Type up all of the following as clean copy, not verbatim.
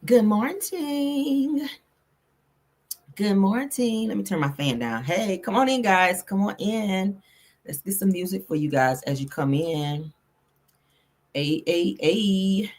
Good morning. Good morning. Let me turn my fan down. Hey, come on in, guys. Come on in. Let's get some music for you guys as you come in. A.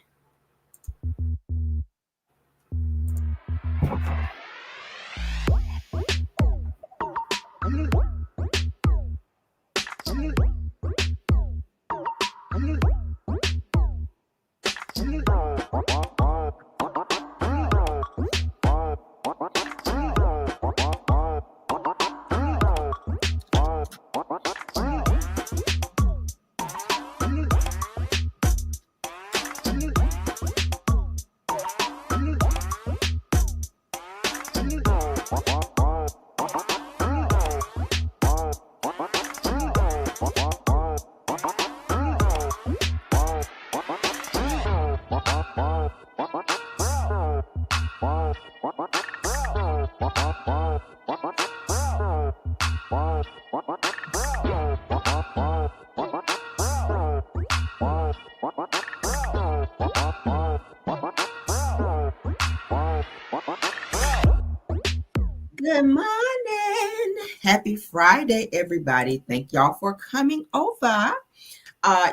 Good morning. Happy Friday, everybody. Thank y'all for coming over.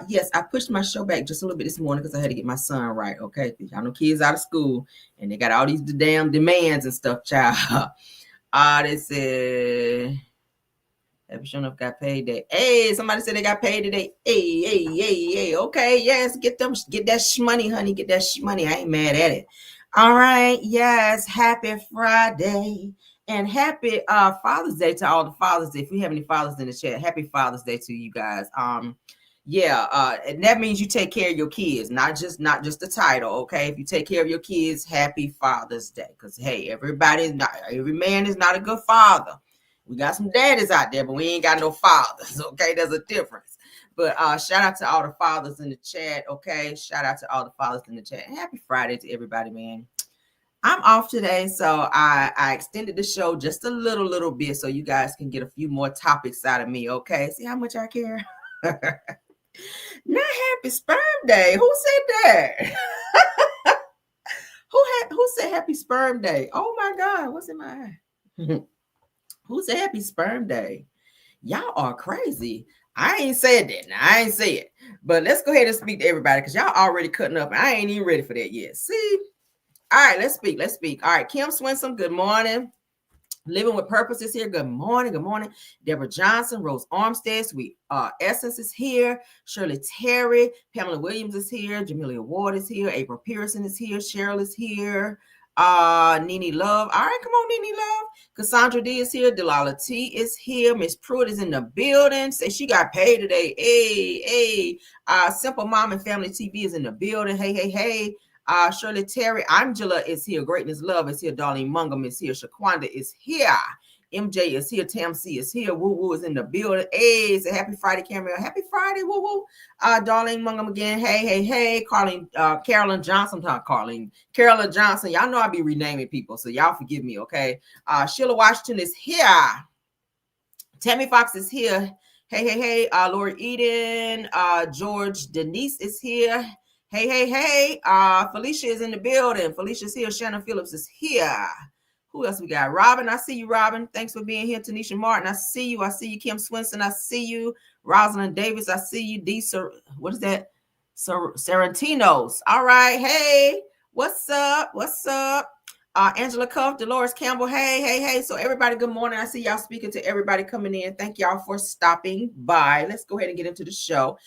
Yes, I pushed my show back just a little bit this morning because I had to get my son right. Okay, y'all know kids out of school and they got all these damn demands and stuff, child. They said, have you shown up got paid today? Hey, somebody said they got paid today. Hey. Okay, yes, get that shmoney, honey. Get that shmoney. I ain't mad at it. All right, yes, happy Friday. And happy Father's Day to all the fathers. If we have any fathers in the chat, happy Father's Day to you guys. And that means you take care of your kids, not just the title. Okay, if you take care of your kids, happy Father's Day. Because hey, every man is not a good father. We got some daddies out there, but we ain't got no fathers. Okay, there's a difference. But shout out to all the fathers in the chat. Okay, shout out to all the fathers in the chat. Happy Friday to everybody, man. I'm off today, so I extended the show just a little bit so you guys can get a few more topics out of me. Okay, see how much I care. Not happy sperm day. Who said that? Who said happy sperm day? Oh my God, what's in my eye? Who said happy sperm day? Y'all are crazy. I ain't said that. Now, I ain't say it. But let's go ahead and speak to everybody because y'all already cutting up and I ain't even ready for that yet. See? All right, let's speak. All right, Kim Swinson, good morning. Living with Purpose is here. Good morning. Deborah Johnson, Rose Armstead, Sweet Essence is here. Shirley Terry, Pamela Williams is here. Jamelia Ward is here. April Pearson is here. Cheryl is here. Nene Love. All right, come on, Nene Love. Cassandra D is here. Delilah T is here. Miss Pruitt is in the building. Say she got paid today. Hey. Simple Mom and Family TV is in the building. Hey. Shirley Terry, Angela is here. Greatness Love is here. Darlene Mungum is here. Shaquanda is here. MJ is here. Tam C is here. Woo Woo is in the building. Hey, it's a happy Friday, Cameron. Happy Friday, Woo Woo. Darlene Mungum again. Hey. Carolyn Johnson. Carolyn Johnson. Y'all know I be renaming people, so y'all forgive me, okay? Sheila Washington is here. Tammy Fox is here. Hey. Lori Eden. George Denise is here. Hey. Felicia is in the building. Felicia's here. Shannon Phillips is here. Who else we got? Robin, I see you, Robin. Thanks for being here. Tanisha Martin, I see you. Kim Swinson, I see you. Rosalind Davis, I see you. What is that? Sorrentinos. All right. Hey, what's up? Angela Cuff, Dolores Campbell. Hey. So everybody, good morning. I see y'all speaking to everybody coming in. Thank y'all for stopping by. Let's go ahead and get into the show.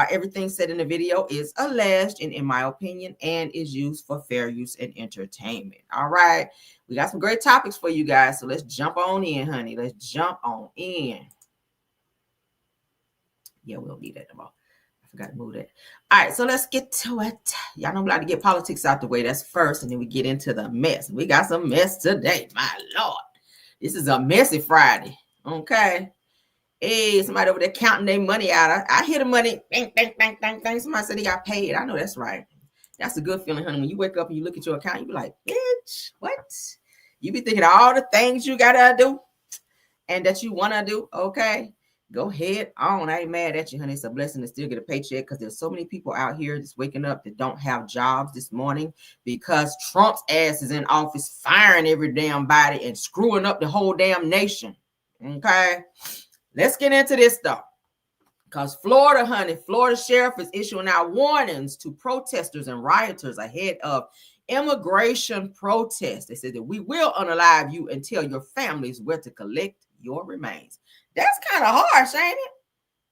Everything said in the video is alleged and in my opinion and is used for fair use and entertainment. All right. We got some great topics for you guys. So let's jump on in, honey. Let's jump on in. Yeah, we don't need that no more. I forgot to move that. All right, so let's get to it. Y'all know we like to get politics out the way. That's first, and then we get into the mess. We got some mess today, my Lord. This is a messy Friday, okay? Hey, somebody over there counting their money out. I hear the money, bang. Somebody said they got paid. I know that's right. That's a good feeling, honey. When you wake up and you look at your account, you be like, bitch, what? You be thinking all the things you got to do and that you want to do, okay? Go ahead on. I ain't mad at you, honey. It's a blessing to still get a paycheck because there's so many people out here just waking up that don't have jobs this morning because Trump's ass is in office firing every damn body and screwing up the whole damn nation. Okay, let's get into this stuff. Because Florida, honey, Florida sheriff is issuing out warnings to protesters and rioters ahead of immigration protests. They said that we will unalive you and tell your families where to collect your remains. That's kind of harsh, ain't it?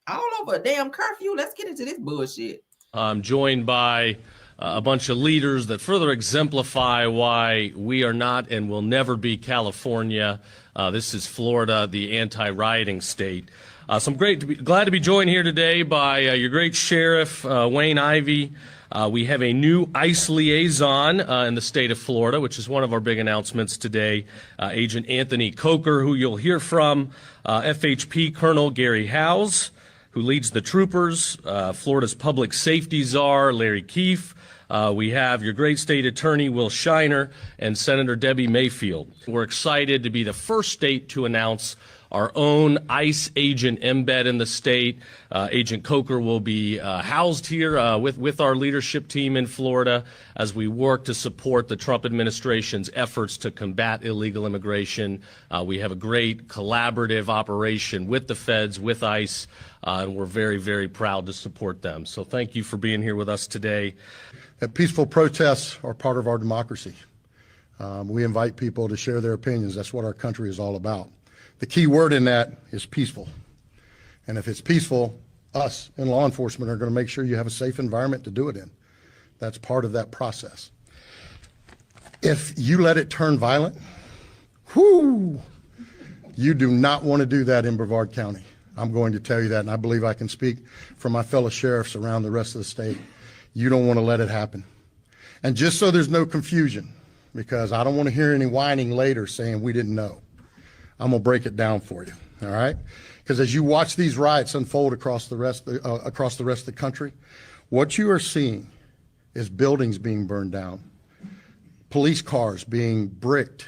All over a damn curfew. Let's get into this bullshit. I'm joined by a bunch of leaders that further exemplify why we are not and will never be California. This is Florida, the anti-rioting state. So I'm glad to be joined here today by your great sheriff, Wayne Ivey. We have a new ICE liaison in the state of Florida, which is one of our big announcements today. Agent Anthony Coker, who you'll hear from, FHP Colonel Gary Howes, who leads the troopers, Florida's public safety czar, Larry Keefe. We have your great state attorney, Will Shiner, and Senator Debbie Mayfield. We're excited to be the first state to announce our own ICE agent embed in the state. Agent Coker will be housed here with our leadership team in Florida as we work to support the Trump administration's efforts to combat illegal immigration. We have a great collaborative operation with the feds, with ICE, and we're very, very proud to support them. So thank you for being here with us today. Peaceful protests are part of our democracy. We invite people to share their opinions. That's what our country is all about. The key word in that is peaceful. And if it's peaceful, us in law enforcement are going to make sure you have a safe environment to do it in. That's part of that process. If you let it turn violent, you do not want to do that in Brevard County. I'm going to tell you that, and I believe I can speak for my fellow sheriffs around the rest of the state. You don't want to let it happen. And just so there's no confusion, because I don't want to hear any whining later saying we didn't know, I'm going to break it down for you, all right? Because as you watch these riots unfold across the rest of the country, what you are seeing is buildings being burned down, police cars being bricked,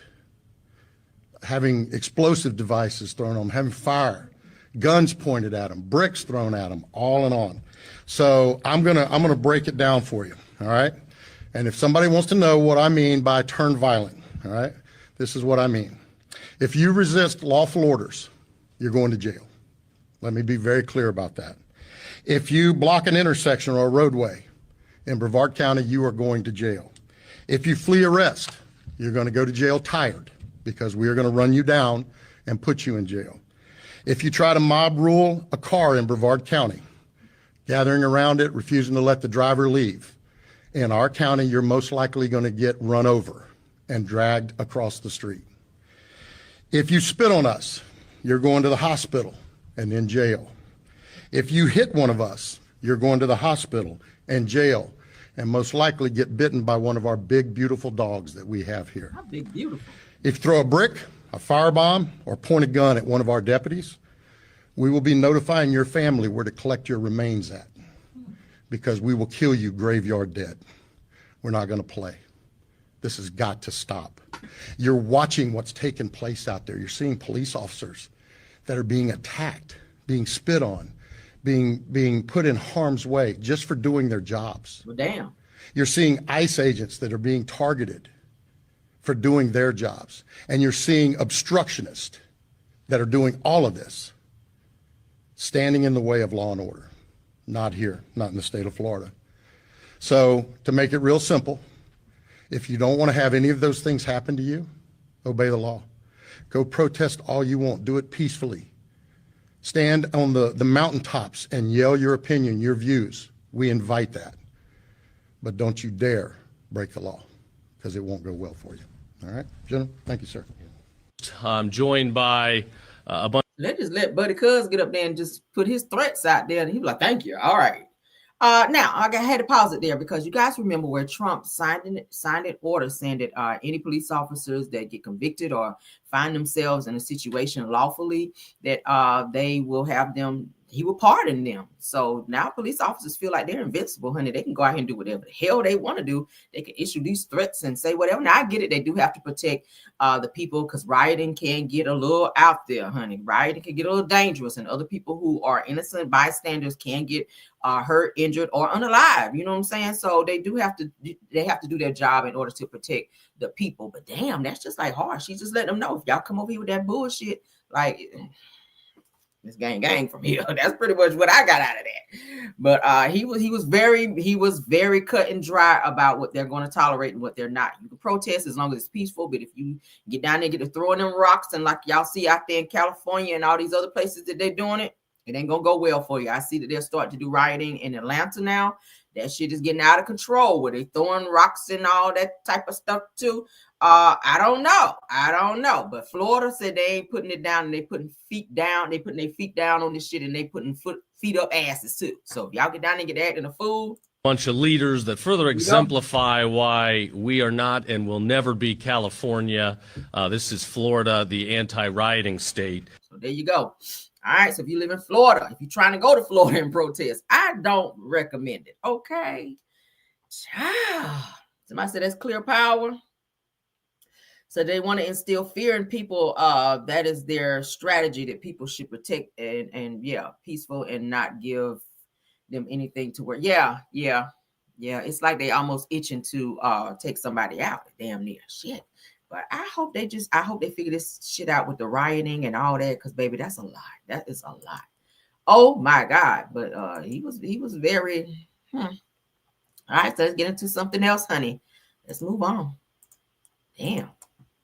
having explosive devices thrown on them, having fire, guns pointed at them, bricks thrown at them, all and on. So I'm gonna break it down for you, all right? And if somebody wants to know what I mean by turn violent, all right, this is what I mean. If you resist lawful orders, you're going to jail. Let me be very clear about that. If you block an intersection or a roadway in Brevard County, you are going to jail. If you flee arrest, you're going to go to jail tired because we are going to run you down and put you in jail. If you try to mob rule a car in Brevard County, gathering around it, refusing to let the driver leave, in our county, you're most likely going to get run over and dragged across the street. If you spit on us, you're going to the hospital and in jail. If you hit one of us, you're going to the hospital and jail, and most likely get bitten by one of our big, beautiful dogs that we have here. How big, beautiful. If you throw a brick, a firebomb, or point a gun at one of our deputies, we will be notifying your family where to collect your remains at, because we will kill you graveyard dead. We're not going to play. This has got to stop. You're watching what's taking place out there. You're seeing police officers that are being attacked, being spit on, being put in harm's way just for doing their jobs. Well, damn. You're seeing ICE agents that are being targeted for doing their jobs. And you're seeing obstructionists that are doing all of this, standing in the way of law and order. Not here, not in the state of Florida. So to make it real simple, if you don't want to have any of those things happen to you, obey the law. Go protest all you want. Do it peacefully. Stand on the mountaintops and yell your opinion, your views. We invite that. But don't you dare break the law, because it won't go well for you. All right, gentlemen? Thank you, sir. I'm joined by a bunch. Let's just let Buddy Cuz get up there and just put his threats out there, and he'll be like, thank you. All right. Now, I had to pause it there because you guys remember where Trump signed an order saying that any police officers that get convicted or find themselves in a situation lawfully, that they will have them he will pardon them. So now police officers feel like they're invincible, honey. They can go out here and do whatever the hell they want to do. They can issue these threats and say whatever. Now I get it. They do have to protect the people, because rioting can get a little out there, honey. Rioting can get a little dangerous, and other people who are innocent bystanders can get hurt, injured, or unalive. You know what I'm saying? So they have to do their job in order to protect the people. But damn, that's just like harsh. She just let them know, if y'all come over here with that bullshit, like, it's gang from here. That's pretty much what I got out of that. But he was very cut and dry about what they're going to tolerate and what they're not. You can protest as long as it's peaceful, but if you get down there and get to throwing them rocks, and like y'all see out there in California and all these other places that they're doing it, it ain't gonna go well for you. I see that they're starting to do rioting in Atlanta now. That shit is getting out of control, where they throwing rocks and all that type of stuff too. I don't know. But Florida said they ain't putting it down, and they putting feet down. They putting their feet down on this shit, and they putting feet up asses too. So if y'all get down and get acting a fool. Bunch of leaders that further exemplify why we are not and will never be California. This is Florida, the anti-rioting state. So there you go. All right, so if you live in Florida, if you're trying to go to Florida and protest, I don't recommend it. Okay. Somebody said that's clear power. So they want to instill fear in people. That is their strategy, that people should protect and peaceful, and not give them anything to work. Yeah. It's like they almost itching to take somebody out. Damn near shit. But I hope they figure this shit out with the rioting and all that, because baby, that's a lot. That is a lot. Oh my God. But he was very All right, so let's get into something else, honey. Let's move on. Damn.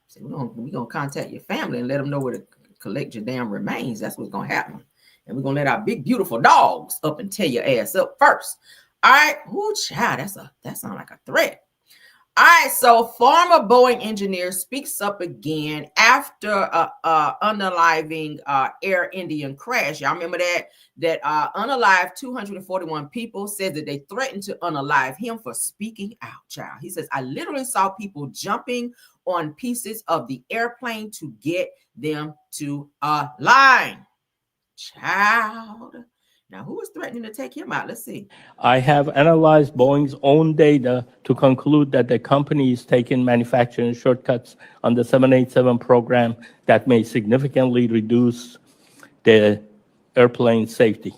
So we're gonna contact your family and let them know where to collect your damn remains. That's what's gonna happen. And we're gonna let our big beautiful dogs up and tear your ass up first. All right. Ooh, child, that sounds like a threat. All right, so former Boeing engineer speaks up again after unaliving Air Indian crash. Y'all remember that unalived 241 people, said that they threatened to unalive him for speaking out, child. He says, I literally saw people jumping on pieces of the airplane to get them to align. Child. Now, who is threatening to take him out? Let's see. I have analyzed Boeing's own data to conclude that the company is taking manufacturing shortcuts on the 787 program that may significantly reduce the airplane safety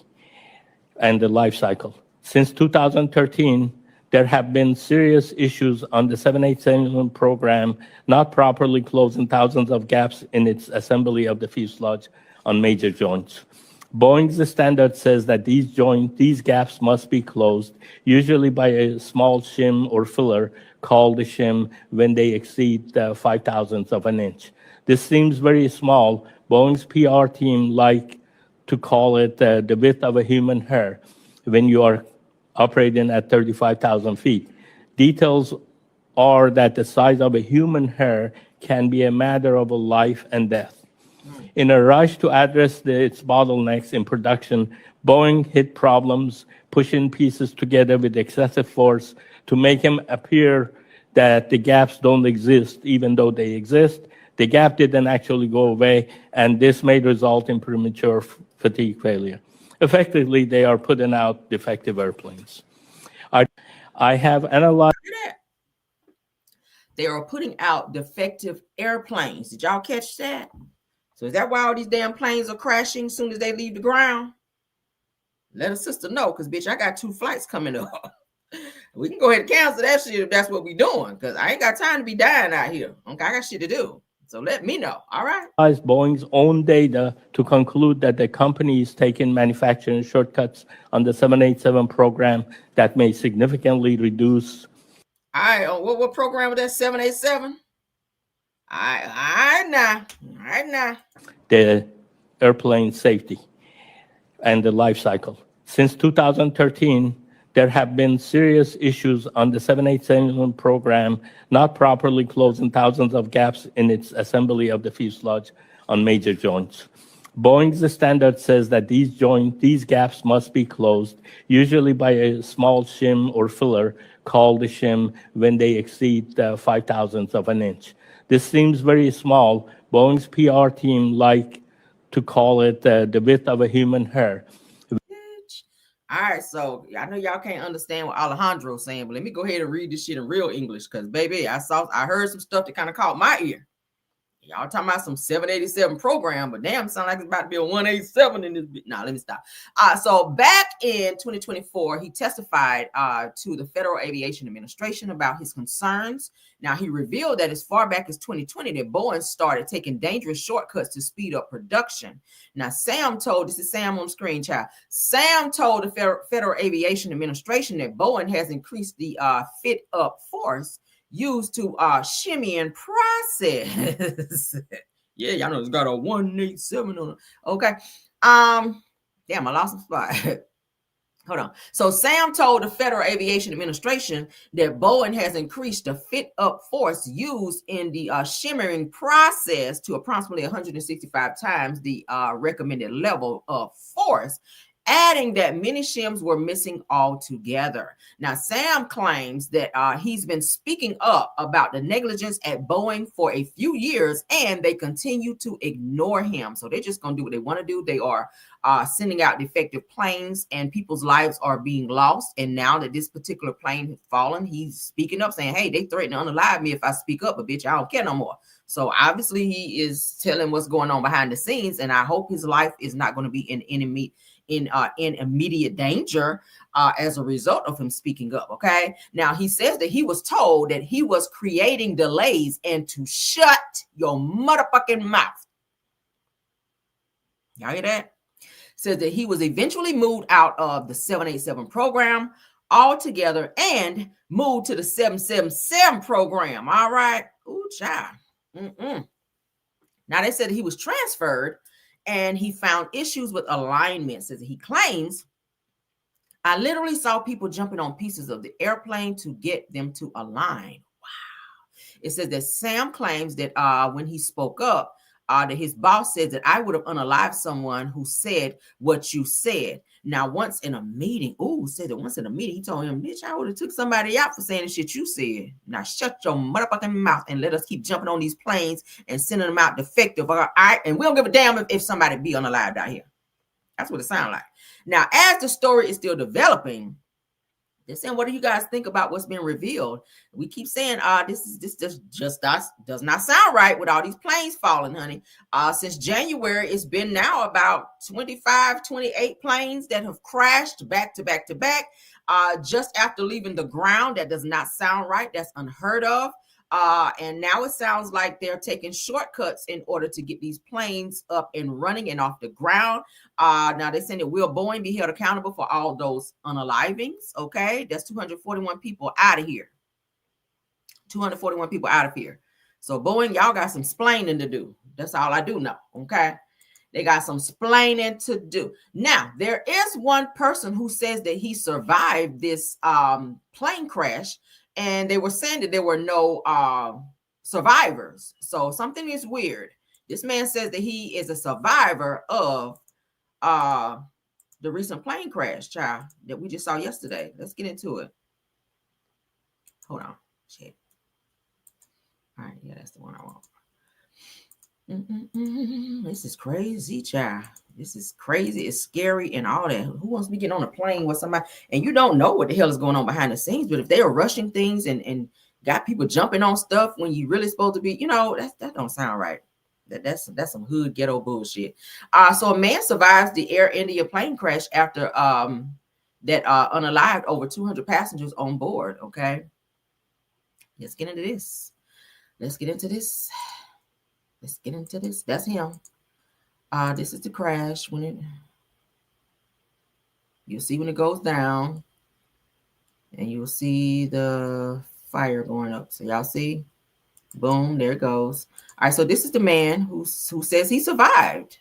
and the life cycle. Since 2013, there have been serious issues on the 787 program, not properly closing thousands of gaps in its assembly of the fuselage on major joints. Boeing's standard says that these gaps must be closed, usually by a small shim or filler called a shim when they exceed 5 thousandths of an inch. This seems very small. Boeing's PR team like to call it the width of a human hair when you are operating at 35,000 feet. Details are that the size of a human hair can be a matter of a life and death. In a rush to address its bottlenecks in production, Boeing hit problems pushing pieces together with excessive force to make them appear that the gaps don't exist, even though they exist. The gap didn't actually go away, and this may result in premature fatigue failure. Effectively, they are putting out defective airplanes. I have analyzed. They are putting out defective airplanes. Did y'all catch that? So is that why all these damn planes are crashing as soon as they leave the ground? Let a sister know, because, bitch, I got 2 flights coming up. We can go ahead and cancel that shit if that's what we're doing, because I ain't got time to be dying out here. Okay, I got shit to do. So let me know, all right? Boeing's own data to conclude that the company is taking manufacturing shortcuts on the 787 program that may significantly reduce. All right, what program was that, 787? All right now. The airplane safety and the life cycle. Since 2013, there have been serious issues on the 787 program, not properly closing thousands of gaps in its assembly of the fuselage on major joints. Boeing's standard says that these gaps must be closed, usually by a small shim or filler called a shim when they exceed 5 thousandths of an inch. This seems very small. Boeing's PR team like to call it the width of a human hair All right, so I know y'all can't understand what Alejandro's saying, but let me go ahead and read this shit in real English, because baby, I heard some stuff that kind of caught my ear. Y'all talking about some 787 program, but damn, sound like it's about to be a 187 in this. Nah, let me stop. So back in 2024, he testified to the Federal Aviation Administration about his concerns. Now, he revealed that as far back as 2020, that Boeing started taking dangerous shortcuts to speed up production. Now, this is Sam on screen, child. Sam told the Federal Aviation Administration that Boeing has increased the fit up force used to shimmy and process. Yeah, y'all know it's got a 187 on it. Okay. Damn, I lost some spot. Hold on. So Sam told the Federal Aviation Administration that Boeing has increased the fit up force used in the shimmering process to approximately 165 times the recommended level of force, adding that many shims were missing altogether. Now, Sam claims that he's been speaking up about the negligence at Boeing for a few years, and they continue to ignore him. So they're just going to do what they want to do. They are sending out defective planes, and people's lives are being lost. And now that this particular plane has fallen, he's speaking up saying, hey, they threaten to unalive me if I speak up, but bitch, I don't care no more. So obviously he is telling what's going on behind the scenes, and I hope his life is not going to be in immediate danger as a result of him speaking up. Okay, now he says that he was told that he was creating delays and to shut your motherfucking mouth. Y'all hear that? Says that he was eventually moved out of the 787 program altogether and moved to the 777 program. All right. Ooh, child. Now they said he was transferred and he found issues with alignment. Says he claims, I literally saw people jumping on pieces of the airplane to get them to align. Wow. It says that Sam claims that when he spoke up, that his boss said that I would have unalived someone who said what you said. Now, once in a meeting, he told him, bitch, I would have took somebody out for saying the shit you said. Now, shut your motherfucking mouth and let us keep jumping on these planes and sending them out defective. All right? And we don't give a damn if somebody be unalived out here. That's what it sounds like. Now, as the story is still developing, they're saying, what do you guys think about what's been revealed? We keep saying, this just does not sound right with all these planes falling, honey. Since January, it's been now about 25, 28 planes that have crashed back to back to back just after leaving the ground. That does not sound right. That's unheard of. And now it sounds like they're taking shortcuts in order to get these planes up and running and off the ground. Now they're saying that will Boeing be held accountable for all those unalivings? Okay, that's 241 people out of here. 241 people out of here. So Boeing, y'all got some splaining to do. That's all I do know. Okay, they got some splaining to do. Now there is one person who says that he survived this plane crash. And they were saying that there were no survivors. So something is weird. This man says that he is a survivor of the recent plane crash, child, that we just saw yesterday. Let's get into it. Hold on. Shit. All right. Yeah, that's the one I want. This is crazy, child. This is crazy. It's scary and all that. Who wants to be getting on a plane with somebody and you don't know what the hell is going on behind the scenes? But if they are rushing things and got people jumping on stuff when you really supposed to be, that don't sound right. That's some hood ghetto bullshit. So a man survives the Air India plane crash after that unalived over 200 passengers on board. Okay, let's get into this. That's him. This is the crash you'll see when it goes down, and you'll see the fire going up. So y'all see, boom, there it goes. All right, so this is the man who says he survived.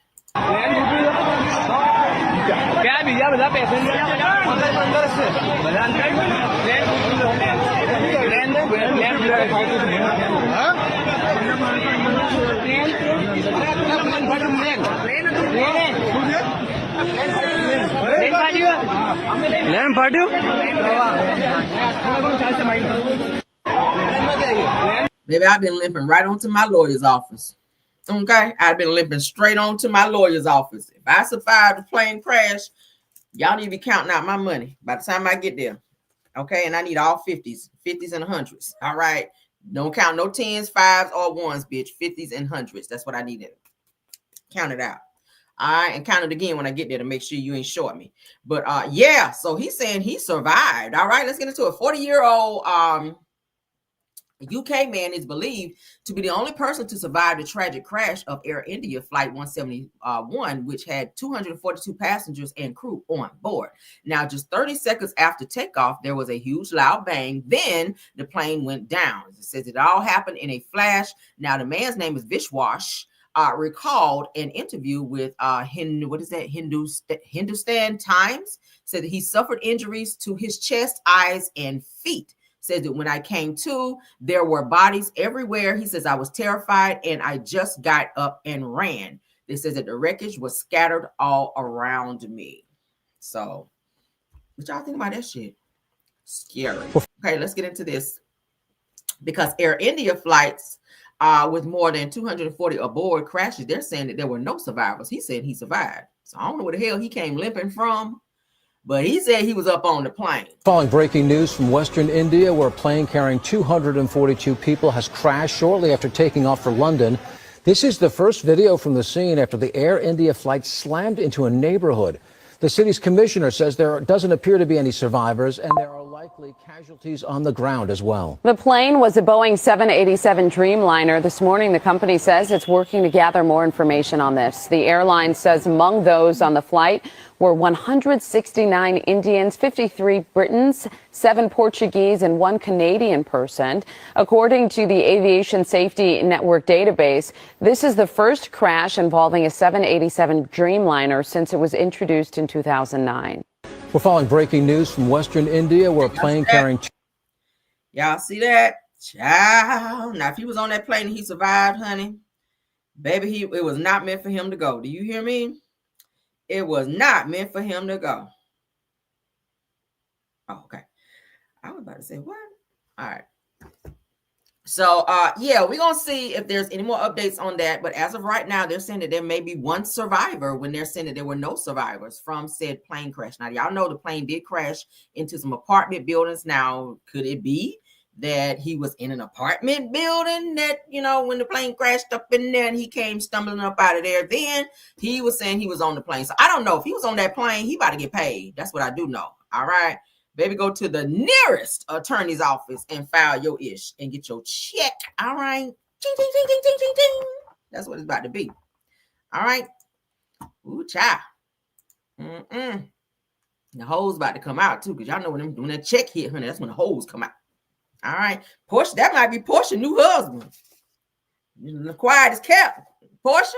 Maybe I've been limping right onto my lawyer's office. Okay, I've been limping straight on to my lawyer's office. If I survived a plane crash, Y'all need to be counting out my money by the time I get there. Okay, and I need all 50s and 100s. All right. Don't count no 10s, 5s, or 1s, bitch. 50s and 100s. That's what I need to count it out. All right, and count it again when I get there to make sure you ain't short me. But yeah, so he's saying he survived. All right, let's get into it. 40-year-old UK man is believed to be the only person to survive the tragic crash of Air India Flight 171, which had 242 passengers and crew on board. Now, just 30 seconds after takeoff, there was a huge loud bang. Then the plane went down. It says it all happened in a flash. Now, the man's name is Vishwash. Recalled an interview with Hindustan Times, said that he suffered injuries to his chest, eyes, and feet. Says that when I came to, there were bodies everywhere. He says, I was terrified and I just got up and ran. It says that the wreckage was scattered all around me. So, what y'all think about that shit? Scary. Okay, let's get into this. Because Air India flights with more than 240 aboard crashes, they're saying that there were no survivors. He said he survived. So I don't know where the hell he came limping from, but he said he was up on the plane. Following breaking news from Western India, where a plane carrying 242 people has crashed shortly after taking off for London. This is the first video from the scene after the Air India flight slammed into a neighborhood. The city's commissioner says there doesn't appear to be any survivors, and there are likely casualties on the ground as well. The plane was a Boeing 787 Dreamliner. This morning, the company says it's working to gather more information on this. The airline says among those on the flight were 169 Indians, 53 Britons, 7 Portuguese, and 1 Canadian person. According to the Aviation Safety Network database, this is the first crash involving a 787 Dreamliner since it was introduced in 2009. We're following breaking news from Western India, where a plane carrying... Y'all see that? Child. Now, if he was on that plane and he survived, honey, baby, it was not meant for him to go. Do you hear me? It was not meant for him to go. Oh, okay. I was about to say, what? All right. So, yeah, we're going to see if there's any more updates on that. But as of right now, they're saying that there may be one survivor when they're saying that there were no survivors from said plane crash. Now, y'all know the plane did crash into some apartment buildings. Now, could it be that he was in an apartment building that, you know, when the plane crashed up in there and he came stumbling up out of there? Then he was saying he was on the plane. So I don't know if he was on that plane, he about to get paid. That's what I do know. All right. Baby, go to the nearest attorney's office and file your ish and get your check. All right. Ching, ching, ching, ching, ching, ching, ching. That's what it's about to be. All right. Ooh, child. The hoes about to come out too, because y'all know when that check hit, honey, that's when the hoes come out. All right. Porsha, that might be Porsha's new husband. The quiet is kept. Porsha.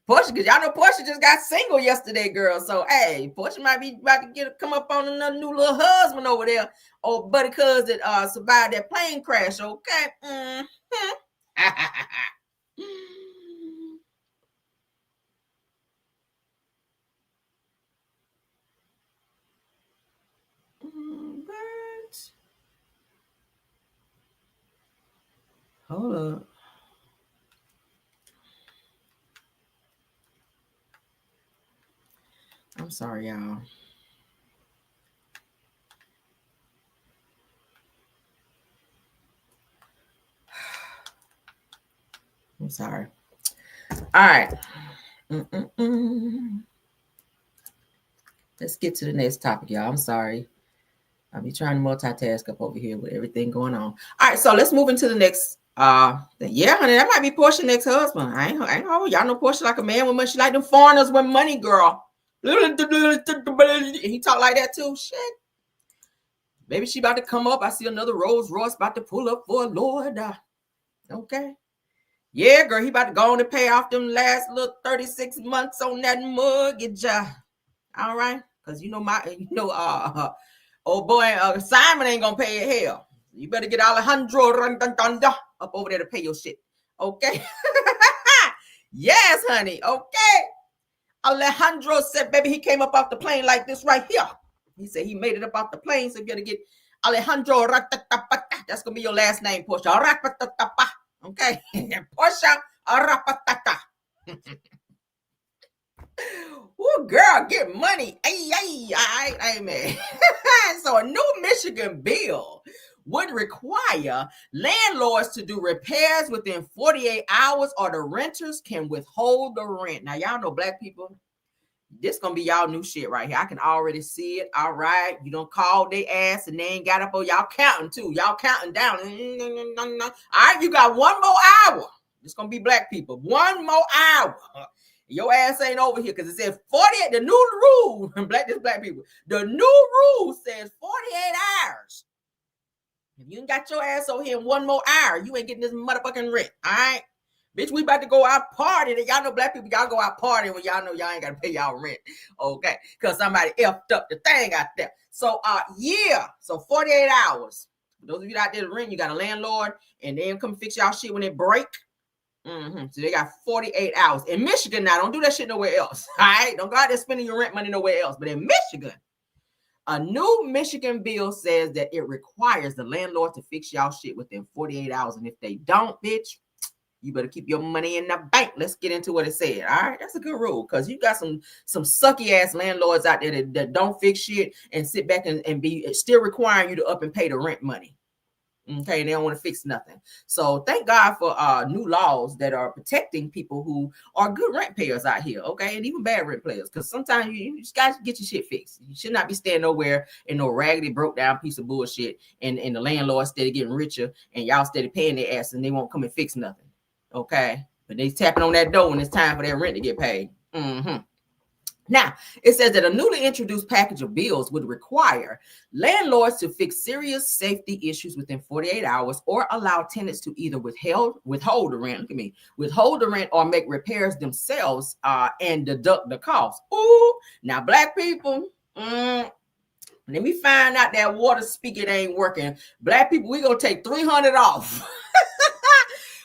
Porsha, because y'all know Porsha just got single yesterday, girl. So, hey, Porsha might be about to come up on another new little husband over there. Oh, buddy, cuz that survived that plane crash, okay? Hold up. I'm sorry, y'all. I'm sorry. All right. Let's get to the next topic, y'all. I'm sorry. I'll be trying to multitask up over here with everything going on. All right, so let's move into the next thing. Yeah, honey, that might be Porsha's next husband. I ain't know. Y'all know Porsha like a man with money. She like them foreigners with money, girl. He talk like that too. Shit. Maybe she about to come up. I see another Rolls Royce about to pull up for a Lord. Okay. Yeah, girl, he about to go on and pay off them last little 36 months on that mortgage. All right. Because old boy Simon ain't gonna pay it. Hell, you better get Alejandro up over there to pay your shit. Okay. Yes, honey. Okay. Alejandro said, baby, he came up off the plane like this right here. He said he made it up off the plane, so you gotta get Alejandro. That's gonna be your last name, Porsha. Okay. Porsha. Oh, girl, get money. Amen. So a new Michigan bill would require landlords to do repairs within 48 hours or the renters can withhold the rent. Now, y'all know black people, this gonna be y'all new shit right here. I can already see it. All right. You don't call their ass and they ain't got up on y'all counting too. Y'all counting down. All right, you got one more hour. It's gonna be black people. One more hour. Your ass ain't over here because it says 48. The new rule, black people. The new rule says 48 hours. If you ain't got your ass over here in one more hour, you ain't getting this motherfucking rent. All right. Bitch, we about to go out partying. Y'all know black people, y'all go out partying when y'all know y'all ain't got to pay y'all rent. Okay. Because somebody effed up the thing out there. So, So 48 hours. For those of you out there to rent, you got a landlord and they come fix y'all shit when it break. So they got 48 hours. In Michigan now, don't do that shit nowhere else. All right? Don't go out there spending your rent money nowhere else. But in Michigan, a new Michigan bill says that it requires the landlord to fix y'all shit within 48 hours. And if they don't, bitch, you better keep your money in the bank. Let's get into what it said. All right, that's a good rule because you got some sucky ass landlords out there that don't fix shit and sit back and be still requiring you to up and pay the rent money. Okay, they don't want to fix nothing. So thank God for new laws that are protecting people who are good rent payers out here. Okay, and even bad rent payers, because sometimes you just got to get your shit fixed. You should not be staying nowhere in no raggedy, broke down piece of bullshit, and the landlord steady getting richer, and y'all steady paying their ass, and they won't come and fix nothing. Okay, but they tapping on that door when it's time for their rent to get paid. Now, it says that a newly introduced package of bills would require landlords to fix serious safety issues within 48 hours or allow tenants to either withhold the rent. Look at me, withhold the rent or make repairs themselves and deduct the cost. Ooh, now black people, let me find out that water spigot ain't working. Black people, we gonna take $300 off.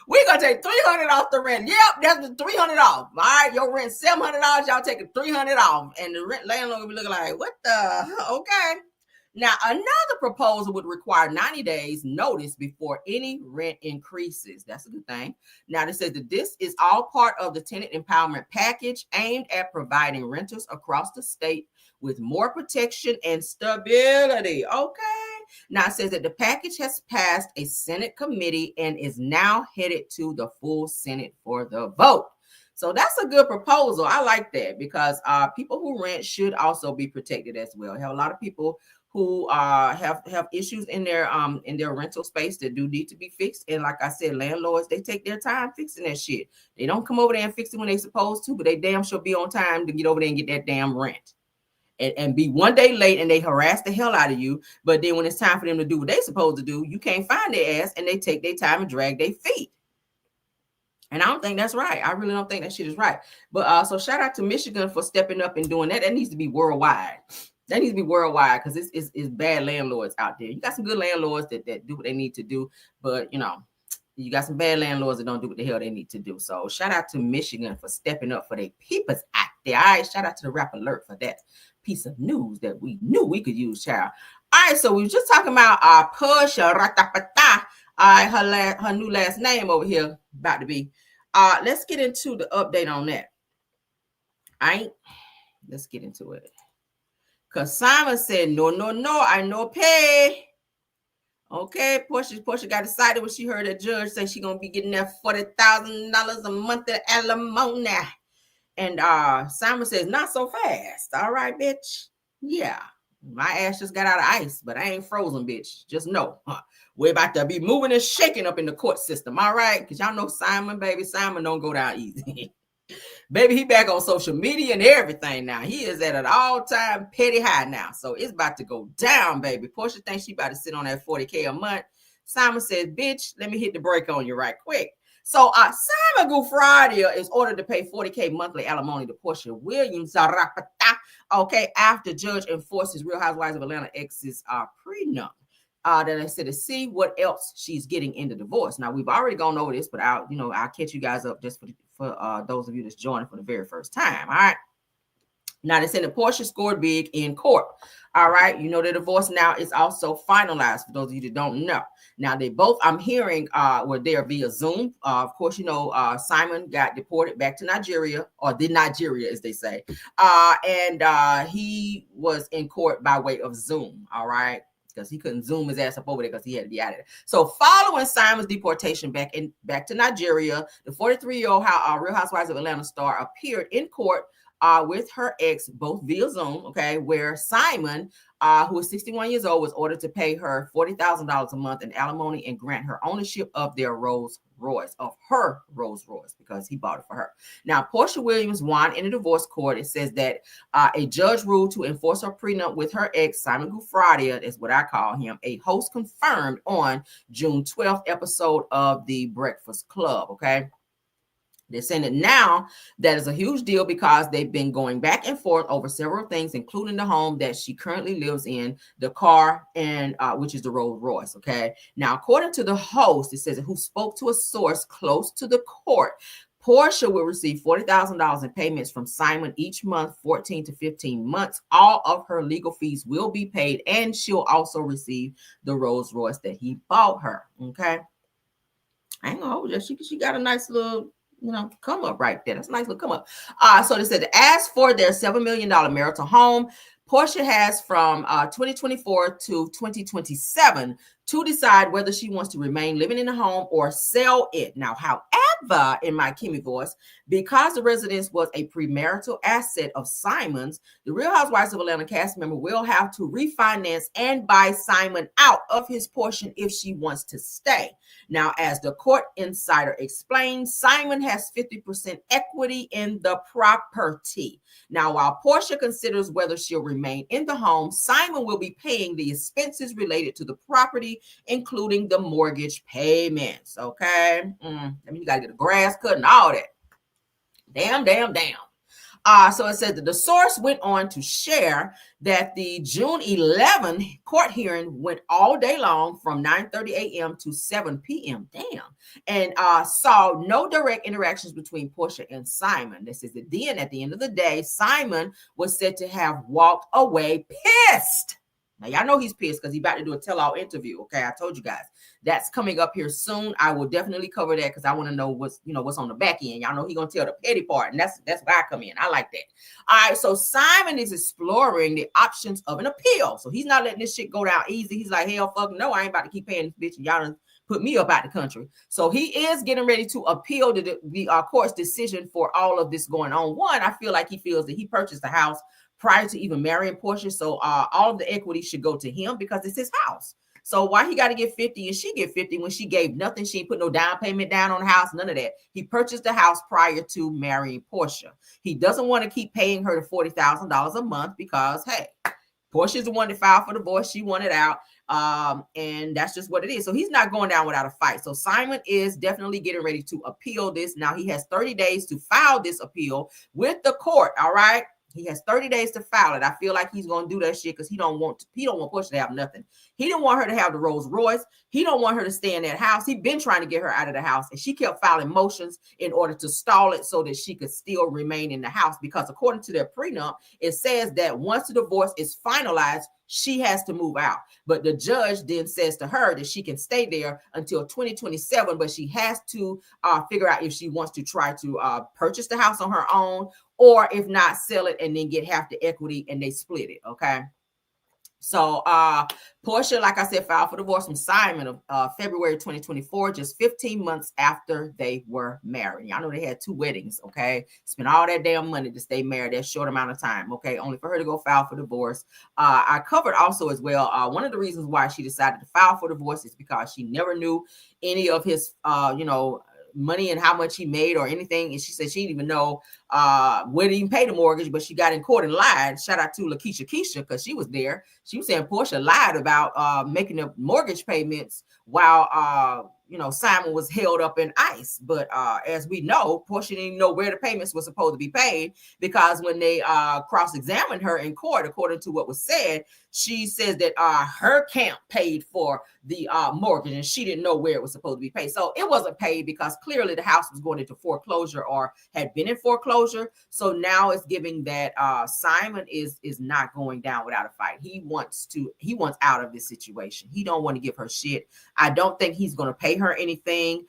We're going to take $300 off the rent. Yep, that's the $300 off. All right, your rent $700, y'all taking $300 off. And the rent landlord will be looking like, what the? Okay. Now, another proposal would require 90 days notice before any rent increases. That's a good thing. Now, it says that this is all part of the tenant empowerment package aimed at providing renters across the state with more protection and stability. Okay. Now, it says that the package has passed a Senate committee and is now headed to the full Senate for the vote. So that's a good proposal. I like that because people who rent should also be protected as well. I have a lot of people who have issues in their rental space that do need to be fixed. And like I said, landlords, they take their time fixing that shit. They don't come over there and fix it when they're supposed to, but they damn sure be on time to get over there and get that damn rent. And be one day late and they harass the hell out of you. But then when it's time for them to do what they're supposed to do, you can't find their ass and they take their time and drag their feet. And I don't think that's right. I really don't think that shit is right. But so shout out to Michigan for stepping up and doing that. That needs to be worldwide. That needs to be worldwide because it's bad landlords out there. You got some good landlords that do what they need to do. But, you know, you got some bad landlords that don't do what the hell they need to do. So shout out to Michigan for stepping up for their peoples out there. All right, shout out to the Rap Alert for that piece of news that we knew we could use, child. All right, so we were just talking about Porsha, her new last name over here about to be. Let's get into the update on that. All right, let's get into it. Because Simon said, no, I no pay. Okay, Porsha got excited when she heard that judge say she's going to be getting that $40,000 a month in alimony. And Simon says, not so fast. All right, bitch. Yeah, my ass just got out of ice, but I ain't frozen, bitch. Just know, we're about to be moving and shaking up in the court system. All right, because y'all know Simon, baby. Simon don't go down easy. Baby, he back on social media and everything now. He is at an all-time petty high now. So it's about to go down, baby. Porsha thinks she about to sit on that $40K a month. Simon says, bitch, let me hit the brake on you right quick. So Simon Gufradia is ordered to pay $40K monthly alimony to Porsha Williams. Okay, after judge enforces Real Housewives of Atlanta ex's prenup. Then I said to see what else she's getting in the divorce. Now we've already gone over this, but I'll catch you guys up just for those of you that's joining for the very first time. All right. Now they said that Porsha scored big in court. All right, you know the divorce now is also finalized for those of you that don't know. Now they both, I'm hearing, were there via Zoom. Of course, you know Simon got deported back to Nigeria, or the Nigeria as they say, and he was in court by way of Zoom. All right, because he couldn't Zoom his ass up over there because he had to be out of there. So following Simon's deportation back to Nigeria, the 43-year-old Real Housewives of Atlanta star appeared in court with her ex, both via Zoom, okay, where Simon, who is 61 years old, was ordered to pay her $40,000 a month in alimony and grant her ownership of their Rolls Royce, because he bought it for her. Now, Porsha Williams won in a divorce court. It says that a judge ruled to enforce her prenup with her ex, Simon Gufradia, is what I call him, a host confirmed on June 12th episode of The Breakfast Club, okay? They're saying that now that is a huge deal because they've been going back and forth over several things, including the home that she currently lives in, the car, and which is the Rolls Royce. Okay. Now, according to the host, it says who spoke to a source close to the court, Porsha will receive $40,000 in payments from Simon each month, 14 to 15 months. All of her legal fees will be paid, and she'll also receive the Rolls Royce that he bought her. Okay. I ain't gonna hold you. She got a nice little, come up right there. That's a nice little come up. So they said, as for their $7 million marital home, Porsha has from 2024 to 2027 to decide whether she wants to remain living in the home or sell it. Now, however, in my Kimmy voice, because the residence was a premarital asset of Simon's, the Real Housewives of Atlanta cast member will have to refinance and buy Simon out of his portion if she wants to stay. Now, as the court insider explained, Simon has 50% equity in the property. Now, while Porsha considers whether she'll remain in the home, Simon will be paying the expenses related to the property, including the mortgage payments. Okay. I mean, you got to get the grass cut and all that. Damn. So it said that the source went on to share that the June 11 court hearing went all day long from 9:30 a.m. to 7 p.m. Damn. And saw no direct interactions between Porsha and Simon. This is at the end of the day, Simon was said to have walked away pissed. Now, y'all know he's pissed because he's about to do a tell-all interview. Okay, I told you guys that's coming up here soon. I will definitely cover that because I want to know what's on the back end. Y'all know he's gonna tell the petty part, and that's where I come in. I like that. All right, so Simon is exploring the options of an appeal. So he's not letting this shit go down easy. He's like, hell, fuck no, I ain't about to keep paying this bitch, and y'all done put me up out the country. So he is getting ready to appeal the court's decision for all of this going on. One, I feel like he feels that he purchased the house prior to even marrying Porsha. So all of the equity should go to him because it's his house. So why he got to get 50 and she get 50 when she gave nothing? She ain't put no down payment down on the house, none of that. He purchased the house prior to marrying Porsha. He doesn't want to keep paying her the $40,000 a month because, hey, Portia's the one that filed for divorce. She wanted out. And that's just what it is. So he's not going down without a fight. So Simon is definitely getting ready to appeal this. Now he has 30 days to file this appeal with the court. All right. He has 30 days to file it. I feel like he's going to do that shit because he don't want Porsha to have nothing. He didn't want her to have the Rolls Royce. He don't want her to stay in that house. He's been trying to get her out of the house, and she kept filing motions in order to stall it so that she could still remain in the house, because according to their prenup, it says that once the divorce is finalized, she has to move out. But the judge then says to her that she can stay there until 2027, but she has to figure out if she wants to try to purchase the house on her own, or if not, sell it and then get half the equity and they split it. Okay. So Porsha, like I said, filed for divorce from Simon of February 2024, just 15 months after they were married. Y'all know they had 2 weddings, okay? Spent all that damn money to stay married that short amount of time, okay? Only for her to go file for divorce. I covered also as well, one of the reasons why she decided to file for divorce is because she never knew any of his, money and how much he made or anything. And she said she didn't even know where to even pay the mortgage, but she got in court and lied. Shout out to Lakeisha Keisha, because she was there. She was saying Porsha lied about making the mortgage payments while Simon was held up in ICE. But as we know, Porsha didn't even know where the payments were supposed to be paid, because when they cross-examined her in court, according to what was said, she says that her camp paid for the mortgage, and she didn't know where it was supposed to be paid. So it wasn't paid because clearly the house was going into foreclosure or had been in foreclosure. So now it's giving that Simon is not going down without a fight. He wants out of this situation. He don't want to give her shit. I don't think he's going to pay her anything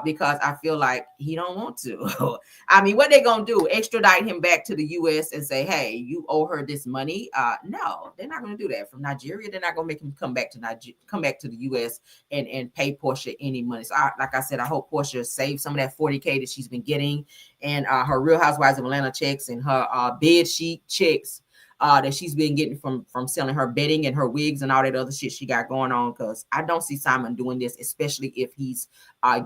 because I feel like he don't want to. I mean, what they going to do? Extradite him back to the U.S. and say, hey, you owe her this money? No, they're not going to do that. From Nigeria, they're not going to make him come back to the U.S. and pay Porsha any money. So like I said, I hope Porsha saves some of that $40K that she's been getting, and her Real Housewives of Atlanta checks and her bed sheet checks that she's been getting from selling her bedding and her wigs and all that other shit she got going on. Because I don't see Simon doing this, especially if he's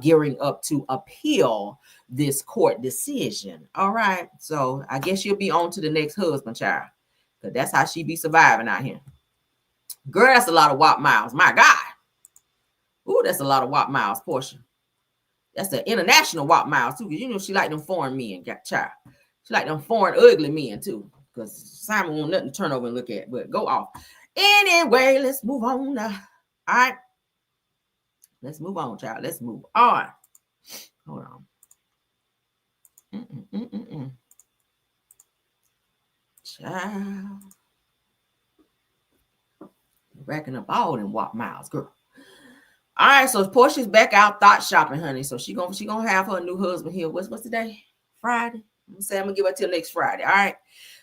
gearing up to appeal this court decision. All right, so I guess she'll be on to the next husband, child, because that's how she be surviving out here. Girl, that's a lot of watt miles. My God. Ooh, that's a lot of watt miles, Porsha. That's the international watt miles too, because she like them foreign men, child. She like them foreign ugly men too, because Simon won't nothing to turn over and look at. But go off. Anyway, let's move on. All right. Let's move on, child. Let's move on. Hold on. Child. Racking up all them watt miles, girl. All right, so Porsha's back out thought shopping, honey. So she gonna have her new husband here. What's the day? Friday. I'm gonna give her till next Friday. All right.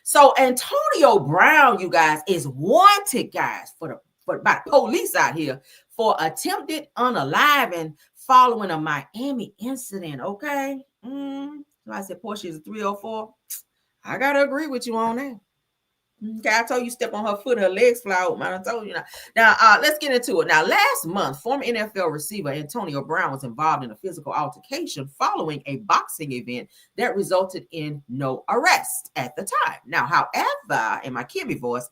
So Antonio Brown, you guys, is wanted, guys, by the police out here for attempted unaliving following a Miami incident. Okay. So I said Porsha is a 304. I gotta agree with you on that. Okay, I told you step on her foot, her legs fly out. Man, I told you now. Now, let's get into it. Now, last month, former NFL receiver Antonio Brown was involved in a physical altercation following a boxing event that resulted in no arrest at the time. Now, however, in my Kimmy voice,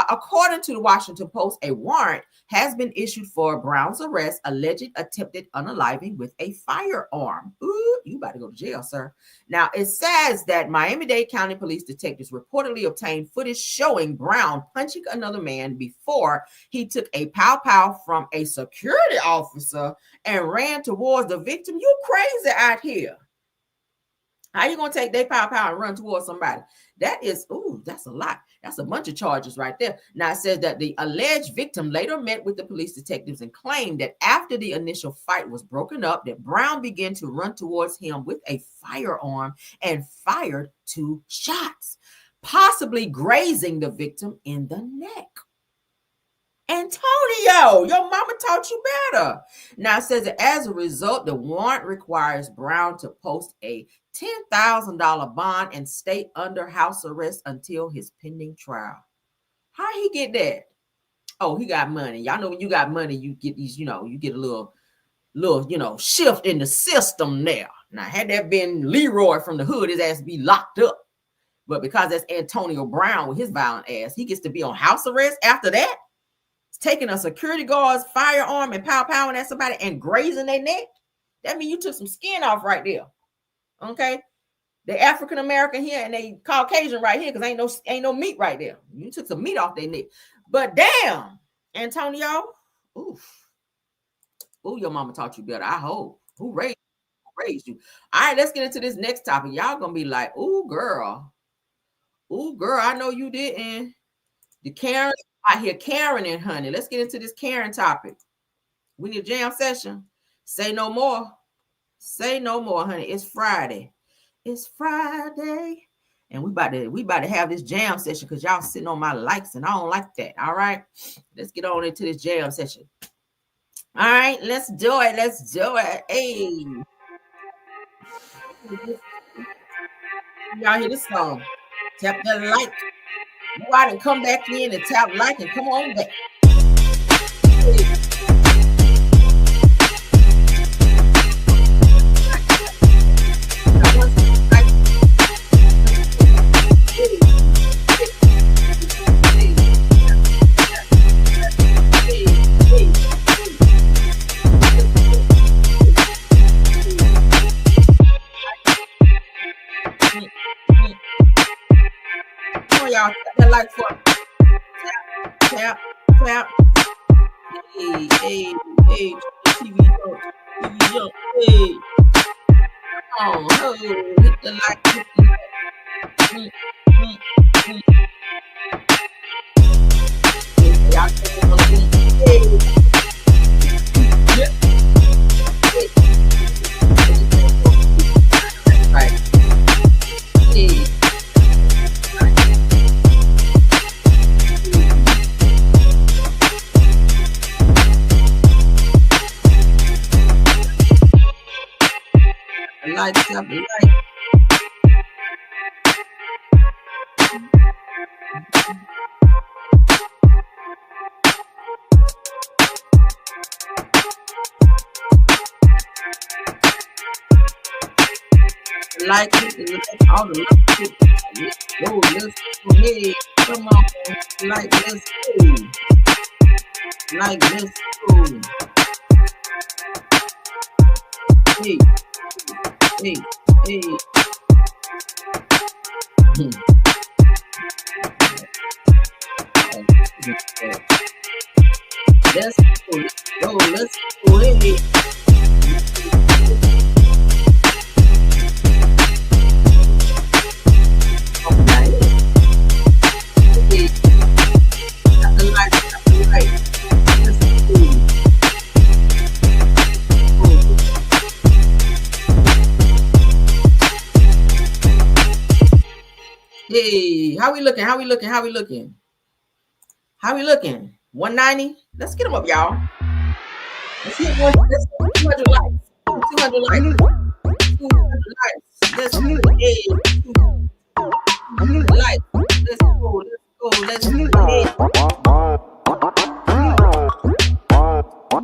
according to the Washington Post, a warrant has been issued for Brown's arrest, alleged attempted unaliving with a firearm. Ooh, you about to go to jail, sir. Now, it says that Miami-Dade County Police detectives reportedly obtained footage showing Brown punching another man before he took a pow-pow from a security officer and ran towards the victim. You crazy out here. How you going to take that pow-pow and run towards somebody? That's a lot. That's a bunch of charges right there. Now, it says that the alleged victim later met with the police detectives and claimed that after the initial fight was broken up, that Brown began to run towards him with a firearm and fired 2 shots, possibly grazing the victim in the neck. Antonio, your mama taught you better. Now, it says that as a result, the warrant requires Brown to post a $10,000 bond and stay under house arrest until his pending trial. How he get that? Oh, he got money. Y'all know when you got money, you get these, you get a little, shift in the system there. Now, had that been Leroy from the hood, his ass be locked up. But because that's Antonio Brown with his violent ass, he gets to be on house arrest after that. It's taking a security guard's firearm and pow-powing at somebody and grazing their neck. That means you took some skin off right there. Okay, the African American here and they Caucasian right here, because ain't no meat right there. You took some meat off their neck. But damn, Antonio, ooh, your mama taught you better. I hope. Who raised you? All right, let's get into this next topic. Y'all gonna be like, ooh, girl, I know you didn't. The Karen out here, Karen and honey. Let's get into this Karen topic. We need a jam session. Say no more. Say no more, honey. It's Friday. It's Friday. And we about to have this jam session because y'all sitting on my likes and I don't like that. All right. Let's get on into this jam session. All right, let's do it. Let's do it. Hey. Y'all hear this song. Tap that like. Go out and come back in and tap like and come on back. Hey. Hey, hey, hey, TV jump, TV jump, hey. Come on, oh, hit the like, hit the like. Mm, mm, mm. Hey, y'all can on the beat. Hey, yeah, hey. That's right. Hey. Lights up, light. Like it, like all the lights. Let's go, let's go. Hey, come on, like let's go. Like let's go. Hey, hey, hey. Let's go, let's go, hey. Hey, how we looking? How we looking? How we looking? How we looking? 190? Let's get them up, y'all. Let's hit 200 likes. 200 likes. 200 likes. Let's go. Hey, 200 likes. Let's go. Let's go. Let's go. Hey. 200.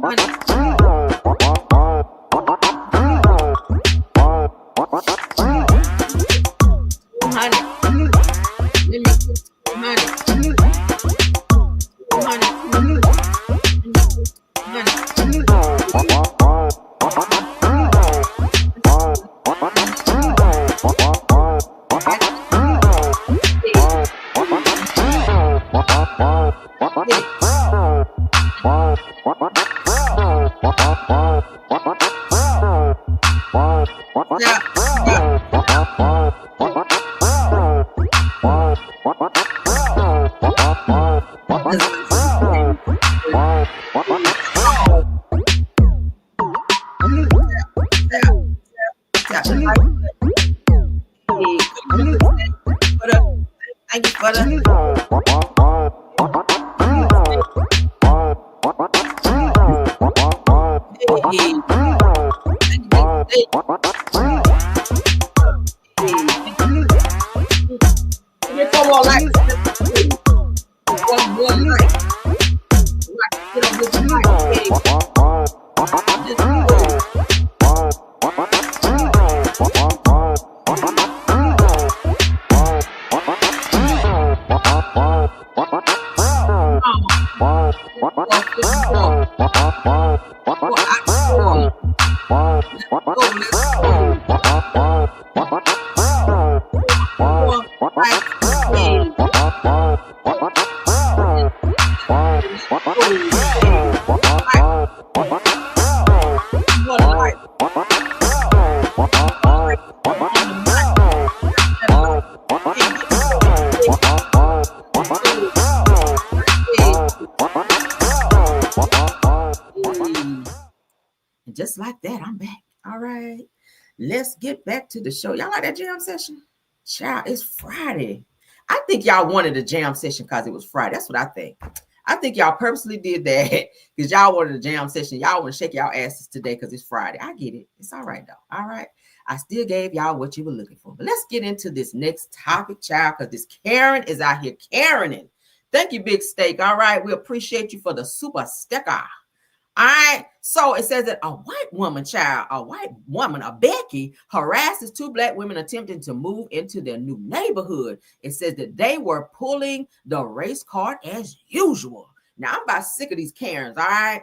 Just like that, I'm back. All right. Let's get back to the show. Y'all like that jam session? Child, it's Friday. I think y'all wanted a jam session because it was Friday. That's what I think. I think y'all purposely did that because y'all wanted a jam session. Y'all want to shake y'all asses today because it's Friday. I get it. It's all right, though. All right. I still gave y'all what you were looking for. But let's get into this next topic, child, because this Karen is out here Karening. Thank you, Big Steak. All right. We appreciate you for the super sticker. All right. So it says that a white woman, a Becky, harasses two black women attempting to move into their new neighborhood. It says that they were pulling the race card as usual. Now, I'm about sick of these Karens. All right.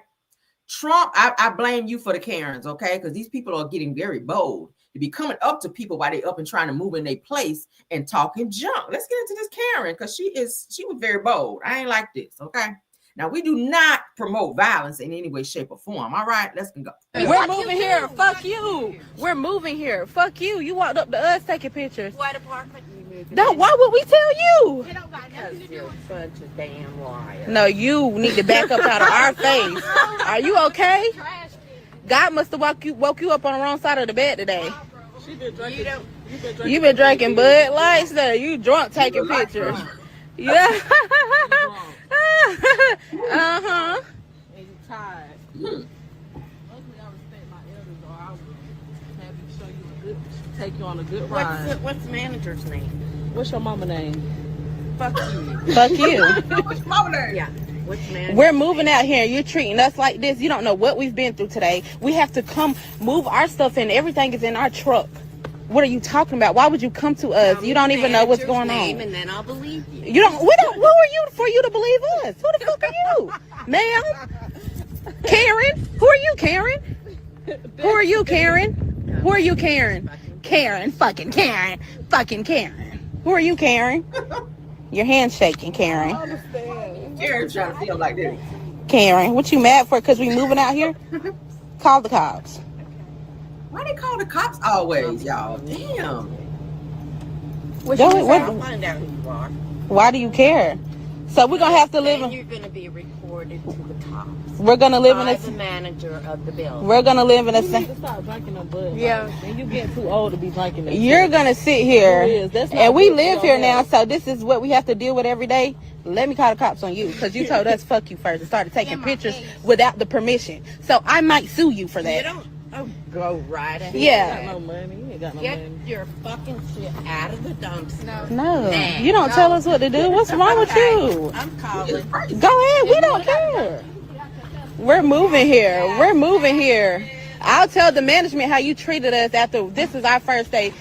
Trump, I blame you for the Karens, okay? Because these people are getting very bold to be coming up to people while they up and trying to move in their place and talking junk. Let's get into this Karen because she was very bold. I ain't like this, okay? Now, we do not promote violence in any way, shape, or form. All right, let's go. We're moving here. Fuck you. We're moving here. Fuck you. You walked up to us taking pictures. What apartment you moving? No, why would we tell you? Because you're a bunch of damn liars. No, you need to back up out of our face. Are you okay? God must have woke you up on the wrong side of the bed today. You been drinking Bud Lights though. You drunk taking pictures. Yeah. Uh-huh. And you tired. Luckily, I respect my elders, or I would have you show you a good, take you on a good ride. What's the manager's name? What's your mama name? Fuck you. Fuck you. What's wrong with her? Yeah. What's the manager? We're moving out here. You're treating us like this. You don't know what we've been through today. We have to come move our stuff in. Everything is in our truck. What are you talking about? Why would you come to us? You don't even know what's going on. And then I'll believe you. You don't. We don't. Who are you for you to believe us? Who the fuck are you, ma'am? Karen? Who are you, Karen? Who are you, Karen? Who are you, Karen? Karen, fucking Karen, fucking Karen. Who are you, Karen? Your hand's shaking, Karen. Karen's trying to feel like this. Karen, what you mad for? Because we moving out here? Call the cops. Why they call the cops always, y'all? Damn. I'll find out who you are. Why do you care? So we're gonna have to live And in. you're going to be reported to the cops. We're gonna live in By the a. manager of the building. We're gonna live in You need a. to stop drinking them Bud Lights. Yeah. And you getting too old to be drinking them. You're gonna sit here, It is. That's not and we good for live your here now. health. So this is what we have to deal with every day. Let me call the cops on you because you told us fuck you first and started taking pictures without the permission. So I might sue you for You that. don't go right ahead. You ain't Yeah. got no money. You ain't got no Get money. your fucking shit out of the dumpster. No, Nah. you don't tell us what to do. What's wrong with you? I'm calling. Go ahead. We don't care. We're moving here. We're moving here. I'll tell the management how you treated us after this is our first day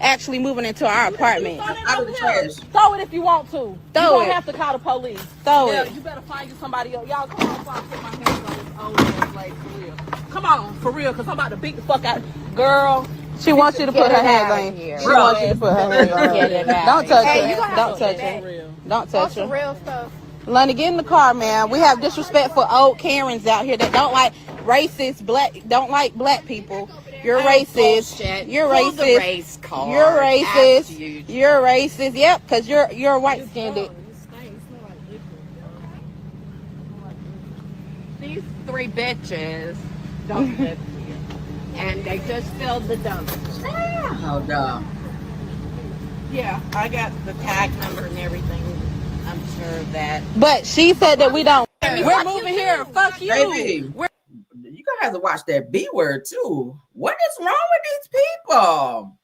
actually moving into our apartment. Out of the trash. Throw it if you want to. Throw you don't it. have to call the police. Throw Yeah, it. you better find you somebody else. Y'all come on before I put my hands on this old ass lady for real. Come on, for real, because I'm about to beat the fuck out. Girl, She wants you to put her hands on you. She wants you to put her hands on Get it you. out. Don't touch Hey, her. you gonna Don't touch for her. real. Don't touch her. real stuff. Lonnie, get in the car, man. We have disrespect for old Karens out here that don't like racist don't like black people. You're racist. Bullshit. You're Pull the racist. race card. You're racist. After you. You're racist. Yep, because you're white skinned. These three bitches don't live here. And they just filled the dumpster. Oh, dog. Yeah, I got the tag number and everything. I'm sure of that. But she said that we don't. We're moving here. Fuck you. Baby, you gonna have to watch that B word too. What is wrong with these people?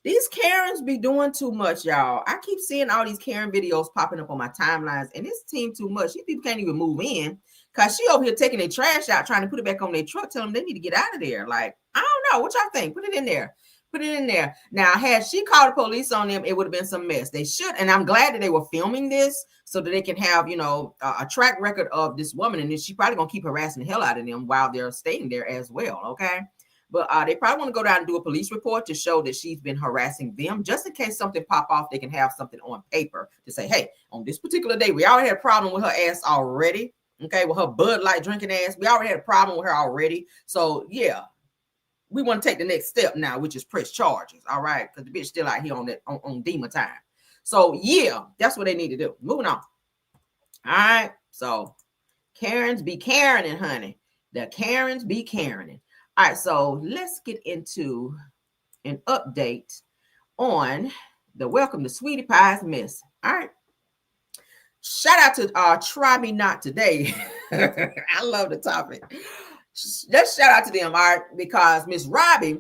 These Karens be doing too much, y'all. I keep seeing all these Karen videos popping up on my timelines, and this team too much. These people can't even move in because she over here taking their trash out, trying to put it back on their truck, telling them they need to get out of there. Like, I don't know. What y'all think? Put it in there. Put it in there. Now, had she called the police on them, it would have been some mess. They should, and I'm glad that they were filming this so that they can have, a track record of this woman, and then she probably gonna keep harassing the hell out of them while they're staying there as well. Okay, but they probably want to go down and do a police report to show that she's been harassing them, just in case something pop off. They can have something on paper to say, hey, on this particular day, we already had a problem with her ass already. Okay, with her Bud Light drinking ass, we already had a problem with her already. So yeah. We want to take the next step now, which is press charges. All right. Because the bitch still out here on demon time. So yeah, that's what they need to do. Moving on. All right. So Karens be Karening, honey. The Karens be Karening. All right. So let's get into an update on the Welcome to Sweetpies mess. All right. Shout out to Try Me Not Today. I love the topic. Let's shout out to them, all right, because Miss Robbie,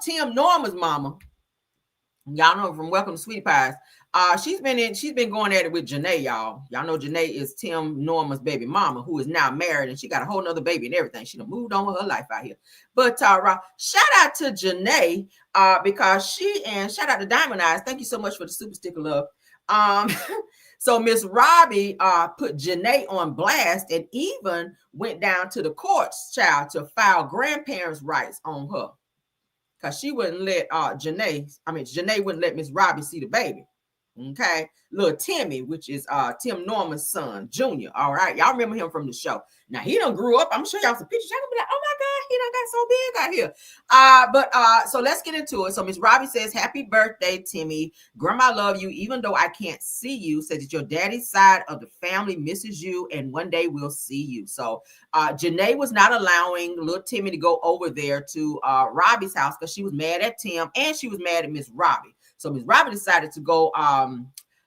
Tim Norma's mama, y'all know from Welcome to Sweetpies. She's been going at it with Janae, y'all. Y'all know Janae is Tim Norma's baby mama, who is now married, and she got a whole nother baby and everything. She done moved on with her life out here. But shout out to Janae, because shout out to Diamond Eyes. Thank you so much for the super sticker love. So Miss Robbie put Janae on blast and even went down to the courts, child, to file grandparents' rights on her. Because she wouldn't let Janae wouldn't let Miss Robbie see the baby. Okay, little Timmy, which is Tim Norman's son, Junior. All right, y'all remember him from the show. Now he done grew up. I'm sure y'all some pictures. Y'all gonna be like, oh my God, he done got so big out here. But so let's get into it. So Miss Robbie says, "Happy birthday, Timmy. Grandma love you, even though I can't see you. Says that your daddy's side of the family misses you, and one day we'll see you." So Janae was not allowing little Timmy to go over there to Robbie's house because she was mad at Tim and she was mad at Miss Robbie. So Miss Robbie decided to go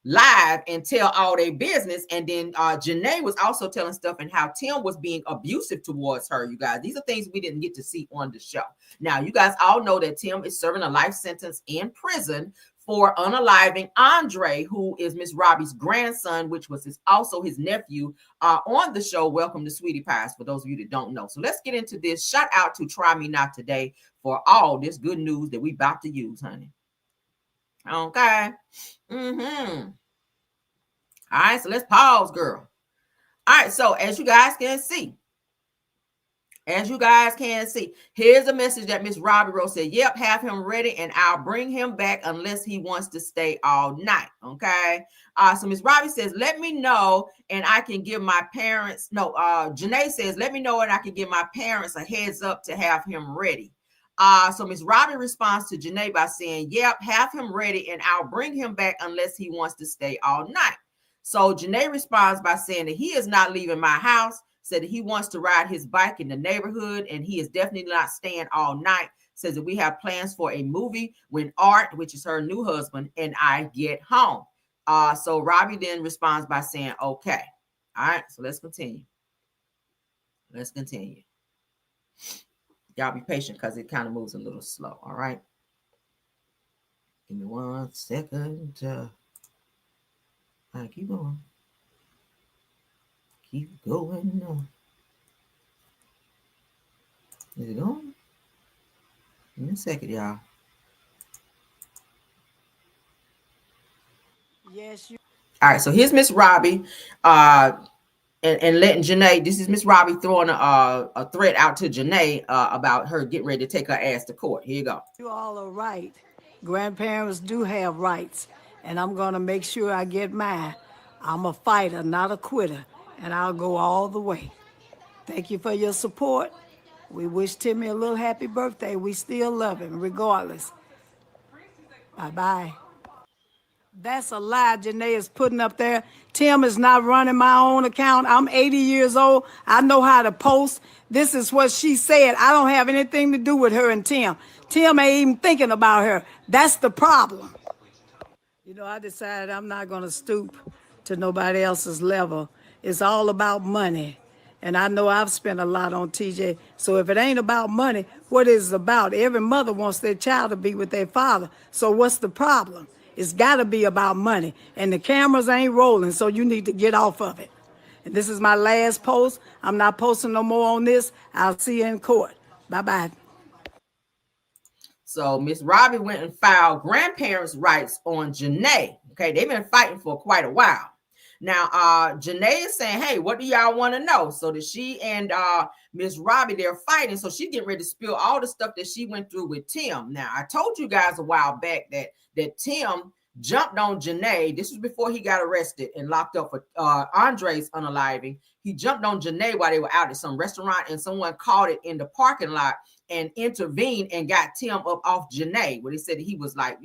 live and tell all their business. And then Janae was also telling stuff and how Tim was being abusive towards her, you guys. These are things we didn't get to see on the show. Now, you guys all know that Tim is serving a life sentence in prison for unaliving Andre, who is Miss Robbie's grandson, which was also his nephew on the show. Welcome to Sweetie Pies, for those of you that don't know. So let's get into this. Shout out to Try Me Not Today for all this good news that we about to use, honey. Okay. All right, so let's pause, girl. All right, so as you guys can see, here's a message that Miss Robbie wrote. Said, "Yep, have him ready and I'll bring him back unless he wants to stay all night." Okay. So Miss Robbie says, "Let me know and I can give my parents." No, Janae says, "Let me know and I can give my parents a heads up to have him ready." So Miss Robbie responds to Janae by saying, "Yep, have him ready and I'll bring him back unless he wants to stay all night." So Janae responds by saying that he is not leaving my house, said that he wants to ride his bike in the neighborhood and he is definitely not staying all night. Says that we have plans for a movie when Art, which is her new husband, and I get home. So Robbie then responds by saying, "Okay." All right, so let's continue. Y'all be patient because it kind of moves a little slow. All right. Give me 1 second. All right, keep going. Keep going. Is it going? Give me a second, y'all. Yes, you. All right, so here's Miss Robbie. And letting Janae, this is Miss Robbie throwing a threat out to Janae about her getting ready to take her ass to court. Here you go. You all are right. Grandparents do have rights, and I'm going to make sure I get mine. I'm a fighter, not a quitter, and I'll go all the way. Thank you for your support. We wish Timmy a little happy birthday. We still love him, regardless. Bye-bye. That's a lie Janae is putting up there. Tim is not running my own account. I'm 80 years old. I know how to post. This is what she said. I don't have anything to do with her and Tim. Tim ain't even thinking about her. That's the problem. You know, I decided I'm not going to stoop to nobody else's level. It's all about money. And I know I've spent a lot on TJ. So if it ain't about money, what is it about? Every mother wants their child to be with their father. So what's the problem? It's got to be about money. And the cameras ain't rolling, so you need to get off of it. And this is my last post. I'm not posting no more on this. I'll see you in court. Bye-bye. So Miss Robbie went and filed grandparents' rights on Janae. Okay, they've been fighting for quite a while. Now, Janae is saying, "Hey, what do y'all want to know?" So that she and Miss Robbie, they're fighting. So she's getting ready to spill all the stuff that she went through with Tim. Now, I told you guys a while back that Tim jumped on Janae. This was before he got arrested and locked up for Andre's unaliving. He jumped on Janae while they were out at some restaurant, and someone caught it in the parking lot and intervened and got Tim up off Janae. Where they said he was like,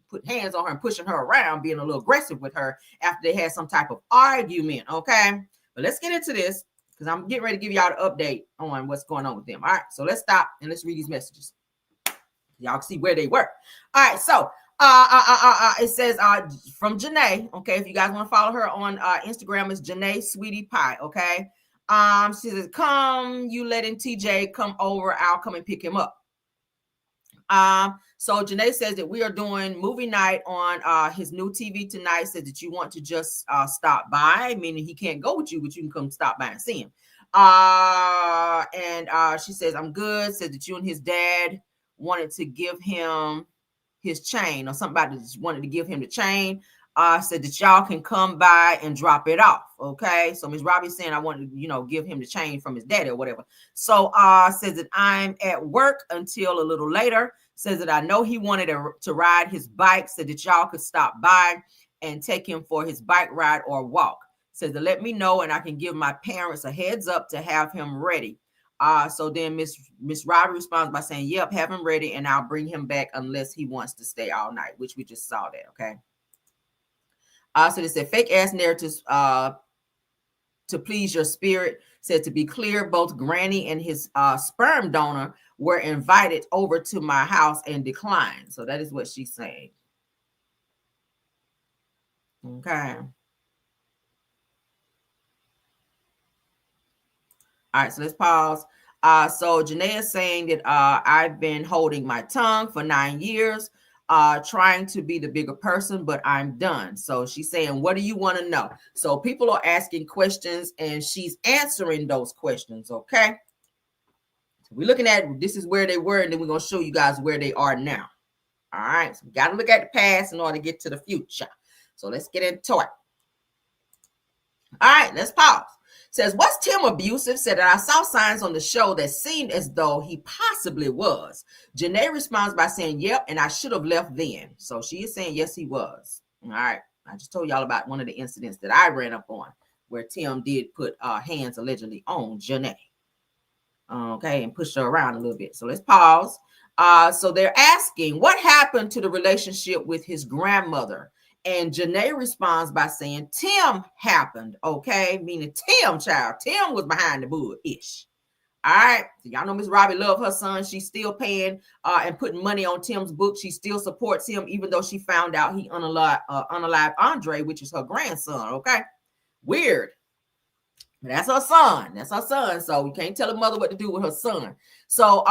put hands on her and pushing her around, being a little aggressive with her after they had some type of argument. Okay, but let's get into this because I'm getting ready to give y'all the update on what's going on with them. All right, so let's stop and let's read these messages. Y'all can see where they were. All right, so it says from Janae. Okay, if you guys want to follow her on Instagram, it's Janae Sweetie Pie. Okay, she says, "Come, you letting TJ come over? I'll come and pick him up." So Janae says that we are doing movie night on his new TV tonight. Says that you want to just stop by, meaning he can't go with you, but you can come stop by and see him. And she says, "I'm good." Said that you and his dad wanted to give him his chain, or somebody just wanted to give him the chain. Said that y'all can come by and drop it off. Okay, so Ms. Robbie's saying I wanted to, give him the chain from his daddy or whatever. So says that I'm at work until a little later. Says that I know he wanted to ride his bike, said that y'all could stop by and take him for his bike ride or walk. Says to let me know and I can give my parents a heads up to have him ready. So then Miss Robbie responds by saying, yep, have him ready and I'll bring him back unless he wants to stay all night, which we just saw that, okay? So they said fake ass narratives to please your spirit. Said to be clear, both Granny and his sperm donor were invited over to my house and declined. So that is what she's saying. Okay. All right, so let's pause. So Janae is saying that I've been holding my tongue for 9 years, trying to be the bigger person, but I'm done. So she's saying, what do you want to know? So people are asking questions and she's answering those questions, okay? So we're looking at, this is where they were, and then we're going to show you guys where they are now. All right, so we got to look at the past in order to get to the future. So let's get into it. All right, let's pause. Says, was Tim abusive? Said that I saw signs on the show that seemed as though he possibly was. Janae responds by saying, yep, and I should have left then. So she is saying, yes, he was. All right. I just told y'all about one of the incidents that I ran up on where Tim did put hands allegedly on Janae. Okay, and push her around a little bit. So let's pause. So they're asking, what happened to the relationship with his grandmother? And Janae responds by saying, Tim happened, okay? Meaning Tim, child. Tim was behind the bull-ish. All right? So y'all know Miss Robbie loved her son. She's still paying and putting money on Tim's book. She still supports him, even though she found out he unalived Andre, which is her grandson, okay? Weird. But that's her son. That's her son. So we can't tell a mother what to do with her son. So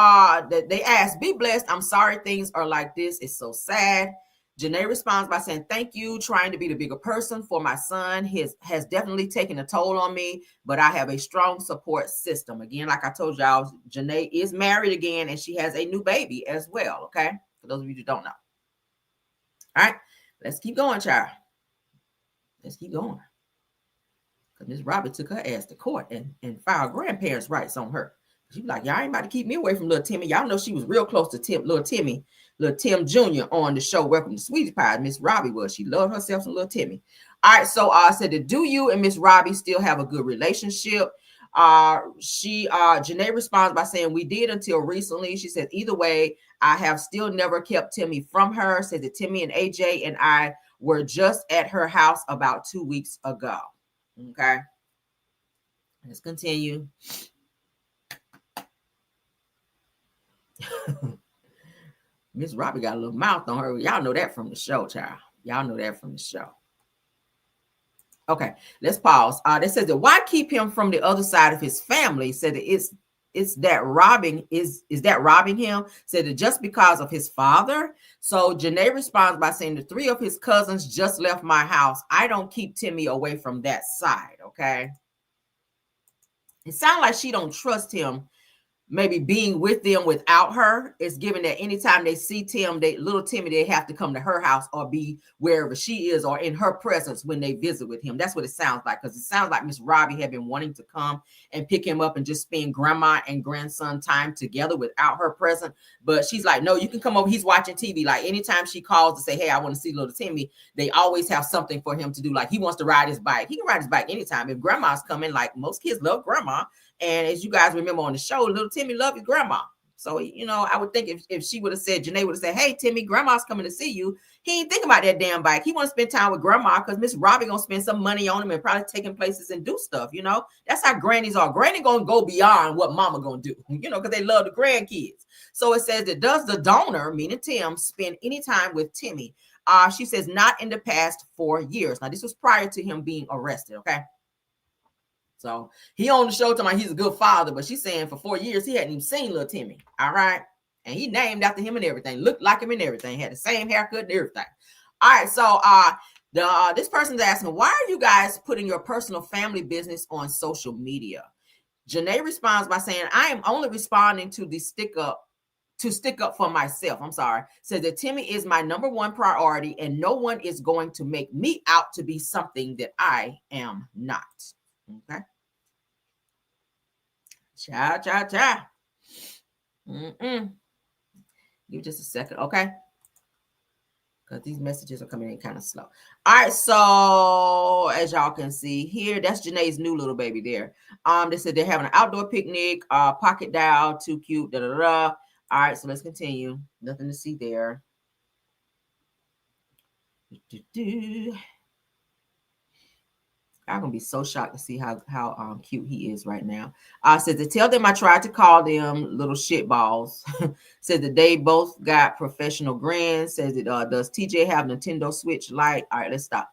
they asked, be blessed. I'm sorry things are like this. It's so sad. Janae responds by saying, thank you, trying to be the bigger person for my son. Has definitely taken a toll on me, but I have a strong support system. Again, like I told y'all, Janae is married again, and she has a new baby as well, okay? For those of you who don't know. All right, let's keep going, child. Let's keep going. Because Miss Robbie took her ass to court and filed grandparents' rights on her. She was like, y'all ain't about to keep me away from little Timmy. Y'all know she was real close to little Tim Jr. on the show, Welcome to Sweetpies. Miss Robbie was. She loved herself some little Timmy. All right, so I said, do you and Miss Robbie still have a good relationship? Janae responds by saying, we did until recently. She said, either way, I have still never kept Timmy from her. Said that Timmy and AJ and I were just at her house about 2 weeks ago. Okay, let's continue. Miss Robbie got a little mouth on her. Y'all know that from the show, child. Y'all know that from the show. Okay, let's pause. They says that why keep him from the other side of his family? Said that it's that robbing is that robbing him? Said that just because of his father. So Janae responds by saying the 3 of his cousins just left my house. I don't keep Timmy away from that side. Okay. It sounds like she don't trust him maybe being with them without her. Is given that anytime they see Tim, little Timmy, they have to come to her house or be wherever she is or in her presence when they visit with him. That's what it sounds like, because it sounds like Miss Robbie had been wanting to come and pick him up and just spend grandma and grandson time together without her present. But she's like, no, you can come over. He's watching TV. Like anytime she calls to say, hey, I want to see little Timmy, they always have something for him to do. Like he wants to ride his bike. He can ride his bike anytime. If grandma's coming, like most kids love grandma. And as you guys remember on the show, little Timmy loved his grandma. So, I would think if she would have said, Janae would have said, hey, Timmy, grandma's coming to see you. He ain't think about that damn bike. He want to spend time with grandma because Miss Robbie going to spend some money on him and probably take him places and do stuff, That's how grannies are. Granny going to go beyond what mama going to do, because they love the grandkids. So it says that does the donor, meaning Tim, spend any time with Timmy? She says not in the past 4 years. Now, this was prior to him being arrested, okay? So he on the show talking about he's a good father, but she's saying for 4 years he hadn't even seen little Timmy. All right. And he named after him and everything, looked like him and everything, had the same haircut and everything. All right. So this person's asking, why are you guys putting your personal family business on social media? Janae responds by saying, I am only responding to the stick up for myself. I'm sorry. Says that Timmy is my number one priority and no one is going to make me out to be something that I am not. Okay. Cha. Give me just a second, okay? Because these messages are coming in kind of slow. All right, so as y'all can see here, that's Janae's new little baby there. They said they're having an outdoor picnic, pocket dial, too cute, da da da. All right, so let's continue. Nothing to see there. I'm gonna be so shocked to see how cute he is right now. Said to tell them I tried to call them little shit balls. Said that they both got professional grins. Says that does TJ have Nintendo Switch Lite? All right, let's stop.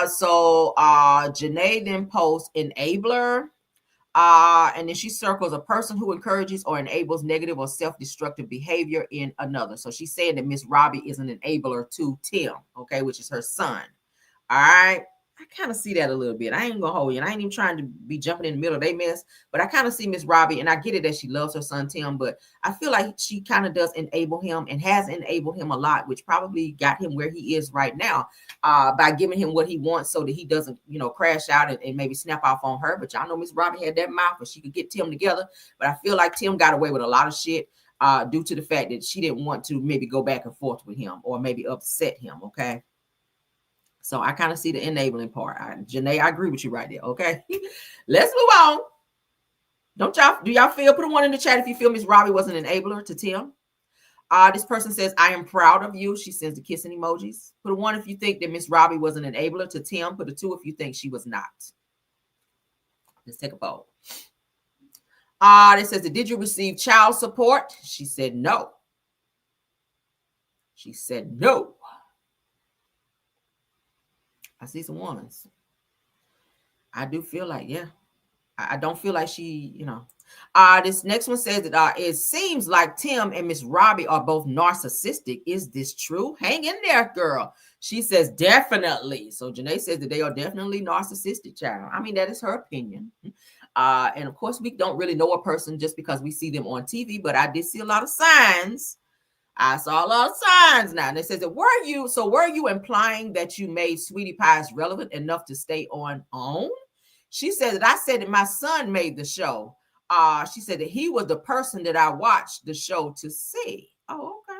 So Janae then posts enabler. And then she circles a person who encourages or enables negative or self-destructive behavior in another. So she's saying that Miss Robbie is an enabler to Tim, okay, which is her son. All right. I kind of see that a little bit. I ain't gonna hold you. And I ain't even trying to be jumping in the middle of their mess, but I kind of see Miss Robbie, and I get it that she loves her son Tim, but I feel like she kind of does enable him and has enabled him a lot, which probably got him where he is right now, by giving him what he wants so that he doesn't, crash out and maybe snap off on her. But y'all know Miss Robbie had that mouth and she could get Tim together. But I feel like Tim got away with a lot of shit due to the fact that she didn't want to maybe go back and forth with him or maybe upset him. Okay. So I kind of see the enabling part. Janae, I agree with you right there. Okay. Let's move on. Do y'all feel, put a one in the chat if you feel Miss Robbie was an enabler to Tim. This person says, I am proud of you. She sends the kissing emojis. Put a one if you think that Miss Robbie was an enabler to Tim. Put a two if you think she was not. Let's take a poll. This says, did you receive child support? She said no. She said no. I see some ones. I do feel like, yeah. I don't feel like she, This next one says that it seems like Tim and Miss Robbie are both narcissistic. Is this true? Hang in there, girl. She says definitely. So Janae says that they are definitely narcissistic, child. I mean, that is her opinion. And of course, we don't really know a person just because we see them on TV, but I did see a lot of signs. I saw a lot of signs now. And it says that were you implying that you made Sweetie Pies relevant enough to stay on? She said that I said that my son made the show. She said that he was the person that I watched the show to see. Oh, okay.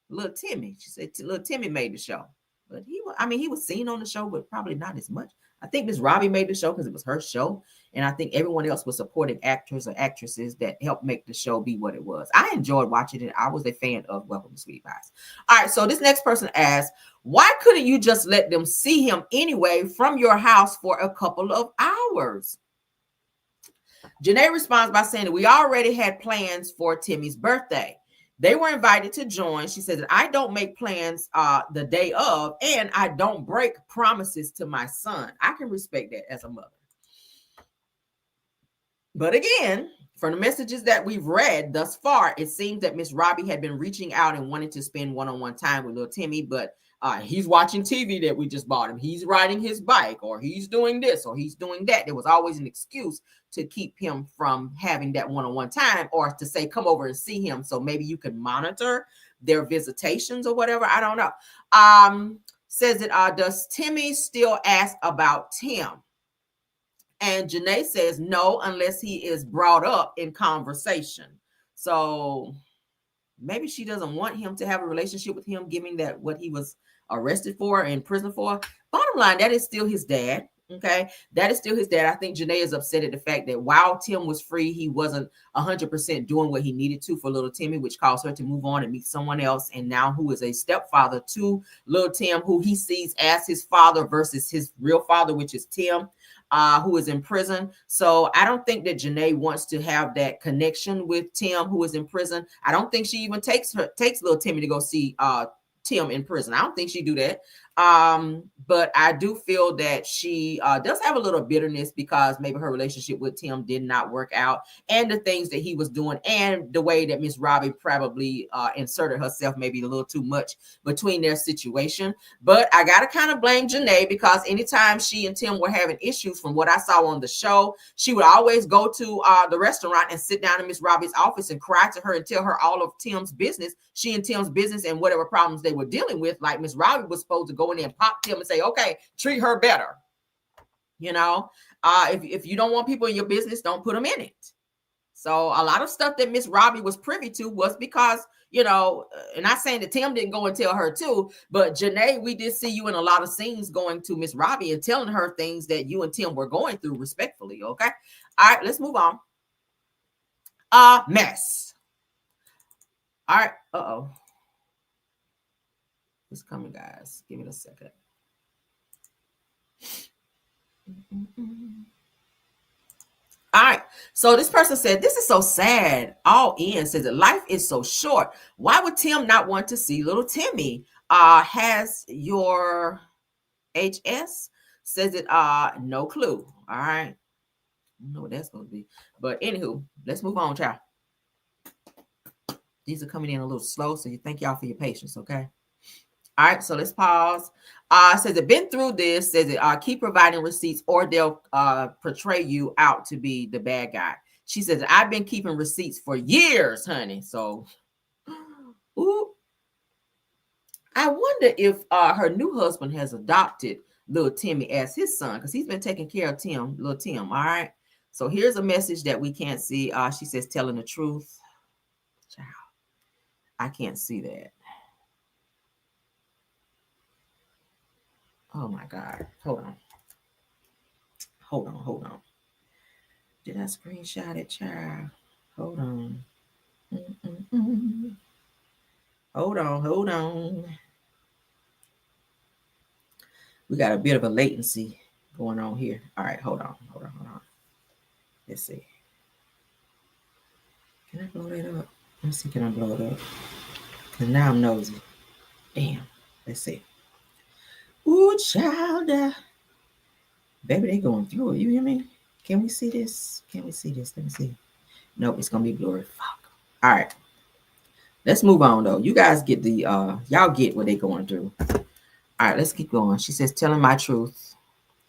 Little Timmy. She said little Timmy made the show. But he was seen on the show, but probably not as much. I think Miss Robbie made the show because it was her show. And I think everyone else was supporting actors or actresses that helped make the show be what it was. I enjoyed watching it. I was a fan of Welcome to Sweetie Pies. All right, so this next person asks, why couldn't you just let them see him anyway from your house for a couple of hours? Janae responds by saying that we already had plans for Timmy's birthday. They were invited to join. She says that I don't make plans the day of, and I don't break promises to my son. I can respect that as a mother. But again, from the messages that we've read thus far, it seems that Miss Robbie had been reaching out and wanting to spend one-on-one time with little Timmy, but he's watching TV that we just bought him. He's riding his bike, or he's doing this, or he's doing that. There was always an excuse to keep him from having that one-on-one time, or to say, come over and see him. So maybe you can monitor their visitations or whatever. I don't know. Says that, does Timmy still ask about Tim? And Janae says no, unless he is brought up in conversation. So maybe she doesn't want him to have a relationship with him, given that what he was arrested for and in prison for. Bottom line, that is still his dad. Okay, that is still his dad. I think Janae is upset at the fact that while Tim was free, he wasn't 100% doing what he needed to for little Timmy, which caused her to move on and meet someone else. And now who is a stepfather to little Tim, who he sees as his father versus his real father, which is Tim, who is in prison. So I don't think that Janae wants to have that connection with Tim, who is in prison. I don't think she even takes little Timmy to go see Tim in prison. I don't think she do that. But I do feel that she does have a little bitterness because maybe her relationship with Tim did not work out, and the things that he was doing, and the way that Miss Robbie probably inserted herself maybe a little too much between their situation. But I gotta kind of blame Janae, because anytime she and Tim were having issues, from what I saw on the show, she would always go to the restaurant and sit down in Miss Robbie's office and cry to her and tell her all of Tim's business, she and Tim's business, and whatever problems they were dealing with. Like Miss Robbie was supposed to go in there and pop Tim and say, okay, treat her better. If you don't want people in your business, don't put them in it. So a lot of stuff that Miss Robbie was privy to was because, you know, and not saying that Tim didn't go and tell her too, but Janae, we did see you in a lot of scenes going to Miss Robbie and telling her things that you and Tim were going through respectfully. Okay. All right, let's move on. Mess. All right. Uh-oh. It's coming, guys. Give it a second. All right. So this person said, this is so sad. All in says that life is so short. Why would Tim not want to see little Timmy? Has your HS? Says it, no clue. All right. I don't know what that's going to be. But anywho, let's move on, child. These are coming in a little slow, so you thank y'all for your patience, okay? All right, so let's pause. Says it been through this, says it keep providing receipts or they'll portray you out to be the bad guy. She says, I've been keeping receipts for years, honey. So, ooh. I wonder if her new husband has adopted little Timmy as his son, because he's been taking care of little Tim, all right? So here's a message that we can't see. She says, telling the truth. Child, I can't see that. Oh my God. Hold on. Did I screenshot it, child? Hold on. Hold on. We got a bit of a latency going on here. All right, hold on. Let's see. Can I blow that up? Let's see, can I blow it up? Because now I'm nosy. Damn. Let's see. Ooh, child. Baby, they going through it. You hear me? Can we see this? Let me see. Nope, it's going to be blurry. Fuck. All right. Let's move on, though. You guys get the, y'all get what they going through. All right, let's keep going. She says, telling my truth.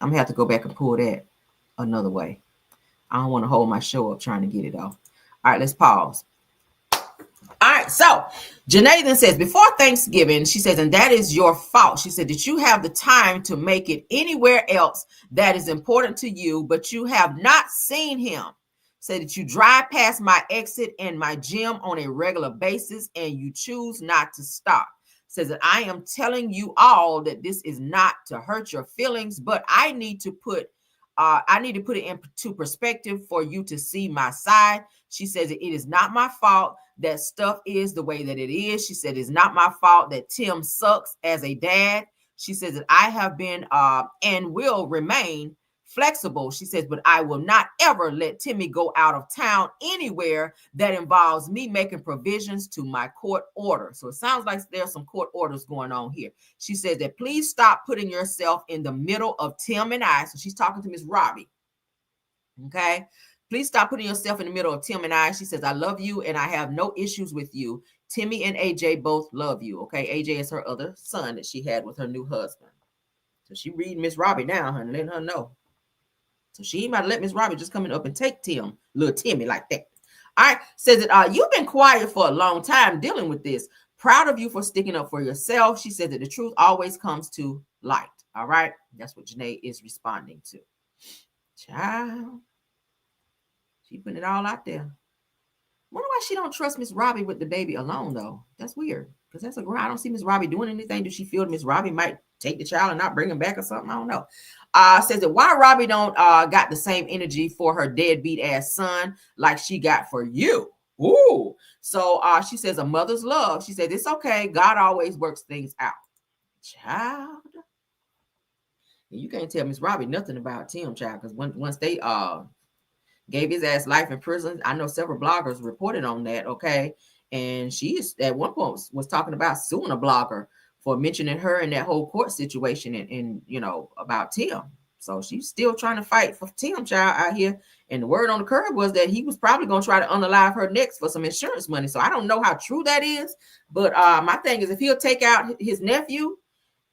I'm going to have to go back and pull that another way. I don't want to hold my show up trying to get it off. All right, let's pause. All right, so Janae then says, before Thanksgiving, she says, and that is your fault. She said, did you have the time to make it anywhere else that is important to you, but you have not seen him? Said that you drive past my exit and my gym on a regular basis and you choose not to stop. Says that I am telling you all that this is not to hurt your feelings, but I need to put it into perspective for you to see my side. She says that it is not my fault that stuff is the way that it is. She said it's not my fault that Tim sucks as a dad. She says that I have been and will remain flexible. She says, but I will not ever let Timmy go out of town anywhere that involves me making provisions to my court order. So it sounds like there's some court orders going on here. She says that please stop putting yourself in the middle of Tim and I. So she's talking to Miss Robbie. Okay. Please stop putting yourself in the middle of Tim and I. She says, I love you and I have no issues with you. Timmy and AJ both love you. Okay. AJ is her other son that she had with her new husband. So she reading Miss Robbie now, honey, letting her know. So she ain't about to let Miss Robbie just coming up and take little Timmy like that. All right. Says that you've been quiet for a long time dealing with this. Proud of you for sticking up for yourself. She said that the truth always comes to light. All right. That's what Janae is responding to. Child. She putting it all out there. Wonder why she don't trust Miss Robbie with the baby alone, though. That's weird. Because that's a girl. I don't see Miss Robbie doing anything. Does she feel Miss Robbie might take the child and not bring him back or something? I don't know. Says that why Robbie don't got the same energy for her deadbeat ass son like she got for you. Ooh. So she says a mother's love. She said it's okay. God always works things out. Child. You can't tell Miss Robbie nothing about Tim, child, because once they gave his ass life in prison, I know several bloggers reported on that. Okay. And she is at one point was talking about suing a blogger for mentioning her in that whole court situation and you know, about Tim. So she's still trying to fight for Tim, child, out here. And the word on the curb was that he was probably going to try to unalive her next for some insurance money. So I don't know how true that is. But my thing is, if he'll take out his nephew,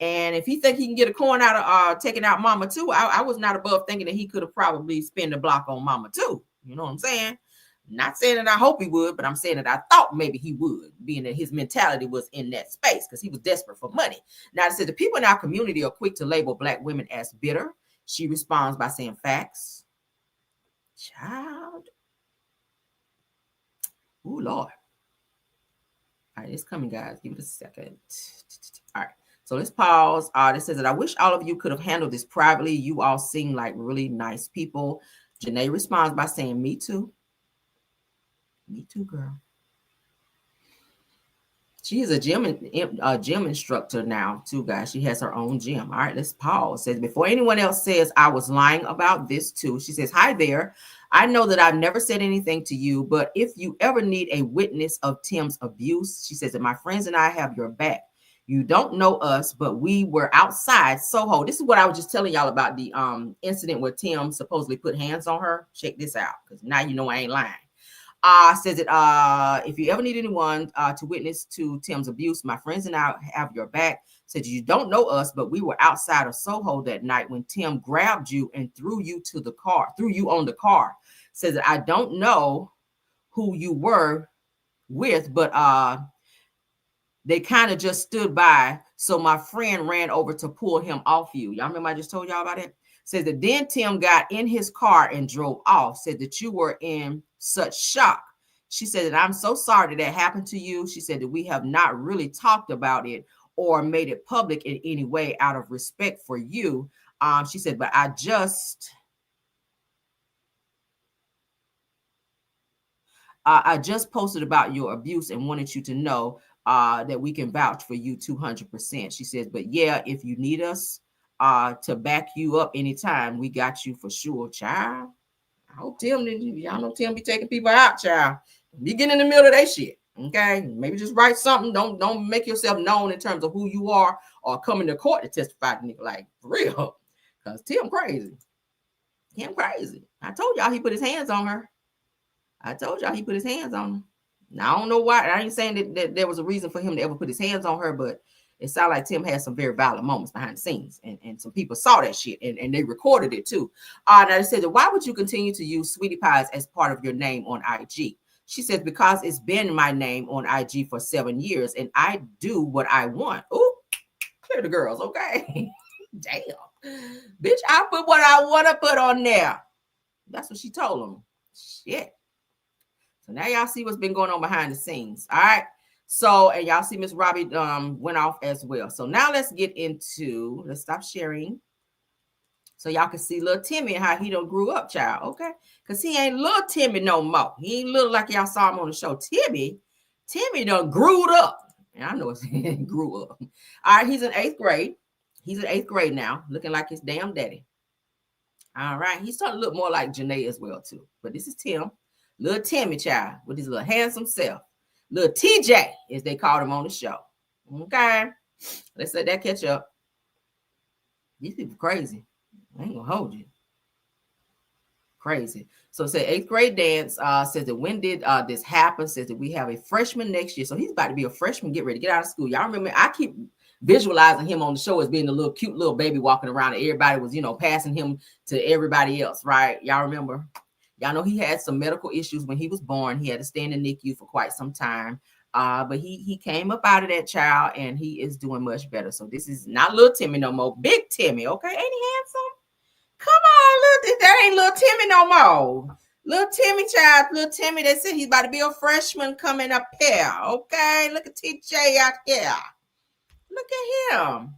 and if he think he can get a coin out of taking out Mama too, I was not above thinking that he could have probably spent the block on Mama too. You know what I'm saying? Not saying that I hope he would, but I'm saying that I thought maybe he would, being that his mentality was in that space because he was desperate for money. Now, it said the people in our community are quick to label Black women as bitter. She responds by saying facts. Child. Ooh, Lord. All right, it's coming, guys. Give it a second. All right. So let's pause. It says that I wish all of you could have handled this privately. You all seem like really nice people. Janae responds by saying, me too. Me too, girl. She is a gym instructor now, too, guys. She has her own gym. All right, let's pause. It says, before anyone else says I was lying about this too, she says, hi there. I know that I've never said anything to you, but if you ever need a witness of Tim's abuse, she says that my friends and I have your back. You don't know us, but we were outside Soho. This is what I was just telling y'all about the incident where Tim supposedly put hands on her. Check this out, because now you know I ain't lying. Says that if you ever need anyone to witness to Tim's abuse, my friends and I have your back. Said you don't know us, but we were outside of Soho that night when Tim grabbed you and threw you on the car. Says that I don't know who you were with, but they kind of just stood by. So my friend ran over to pull him off you. Y'all remember I just told y'all about it? Says that then Tim got in his car and drove off. Said that you were in such shock. She said that I'm so sorry that happened to you. She said that we have not really talked about it or made it public in any way out of respect for you. She said, but I just posted about your abuse and wanted you to know that we can vouch for you 200%. She says, but yeah, if you need us to back you up anytime, we got you for sure, child. I hope Tim, y'all know Tim be taking people out, child. Be getting in the middle of that shit, okay? Maybe just write something. Don't make yourself known in terms of who you are or coming to court to testify to nigga, like, for real. Because Tim crazy. Tim crazy. I told y'all he put his hands on her. Now, I don't know why. I ain't saying that there was a reason for him to ever put his hands on her, but it sounded like Tim had some very violent moments behind the scenes, and some people saw that shit, and they recorded it too. Now they said, why would you continue to use Sweetie Pies as part of your name on IG? She says, because it's been my name on IG for 7 years, and I do what I want. Ooh, clear the girls, okay? Damn. Bitch, I put what I want to put on there. That's what she told him. Shit. So now y'all see what's been going on behind the scenes. All right. So, and y'all see Miss Robbie went off as well. So now let's stop sharing. So y'all can see little Timmy and how he done grew up, child. Okay. Because he ain't little Timmy no more. He ain't little like y'all saw him on the show. Timmy done grew up. And I know he grew up. All right. He's in 8th grade. He's in 8th grade now, looking like his damn daddy. All right. He's starting to look more like Janae as well, too. But this is Tim. Little Timmy, child, with his little handsome self. Little TJ, as they called him on the show. Okay. Let's let that catch up. These people crazy. I ain't gonna hold you. Crazy. So it said 8th grade dance. Says that when did this happen? Says that we have a freshman next year. So he's about to be a freshman. Get ready to get out of school. Y'all remember, I keep visualizing him on the show as being a little cute little baby walking around, and everybody was, passing him to everybody else, right? Y'all remember? Y'all know he had some medical issues when he was born. He had to stay in the NICU for quite some time. But he came up out of that, child, and he is doing much better. So this is not little Timmy no more. Big Timmy, okay? Ain't he handsome? Come on, that ain't little Timmy no more. Little Timmy, child, little Timmy, they said he's about to be a freshman coming up here, okay? Look at TJ out here. Look at him.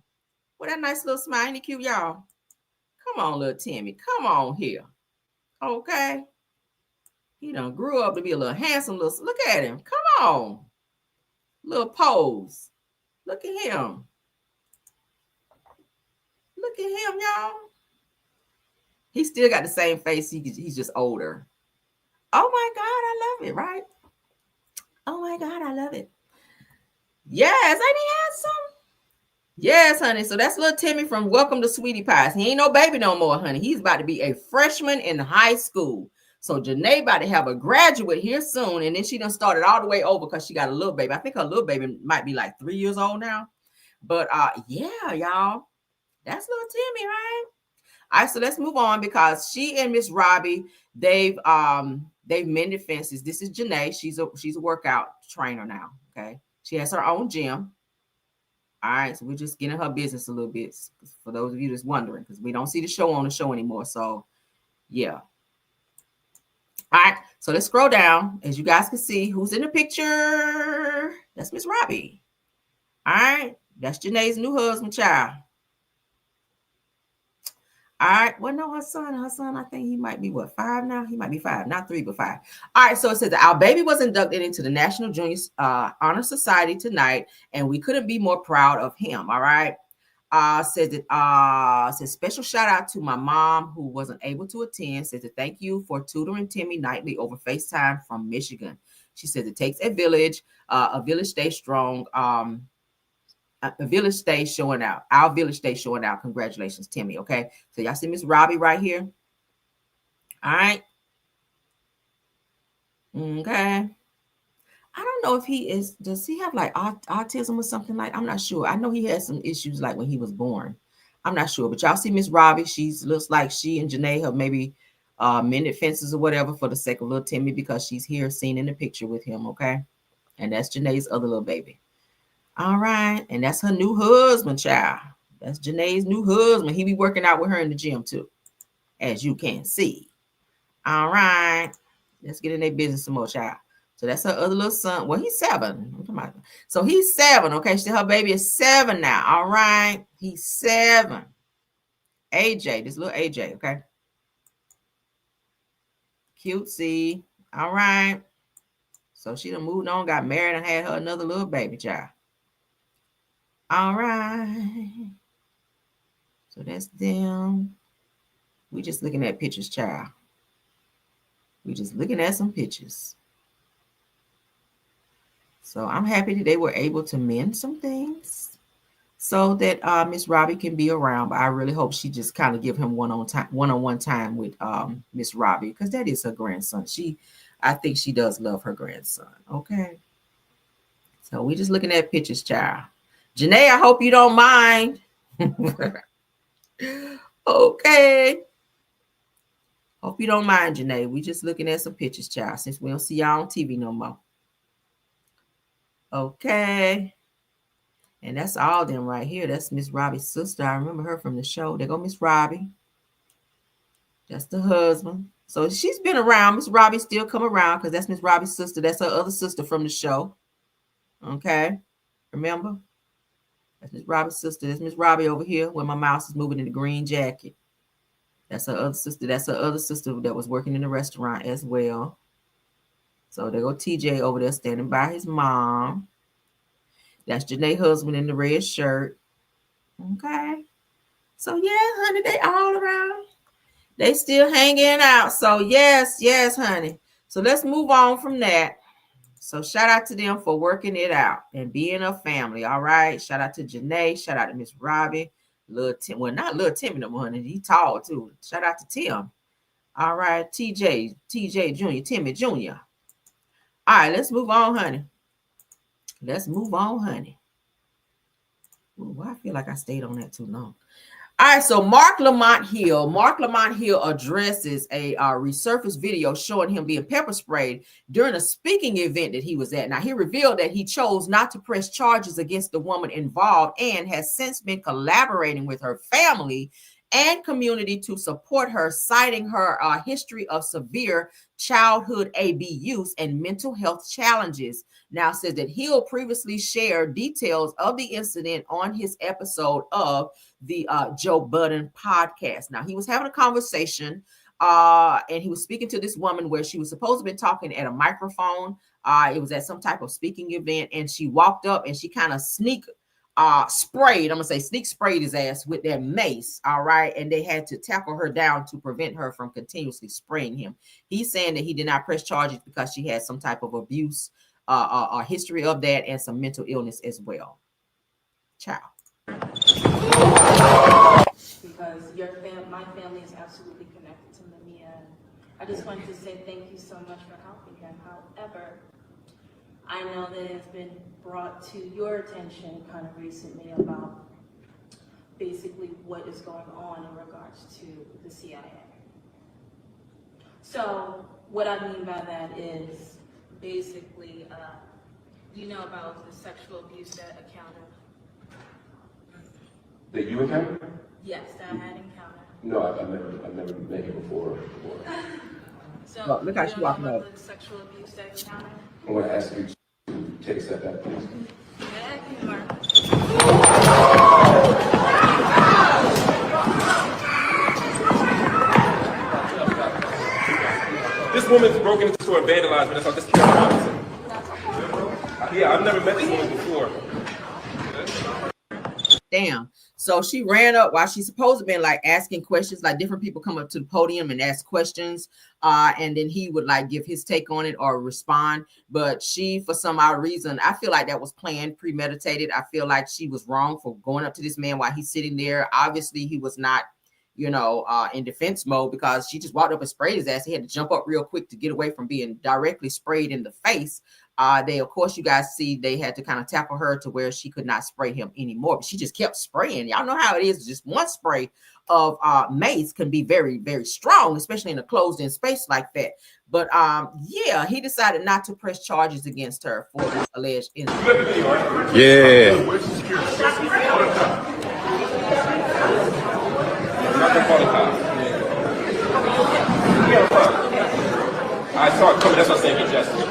With that nice little smile. Ain't he cute, y'all? Come on, little Timmy. Come on here. Okay? He done grew up to be a little handsome little. Look at him. Come on. Little pose. Look at him. Look at him, y'all. He still got the same face. He's just older. Oh my God, I love it, right? Oh my God, I love it. Yes, ain't he handsome? Yes, honey. So that's little Timmy from Welcome to Sweetie Pies. He ain't no baby no more, honey. He's about to be a freshman in high school. So Janae about to have a graduate here soon. And then she done started all the way over because she got a little baby. I think her little baby might be like 3 years old now. But yeah, y'all. That's little Timmy, right? All right, so let's move on because she and Miss Robbie, they've mended fences. This is Janae. She's a workout trainer now. Okay. She has her own gym. All right, so we're just getting her business a little bit for those of you that's wondering, because we don't see the show on the show anymore. So yeah. All right, so let's scroll down. As you guys can see, who's in the picture? That's Miss Robbie. All right, that's Janae's new husband, child. All right, well, no, her son, I think he might be, what, 5 now? He might be 5, not 3, but 5. All right, so it says that our baby was inducted into the National Junior Honor Society tonight, and we couldn't be more proud of him, all right? Says special shout out to my mom who wasn't able to attend. Says that thank you for tutoring Timmy nightly over FaceTime from Michigan. She says it takes a village stays strong. A village stays showing out. Our village stays showing out. Congratulations, Timmy. Okay, so y'all see Miss Robbie right here. All right. Okay. I don't know if does he have like autism or something like, I'm not sure. I know he had some issues like when he was born. I'm not sure, but y'all see Miss Robbie. She looks like she and Janae have maybe mended fences or whatever for the sake of little Timmy, because she's here seen in the picture with him. Okay. And that's Janae's other little baby. All right. And that's her new husband, child. That's Janae's new husband. He be working out with her in the gym too, as you can see. All right. Let's get in their business some more, child. So that's her other little son. Well, he's 7. So he's 7. Okay. So her baby is 7 now. All right. He's 7. AJ, this little AJ. Okay. Cutesy. All right. So she done moved on, got married, and had her another little baby child. All right. So that's them. We just looking at pictures, child. We just looking at some pictures. So I'm happy that they were able to mend some things so that Miss Robbie can be around. But I really hope she just kind of give him one-on-one time with Miss Robbie, because that is her grandson. I think she does love her grandson. Okay. So we just looking at pictures, child. Janae, I hope you don't mind. Okay. Hope you don't mind, Janae. We just looking at some pictures, child, since we don't see y'all on TV no more. Okay. And that's all them right here. That's Miss Robbie's sister. I remember her from the show. There go Miss Robbie. That's the husband. So she's been around. Miss Robbie still come around because that's Miss Robbie's sister. That's her other sister from the show. Okay. Remember? That's Miss Robbie's sister. That's Miss Robbie over here where my mouse is moving in the green jacket. That's her other sister. That's her other sister that was working in the restaurant as well. So there go TJ over there standing by his mom. That's Janae's husband in the red shirt. Okay. So yeah, honey, they all around. They still hanging out. So yes, honey. So let's move on from that. So shout out to them for working it out and being a family. All right. Shout out to Janae. Shout out to Miss Robbie. Little Tim. Well, not little Timmy no more, honey. He tall too. Shout out to Tim. All right. TJ Jr., Timmy Jr. All right, let's move on, honey. Let's move on, honey. Ooh, I feel like I stayed on that too long. All right, so Mark Lamont Hill addresses a resurfaced video showing him being pepper sprayed during a speaking event that he was at. Now, he revealed that he chose not to press charges against the woman involved and has since been collaborating with her family and community to support her, citing her history of severe childhood abuse and mental health challenges. Now says that Hill previously shared details of the incident on his episode of the Joe Budden podcast. Now he was having a conversation and he was speaking to this woman where she was supposed to be talking at a microphone. It was at some type of speaking event, and she walked up and she kind of sneak sprayed his ass with their mace. All right. And they had to tackle her down to prevent her from continuously spraying him. He's saying that he did not press charges because she had some type of abuse, a history of that, and some mental illness as well. Ciao. Because my family is absolutely connected to Mamiya. I just wanted to say thank you so much for helping him. However, I know that it's been brought to your attention kind of recently about basically what is going on in regards to the CIA. So what I mean by that is basically, you know about the sexual abuse that encountered. That you encountered? Yes, that I had encountered. No, I've never met you before. So, Oh, look how you she don't know walking about up. the sexual abuse that encountered? I'm going to ask you to take a step back, please. Yeah, you are. This woman's broken into the store and vandalized me. That's all. This is Karen Robinson. Yeah, I've never met this woman before. Damn. So she ran up while she's supposed to been like asking questions, like different people come up to the podium and ask questions, and then he would like give his take on it or respond. But she, for some odd reason, I feel like that was planned, premeditated. I feel like she was wrong for going up to this man while he's sitting there. Obviously, he was not, in defense mode, because she just walked up and sprayed his ass. He had to jump up real quick to get away from being directly sprayed in the face. Of course, you guys see they had to kind of tackle her to where she could not spray him anymore, but she just kept spraying. Y'all know how it is. Just one spray of mace can be very, very strong, especially in a closed-in space like that. But yeah, he decided not to press charges against her for this alleged incident. Yeah. I saw it coming. That's what I'm saying. Get justice.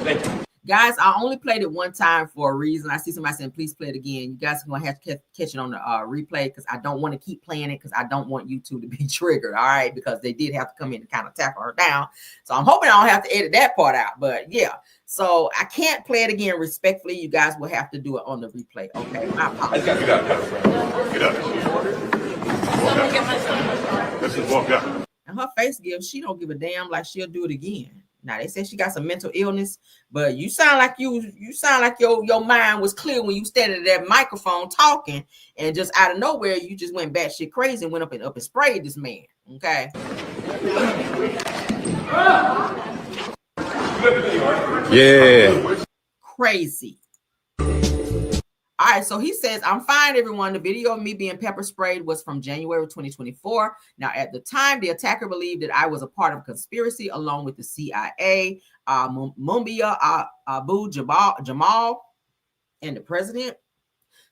Thank you. Guys, I only played it one time for a reason. I see somebody saying, please play it again. You guys are going to have to catch it on the replay, because I don't want to keep playing it, because I don't want YouTube to be triggered, all right? Because they did have to come in and kind of tackle her down. So I'm hoping I don't have to edit that part out. But yeah, so I can't play it again respectfully. You guys will have to do it on the replay, okay? My apologies. Get up. Let's just walk up. And her face gives, she don't give a damn, like she'll do it again. Now they say she got some mental illness, but you sound like your mind was clear when you standing at that microphone talking, and just out of nowhere you just went batshit crazy and went up and sprayed this man. Okay. Yeah. Crazy. All right, so he says, I'm fine, everyone. The video of me being pepper sprayed was from January 2024. Now, at the time, the attacker believed that I was a part of a conspiracy along with the CIA, Mumbia Abu Jamal, and the president,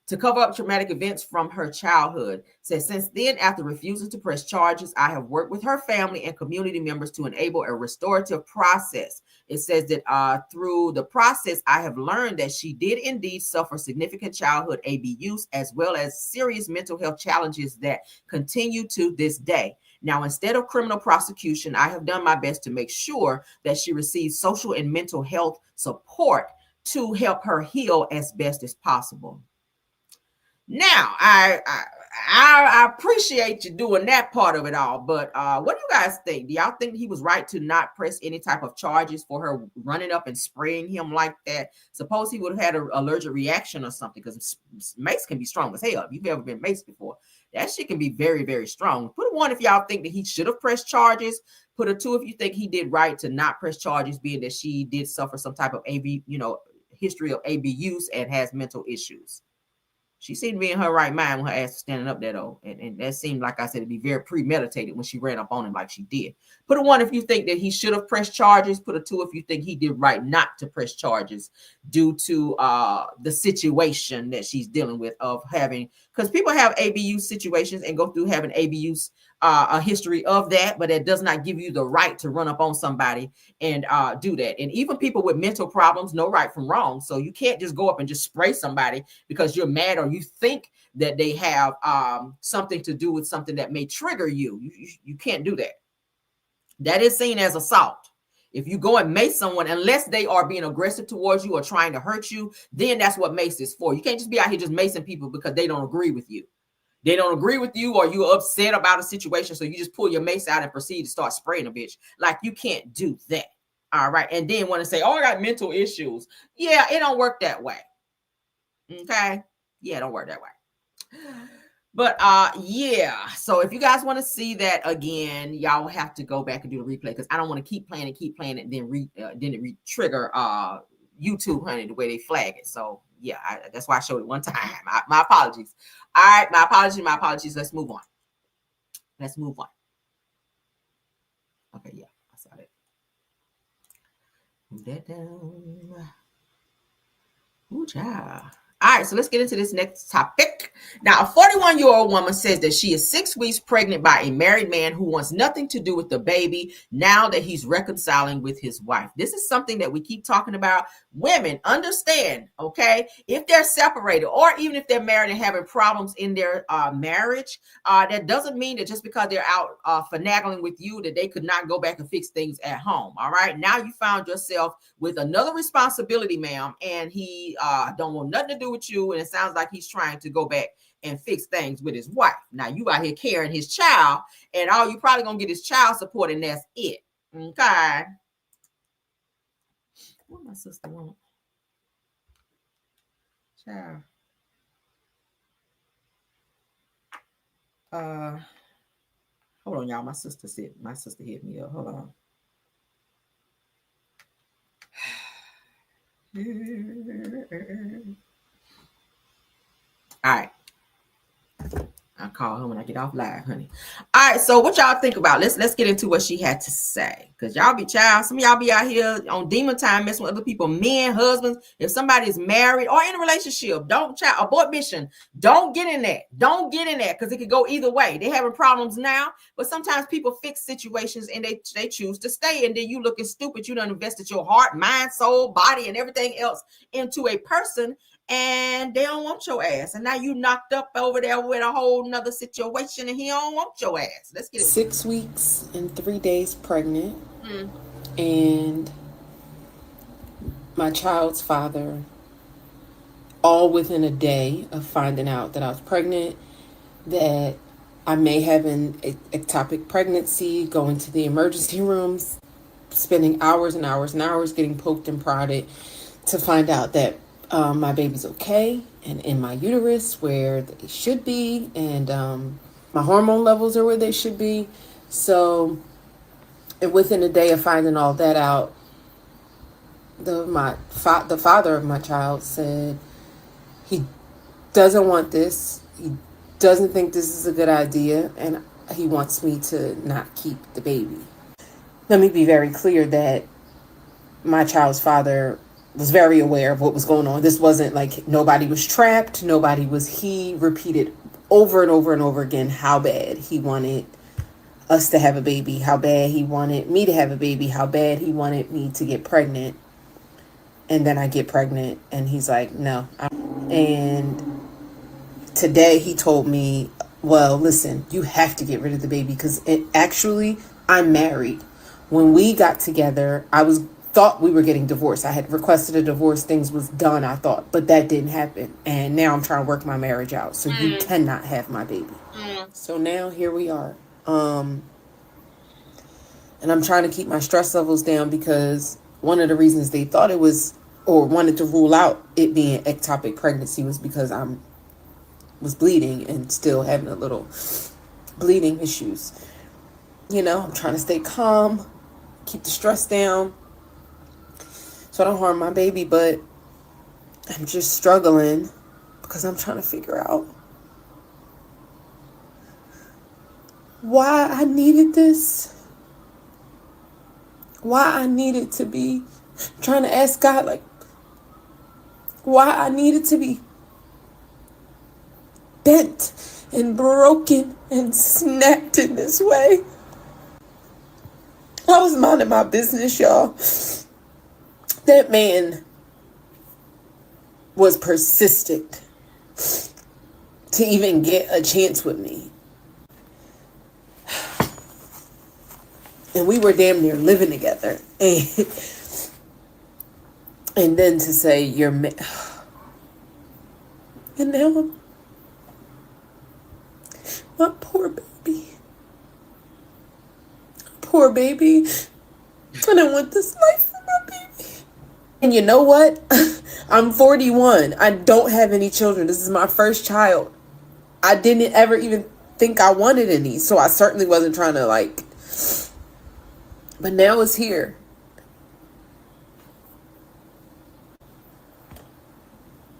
to cover up traumatic events from her childhood. Says, since then, after refusing to press charges, I have worked with her family and community members to enable a restorative process. It says that through the process, I have learned that she did indeed suffer significant childhood abuse, as well as serious mental health challenges that continue to this day. Now, instead of criminal prosecution, I have done my best to make sure that she receives social and mental health support to help her heal as best as possible. Now, I appreciate you doing that part of it all, but what do you guys think? Do y'all think he was right to not press any type of charges for her running up and spraying him like that? Suppose he would have had an allergic reaction or something, because mace can be strong as hell. If you've ever been maced before, that shit can be very, very strong. Put a 1 if y'all think that he should have pressed charges. Put a 2 if you think he did right to not press charges, being that she did suffer some type of history of abuse and has mental issues. She seemed to be in her right mind when her ass was standing up there, though. And that seemed, like I said, to be very premeditated when she ran up on him like she did. Put a 1 if you think that he should have pressed charges. Put a 2 if you think he did right not to press charges due to the situation that she's dealing with of having, because people have abuse situations and go through having abuse, a history of that, but it does not give you the right to run up on somebody and do that. And even people with mental problems know right from wrong. So you can't just go up and just spray somebody because you're mad or you think that they have something to do with something that may trigger you. You can't do that. That is seen as assault. If you go and mace someone, unless they are being aggressive towards you or trying to hurt you, then that's what mace is for. You can't just be out here just macing people because they don't agree with you. They don't agree with you, or you're upset about a situation, so you just pull your mace out and proceed to start spraying a bitch. Like, you can't do that. All right. And then want to say, oh, I got mental issues. Yeah, it don't work that way. Okay. Yeah, it don't work that way. But yeah, so if you guys want to see that again, y'all have to go back and do the replay, because I don't want to keep playing it, then it trigger YouTube, honey, the way they flag it. So yeah, that's why I showed it one time. My apologies. All right, my apologies. Let's move on. Okay, yeah, I saw that. Move that down. Ooh, child. All right, so let's get into this next topic. Now, a 41-year-old woman says that she is 6 weeks pregnant by a married man who wants nothing to do with the baby now that he's reconciling with his wife. This is something that we keep talking about. Women, understand, okay? If they're separated or even if they're married and having problems in their marriage, that doesn't mean that just because they're out finagling with you that they could not go back and fix things at home, all right? Now you found yourself with another responsibility, ma'am, and he don't want nothing to do with you, and it sounds like he's trying to go back and fix things with his wife. Now you out here carrying his child, and all you probably gonna get is child support, and that's it. Okay. What my sister want? Child. Hold on, y'all. My sister hit me up. Hold on. All right. I'll call her when I get off live, honey. All right, so what y'all think about? Let's get into what she had to say. Because y'all be child. Some of y'all be out here on demon time messing with other people, men, husbands. If somebody's married or in a relationship, don't abort mission. Don't get in that. Don't get in that because it could go either way. They having problems now, but sometimes people fix situations and they choose to stay. And then you looking stupid. You done invested your heart, mind, soul, body, and everything else into a person. And they don't want your ass, and now you knocked up over there with a whole nother situation, and he don't want your ass. Let's get it. 6 weeks and 3 days pregnant, and my child's father, all within a day of finding out that I was pregnant, that I may have an ectopic pregnancy, going to the emergency rooms, spending hours and hours and hours getting poked and prodded to find out that my baby's okay and in my uterus where they should be, and my hormone levels are where they should be. So, and within a day of finding all that out, the father of my child said he doesn't want this. He doesn't think this is a good idea, and he wants me to not keep the baby. Let me be very clear that my child's father was very aware of what was going on. This wasn't like nobody was trapped. He repeated over and over and over again how bad he wanted us to have a baby, how bad he wanted me to have a baby, how bad he wanted me to get pregnant. And then I get pregnant and he's like, no. And today he told me, well, listen, you have to get rid of the baby because actually I'm married. When we got together, thought we were getting divorced. I had requested a divorce. Things was done, I thought, but that didn't happen. And now I'm trying to work my marriage out. So you cannot have my baby. So now here we are. And I'm trying to keep my stress levels down because one of the reasons they thought it was, or wanted to rule out it being ectopic pregnancy, was because I was bleeding and still having a little bleeding issues. You know, I'm trying to stay calm, keep the stress down, so I don't harm my baby, but I'm just struggling because I'm trying to figure out why I needed this. Why I needed to be trying to ask God, like, why I needed to be bent and broken and snapped in this way. I was minding my business, y'all. That man was persistent to even get a chance with me. And we were damn near living together. And then to say, and now my poor baby. Poor baby. I don't want this life for my baby. And you know what? I'm 41. I don't have any children. This is my first child. I didn't ever even think I wanted any. So I certainly wasn't trying to but now it's here.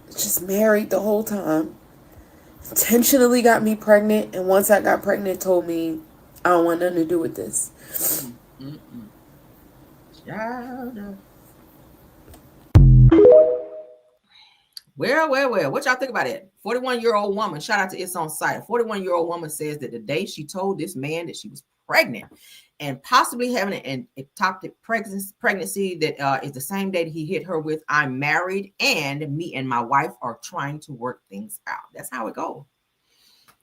Just married the whole time. Intentionally got me pregnant. And once I got pregnant, told me, I don't want nothing to do with this. Well. What y'all think about it? 41-year-old woman, shout out to It's On Site. A 41-year-old woman says that the day she told this man that she was pregnant and possibly having an ectopic pregnancy, that is the same day that he hit her with, "I'm married and me and my wife are trying to work things out." That's how it goes.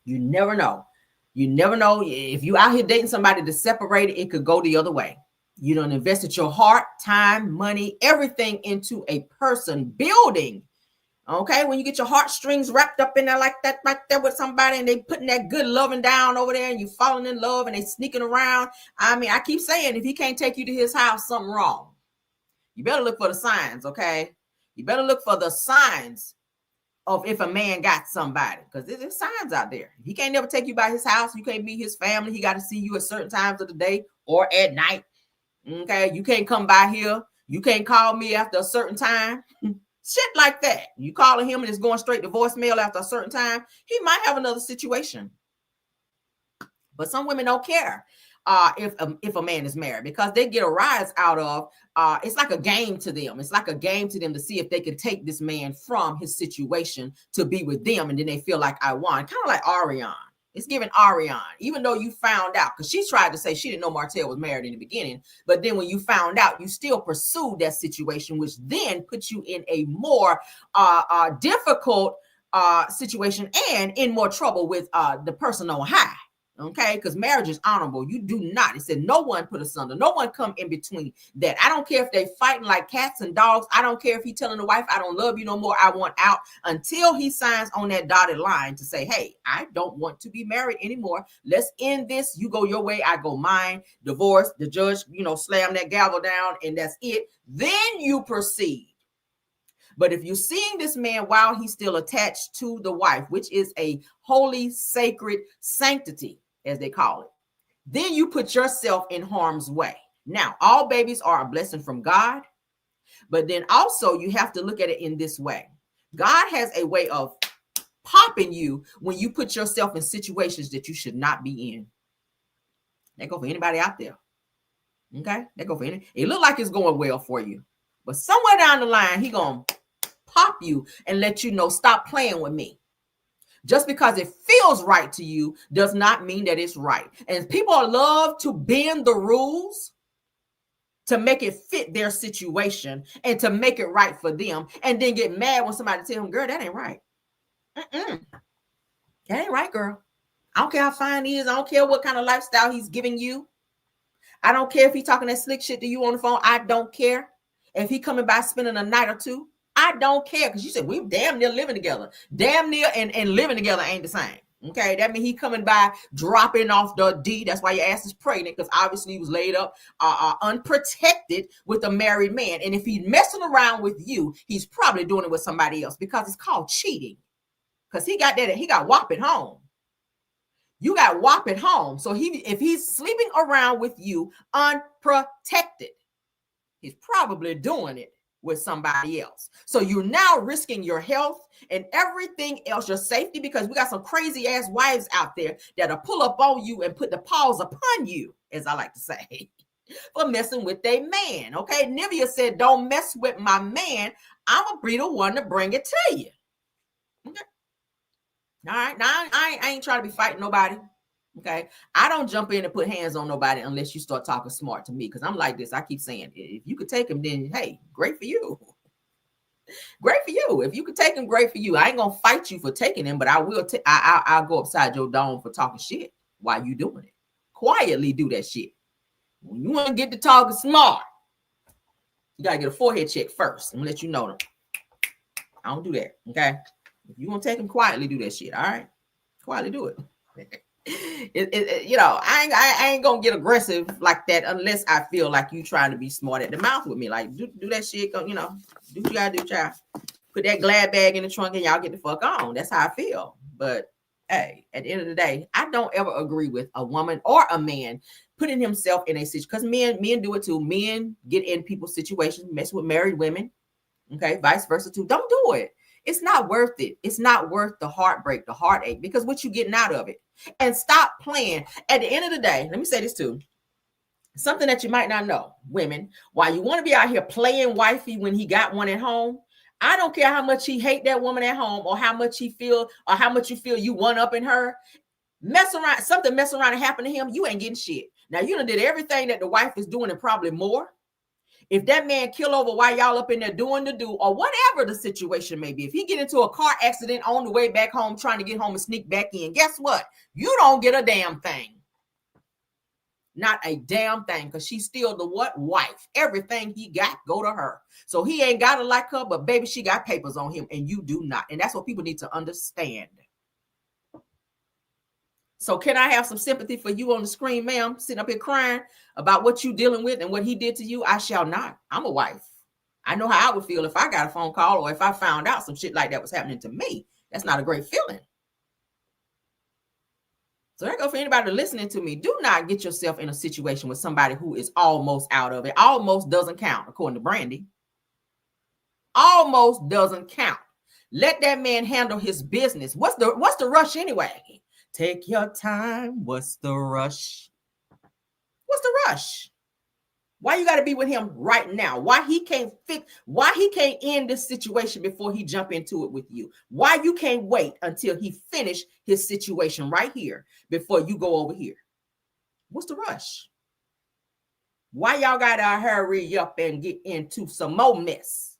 You never know. You never know. If you out here dating somebody to separate it could go the other way. You don't invested your heart, time, money, everything into a person building. Okay, when you get your heartstrings wrapped up in there like that, right there with somebody, and they putting that good loving down over there, and you falling in love, and they sneaking around. I mean, I keep saying, if he can't take you to his house, something wrong. You better look for the signs, okay? You better look for the signs of if a man got somebody, because there's signs out there. He can't never take you by his house. You can't meet his family. He got to see you at certain times of the day or at night. Okay, you can't come by here. You can't call me after a certain time. Shit like that. You calling him and it's going straight to voicemail after a certain time. He might have another situation. But some women don't care if a man is married, because they get a rise out of it's like a game to them. It's like a game to them to see if they can take this man from his situation to be with them, and then they feel like I won. Kind of like Ariane. It's giving Ariane, even though you found out, because she tried to say she didn't know Martell was married in the beginning, but then when you found out, you still pursued that situation, which then puts you in a more difficult situation and in more trouble with the person on high. Okay, because marriage is honorable. You do not. It said no one put asunder. No one come in between that. I don't care if they fighting like cats and dogs. I don't care if he telling the wife, I don't love you no more, I want out, until he signs on that dotted line to say, hey, I don't want to be married anymore. Let's end this. You go your way, I go mine. Divorce. The judge, slam that gavel down, and that's it. Then you proceed. But if you're seeing this man while he's still attached to the wife, which is a holy, sacred sanctity, as they call it, then you put yourself in harm's way. Now, all babies are a blessing from God, but then also you have to look at it in this way. God has a way of popping you when you put yourself in situations that you should not be in. That go for anybody out there. Okay? That go for any. It look like it's going well for you, but somewhere down the line, he gonna pop you and let you know, stop playing with me. Just because it feels right to you does not mean that it's right. And people love to bend the rules to make it fit their situation and to make it right for them, and then get mad when somebody tells them, girl, that ain't right. That ain't right, girl. I don't care how fine he is. I don't care what kind of lifestyle he's giving you. I don't care if he's talking that slick shit to you on the phone. I don't care. If he coming by spending a night or two, I don't care, because you said we damn near living together. Damn near and living together ain't the same. Okay, that means he coming by dropping off the D. That's why your ass is pregnant, because obviously he was laid up unprotected with a married man. And if he's messing around with you, he's probably doing it with somebody else, because it's called cheating. Because he got WAP at home. You got WAP at home. So if he's sleeping around with you unprotected, he's probably doing it with somebody else. So you're now risking your health and everything else, your safety, because we got some crazy ass wives out there that'll pull up on you and put the paws upon you, as I like to say, for messing with their man. Okay, Nivea said, don't mess with my man. I'm gonna be the one to bring it to you. Okay. All right. Now I ain't trying to be fighting nobody. Okay, I don't jump in and put hands on nobody unless you start talking smart to me, because I'm like this. I keep saying, if you could take him, then hey, great for you. Great for you. If you could take him, great for you. I ain't gonna fight you for taking him, but I will. I'll go upside your dome for talking shit while you doing it. Quietly do that shit. When you want to get to talking smart, you gotta get a forehead check first and let you know them. I don't do that. Okay, if you want to take him, quietly do that shit. All right, quietly do it. I ain't gonna get aggressive like that unless I feel like you trying to be smart at the mouth with me. Like, do that shit. Do what you gotta do, child. Put that glad bag in the trunk and y'all get the fuck on. That's how I feel. But hey, at the end of the day, I don't ever agree with a woman or a man putting himself in a situation, because men do it too. Men get in people's situations, mess with married women. Okay, vice versa too. Don't do it. It's not worth it. It's not worth the heartbreak, the heartache, because what you getting out of it. And stop playing. At the end of the day, let me say this too. Something that you might not know, women, while you want to be out here playing wifey when he got one at home, I don't care how much he hate that woman at home or how much he feel or how much you feel you one up in her. Mess around, something mess around and happen to him, you ain't getting shit. Now, you done did everything that the wife is doing and probably more. If that man kill over while y'all up in there doing the do or whatever the situation may be, if he get into a car accident on the way back home trying to get home and sneak back in, guess what? You don't get a damn thing. Not a damn thing, because she's still the what? Wife. Everything he got go to her. So he ain't got to like her, but baby, she got papers on him and you do not. And that's what people need to understand. So can I have some sympathy for you on the screen, ma'am, sitting up here crying about what you dealing with and what he did to you? I shall not. I'm a wife. I know how I would feel if I got a phone call or if I found out some shit like that was happening to me. That's not a great feeling. So that go for anybody listening to me. Do not get yourself in a situation with somebody who is almost out of it. Almost doesn't count, according to Brandy. Almost doesn't count. Let that man handle his business. What's the rush anyway? Take your time. What's the rush? What's the rush? Why you got to be with him right now? Why he can't end this situation before he jump into it with you? Why you can't wait until he finish his situation right here before you go over here? What's the rush? Why y'all got to hurry up and get into some more mess?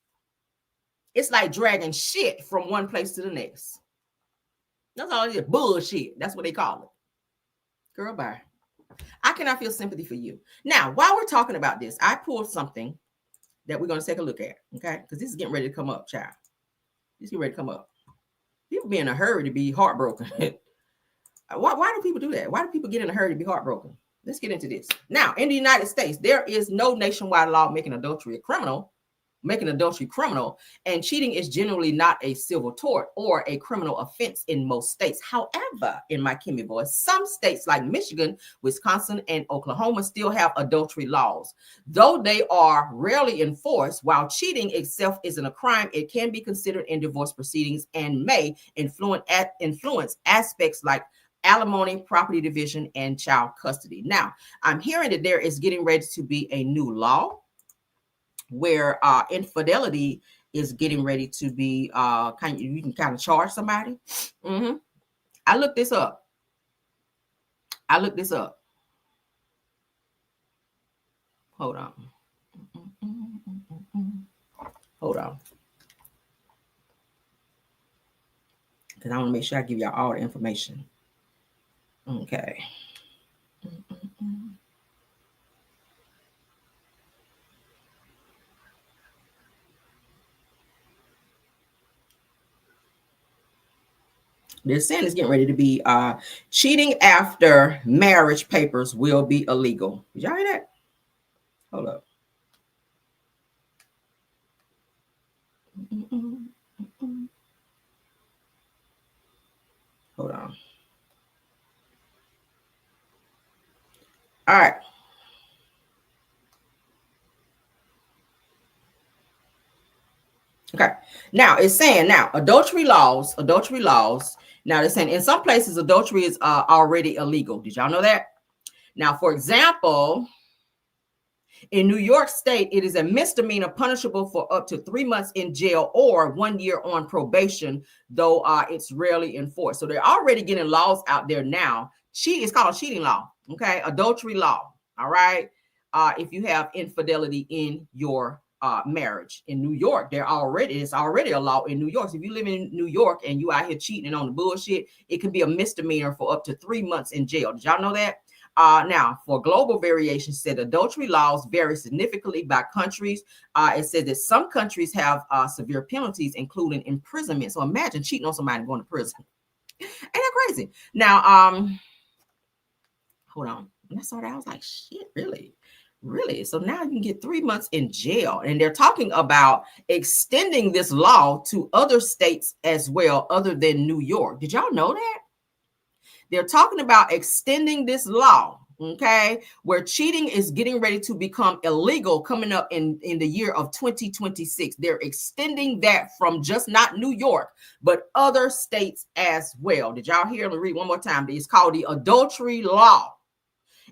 It's like dragging shit from one place to the next. That's all it is. Bullshit. That's what they call it. Girl, bye. I cannot feel sympathy for you. Now, while we're talking about this, I pulled something that we're going to take a look at, okay? Because this is getting ready to come up, child. This is getting ready to come up. People be in a hurry to be heartbroken. Why do people do that? Why do people get in a hurry to be heartbroken? Let's get into this. Now, in the United States, there is no nationwide law making adultery criminal, and cheating is generally not a civil tort or a criminal offense in most states. However, in my Kimmy voice, some states like Michigan, Wisconsin, and Oklahoma still have adultery laws. Though they are rarely enforced, while cheating itself isn't a crime, it can be considered in divorce proceedings and may influence aspects like alimony, property division, and child custody. Now, I'm hearing that there is getting ready to be a new law where infidelity is getting ready to be you can kind of charge somebody. I looked this up. Hold on. Because I want to make sure I give y'all all the information. Okay. They're saying it's getting ready to be cheating after marriage papers will be illegal. Did y'all hear that? Hold up. Hold on. All right. Okay. Now it's saying adultery laws. Now they're saying in some places adultery is already illegal. Did y'all know that? Now, for example, in New York State, it is a misdemeanor punishable for up to 3 months in jail or 1 year on probation, though it's rarely enforced. So they're already getting laws out there now. It's called a cheating law. Okay. Adultery law. All right. If you have infidelity in your marriage in New York, it's already a law in New York. So if you live in New York and you out here cheating on the bullshit, it can be a misdemeanor for up to 3 months in jail. Did y'all know that? Now, for global variation, said adultery laws vary significantly by countries. It says that some countries have severe penalties, including imprisonment. So imagine cheating on somebody and going to prison. Ain't that crazy? Now, hold on. And I saw that. I was like, shit, really? Really? So now you can get 3 months in jail. And they're talking about extending this law to other states as well, other than New York. Did y'all know that? They're talking about extending this law, okay, where cheating is getting ready to become illegal coming up in the year of 2026. They're extending that from just not New York, but other states as well. Did y'all hear? Let me read one more time. It's called the adultery law.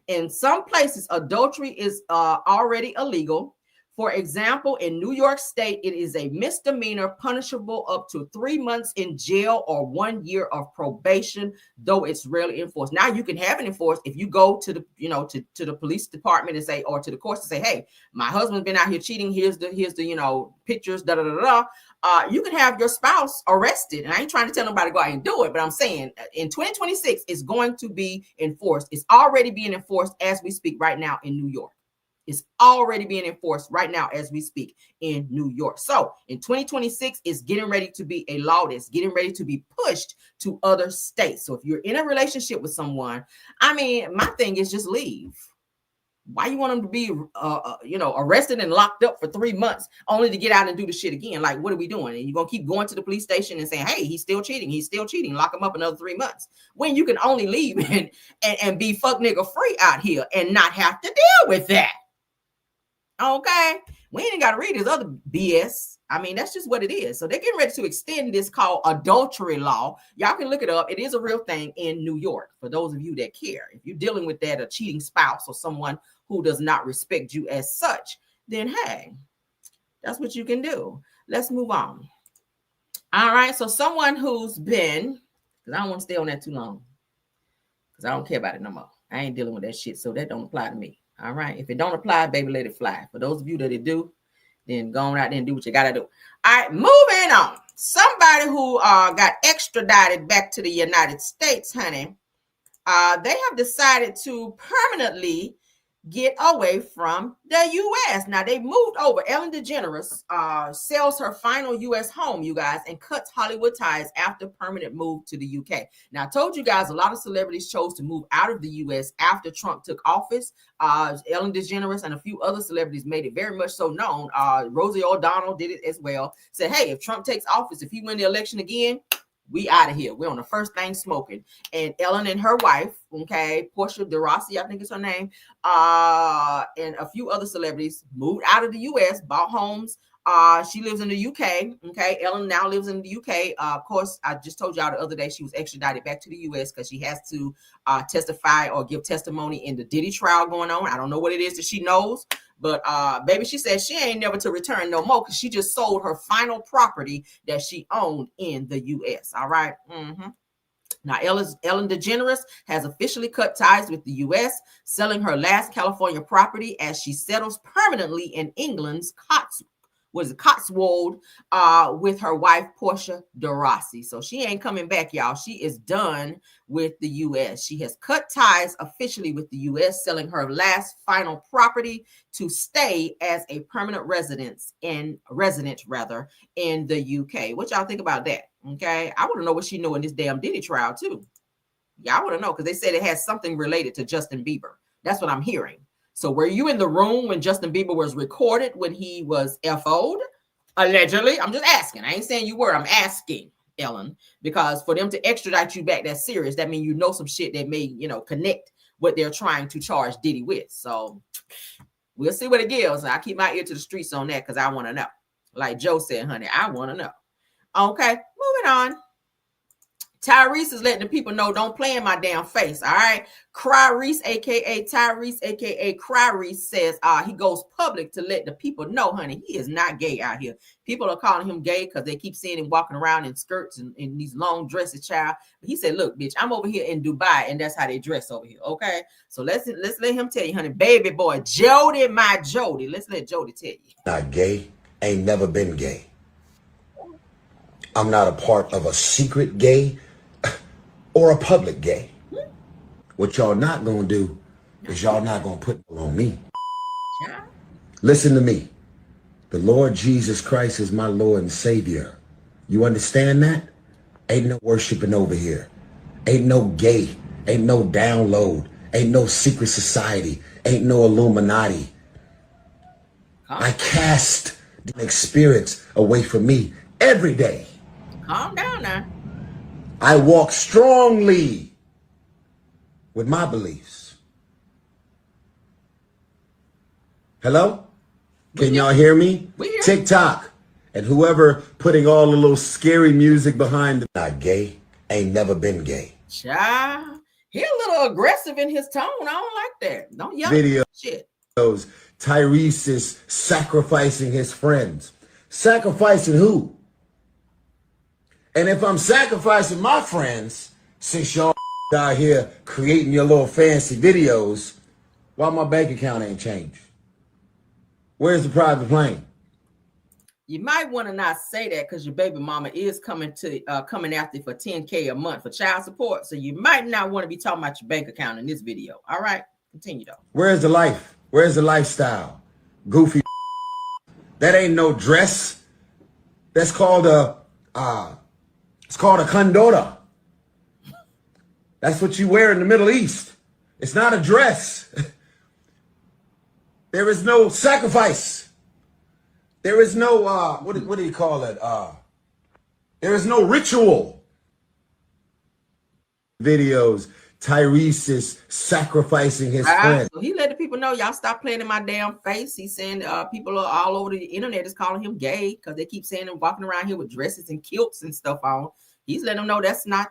In some places, adultery is already illegal. For example, in New York State, it is a misdemeanor punishable up to 3 months in jail or 1 year of probation, though it's rarely enforced. Now you can have it enforced if you go to the, to the police department and say, or to the courts and say, hey, my husband's been out here cheating. Here's the pictures, da da da da. You can have your spouse arrested. And I ain't trying to tell nobody to go out and do it, but I'm saying in 2026, it's going to be enforced. It's already being enforced as we speak right now in New York. It's already being enforced right now as we speak in New York. So in 2026, it's getting ready to be a law that's getting ready to be pushed to other states. So if you're in a relationship with someone, I mean, my thing is just leave. Why you want them to be, arrested and locked up for 3 months only to get out and do the shit again? Like, what are we doing? And you're going to keep going to the police station and saying, hey, he's still cheating. He's still cheating. Lock him up another 3 months. When you can only leave and be fuck nigga free out here and not have to deal with that. Okay, we ain't got to read his other BS. I mean, that's just what it is. So they're getting ready to extend this called adultery law. Y'all can look it up. It is a real thing in New York. For those of you that care, if you're dealing with that, a cheating spouse or someone who does not respect you as such, then hey, that's what you can do. Let's move on. All right. So someone who's been, because I don't want to stay on that too long, because I don't care about it no more. I ain't dealing with that shit. So that don't apply to me. All right. If it don't apply, baby, let it fly. For those of you that it do, then go on out there and do what you got to do. All right. Moving on. Somebody who got extradited back to the United States, honey, they have decided to permanently get away from the U.S. Now, they moved over. Ellen DeGeneres sells her final U.S. home, you guys, and cuts Hollywood ties after permanent move to the U.K. Now, I told you guys a lot of celebrities chose to move out of the U.S. after Trump took office. Ellen DeGeneres and a few other celebrities made it very much so known. Rosie O'Donnell did it as well. Said, hey, if Trump takes office, if he win the election again, we out of here. We're on the first thing smoking. And Ellen and her wife, okay, Porsha Tyrese, I think is her name, and a few other celebrities moved out of the U.S., bought homes. She lives in the UK. Okay, Ellen now lives in the UK. Of course, I just told y'all the other day she was extradited back to the US because she has to testify or give testimony in the Diddy trial going on. I don't know what it is that she knows, but baby, she said she ain't never to return no more because she just sold her final property that she owned in the US. All right. Now, Ellen DeGeneres has officially cut ties with the U.S., selling her last California property as she settles permanently in England's Cotswold with her wife, Porsha Tyrese. So she ain't coming back, y'all. She is done with the U.S. She has cut ties officially with the U.S., selling her last final property to stay as a permanent resident in the U.K. What y'all think about that? Okay, I want to know what she knew in this damn Diddy trial too. Yeah, I want to know because they said it has something related to Justin Bieber. That's what I'm hearing. So were you in the room when Justin Bieber was recorded when he was FO'd? Allegedly. I'm just asking. I ain't saying you were. I'm asking, Ellen, because for them to extradite you back that serious, that means you know some shit that may, connect what they're trying to charge Diddy with. So we'll see what it gives. I keep my ear to the streets on that because I want to know. Like Joe said, honey, I want to know. Okay, moving on. Tyrese is letting the people know, don't play in my damn face, all right? Tyrese, a.k.a. Tyrese, a.k.a. Tyrese, says he goes public to let the people know, honey, he is not gay out here. People are calling him gay because they keep seeing him walking around in skirts and in these long dresses, child. But he said, look, bitch, I'm over here in Dubai, and that's how they dress over here, okay? So let's let him tell you, honey, baby boy, Jody, my Jody. Let's let Jody tell you. Not gay, ain't never been gay. I'm not a part of a secret gay or a public gay. What y'all not gonna do is y'all not gonna put it on me. Listen to me. The Lord Jesus Christ is my Lord and Savior. You understand that? Ain't no worshiping over here. Ain't no gay. Ain't no download. Ain't no secret society. Ain't no Illuminati. I cast the experience away from me every day. Calm down now. I walk strongly with my beliefs. Hello? Can y'all hear me? TikTok and whoever putting all the little scary music behind them. Not gay, ain't never been gay. Child, he a little aggressive in his tone. I don't like that. Don't yell Videos shit. Tyrese is sacrificing his friends. Sacrificing who? And if I'm sacrificing my friends, since y'all out here creating your little fancy videos, why my bank account ain't changed? Where's the private plane? You might want to not say that because your baby mama is coming after you for $10K a month for child support. So you might not want to be talking about your bank account in this video. All right, continue though. Where's the life? Where's the lifestyle? Goofy. That ain't no dress. That's called it's called a condora. That's what you wear in the Middle East. It's not a dress. There is no sacrifice. There is no what do you call it? There is no ritual. Videos. Tyrese is sacrificing his friend. So he let the people know, y'all stop playing in my damn face. He's saying people are all over the internet is calling him gay because they keep saying him walking around here with dresses and kilts and stuff on. He's letting them know that's not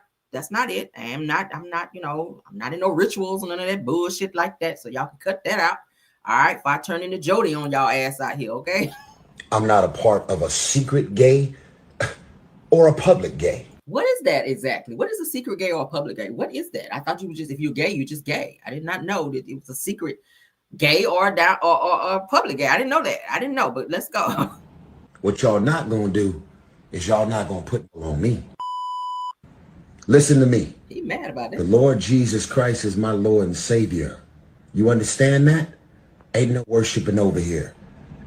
it. I'm not in no rituals and none of that bullshit like that. So y'all can cut that out. All right, if I turn into Jody on y'all ass out here, okay? I'm not a part of a secret gay or a public gay. What is that exactly? What is a secret gay or a public gay? What is that? I thought you were just, if you're gay, you're just gay. I did not know that it was a secret gay or public gay. I didn't know that. I didn't know, but let's go. What y'all not gonna do is y'all not gonna put it on me. Listen to me. He mad about that. The Lord Jesus Christ is my Lord and Savior. You understand that? Ain't no worshiping over here.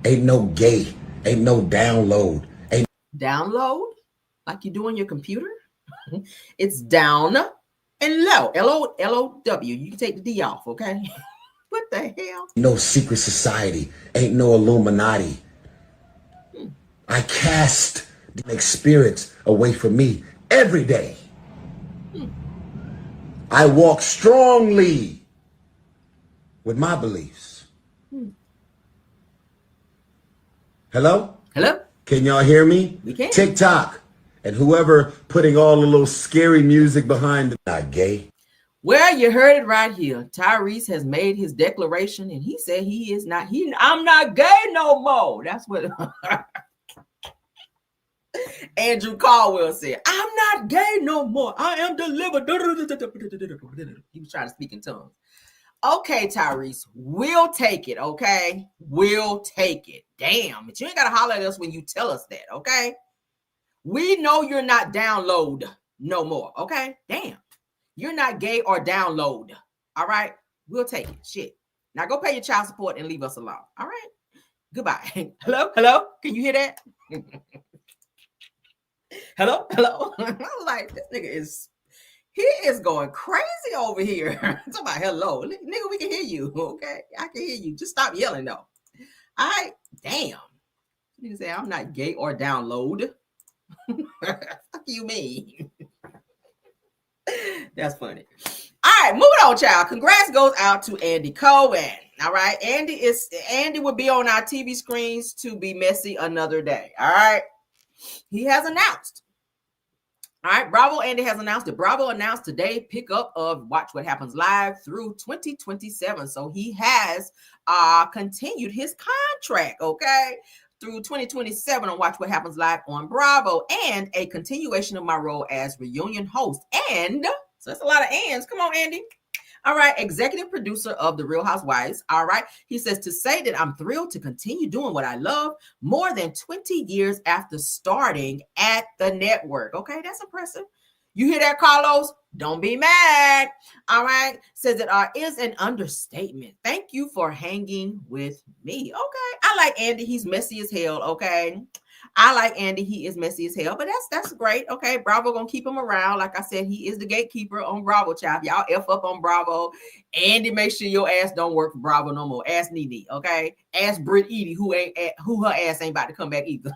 Ain't no gay. Ain't no download. Ain't download? Like you do on your computer? It's down and low. L-O-W. You can take the D off, okay? What the hell? No secret society. Ain't no Illuminati. I cast demonic spirits away from me every day. I walk strongly with my beliefs. Hello? Hello? Can y'all hear me? We can. TikTok and whoever putting all the little scary music behind the not gay. Well, you heard it right here. Tyrese has made his declaration and he said he is not, I'm not gay no more. That's what Andrew Caldwell said. I'm not gay no more. I am delivered. He was trying to speak in tongues. Okay, Tyrese, we'll take it, okay? We'll take it. Damn, but you ain't got to holler at us when you tell us that, okay? We know you're not download no more, okay? Damn. You're not gay or download, all right? We'll take it. Shit. Now go pay your child support and leave us alone, all right? Goodbye. Hello? Hello? Can you hear that? Hello? Hello? I was like, this nigga he is going crazy over here. Talking about hello. Nigga, we can hear you, okay? I can hear you. Just stop yelling, though. All right? Damn. Nigga say, I'm not gay or download. Fuck you mean? That's funny. All right, moving on, child. Congrats goes out to Andy Cohen. All right? Andy will be on our TV screens to be messy another day. All right? He has announced. All right, Bravo Andy has announced that Bravo announced today pickup of Watch What Happens Live through 2027. So he has continued his contract, okay, through 2027 on Watch What Happens Live on Bravo, and a continuation of my role as reunion host. And so that's a lot of ands. Come on, Andy. All right, executive producer of The Real Housewives. All right, he says to say that I'm thrilled to continue doing what I love more than 20 years after starting at the network. Okay, that's impressive. You hear that, Carlos? Don't be mad. All right, says it is an understatement. Thank you for hanging with me. Okay, I like Andy. He's messy as hell. Okay. I like Andy. He is messy as hell, but that's great. Okay, Bravo gonna keep him around. Like I said, he is the gatekeeper on Bravo, child. Y'all F up on Bravo. Andy, make sure your ass don't work for Bravo no more. Ask Nene, okay? Ask Britt Edie, who her ass ain't about to come back either.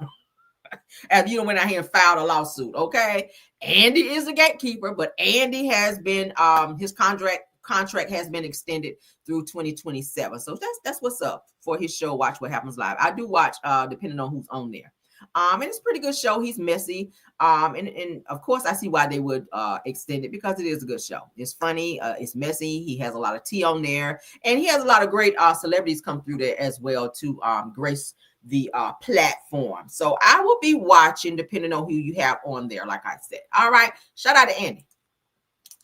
As you know, went out here and filed a lawsuit, okay? Andy is the gatekeeper, but Andy has been his contract has been extended through 2027. So that's what's up for his show. Watch What Happens Live. I do watch depending on who's on there. And it's a pretty good show. He's messy. And of course, I see why they would extend it, because it is a good show. It's funny. It's messy. He has a lot of tea on there, and he has a lot of great celebrities come through there as well to grace the platform. So I will be watching depending on who you have on there, like I said. All right. Shout out to Andy.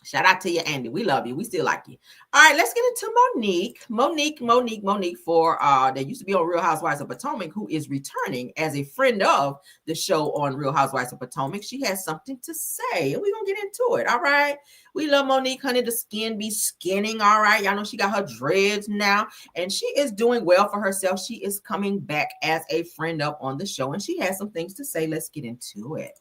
Shout out to you, Andy. We love you. We still like you. All right, let's get into Monique. Monique for that used to be on Real Housewives of Potomac, who is returning as a friend of the show on Real Housewives of Potomac. She has something to say, and we're gonna get into it. All right. We love Monique, honey. The skin be skinning. All right. Y'all know she got her dreads now, and she is doing well for herself. She is coming back as a friend up on the show, and she has some things to say. Let's get into it.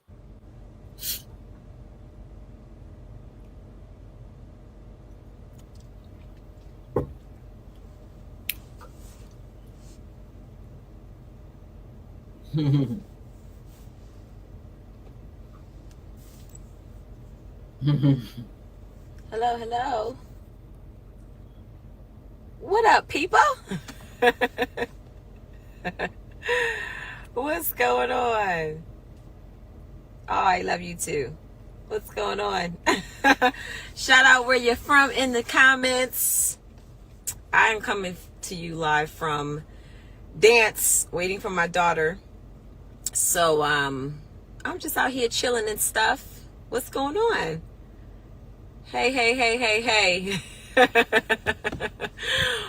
Hello. What up, people? What's going on? Oh, I love you too. What's going on? Shout out where you're from in the comments. I am coming to you live from dance, waiting for my daughter. So I'm just out here chilling and stuff. What's going on? Hey.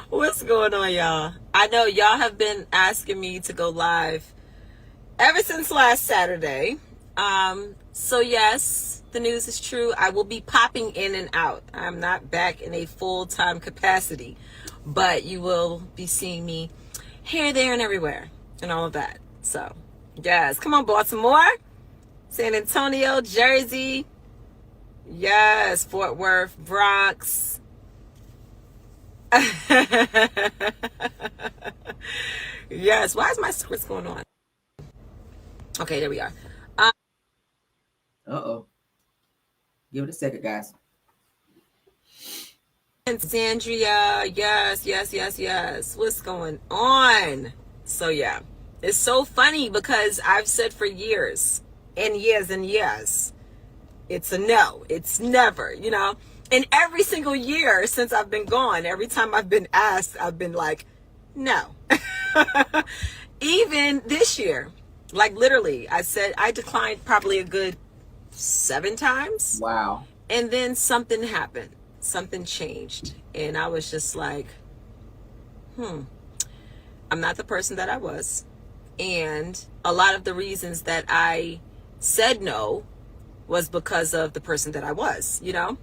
What's going on, y'all? I know y'all have been asking me to go live ever since last Saturday. So yes, the news is true. I will be popping in and out. I'm not back in a full-time capacity, but you will be seeing me here, there, and everywhere, and all of that. So yes, come on, Baltimore, San Antonio, Jersey, yes, Fort Worth, Bronx. Yes, why is my script going on? Okay, there we are. Uh-oh. Give it a second, guys. And Sandria, yes. What's going on? So yeah, it's so funny because I've said for years and years, it's a no, it's never, you know. And every single year since I've been gone, every time I've been asked, I've been like, no. Even this year, like literally, I said I declined probably a good 7 times. Wow. And then something happened. Something changed. And I was just like, I'm not the person that I was. And a lot of the reasons that I said no was because of the person that I was, you know?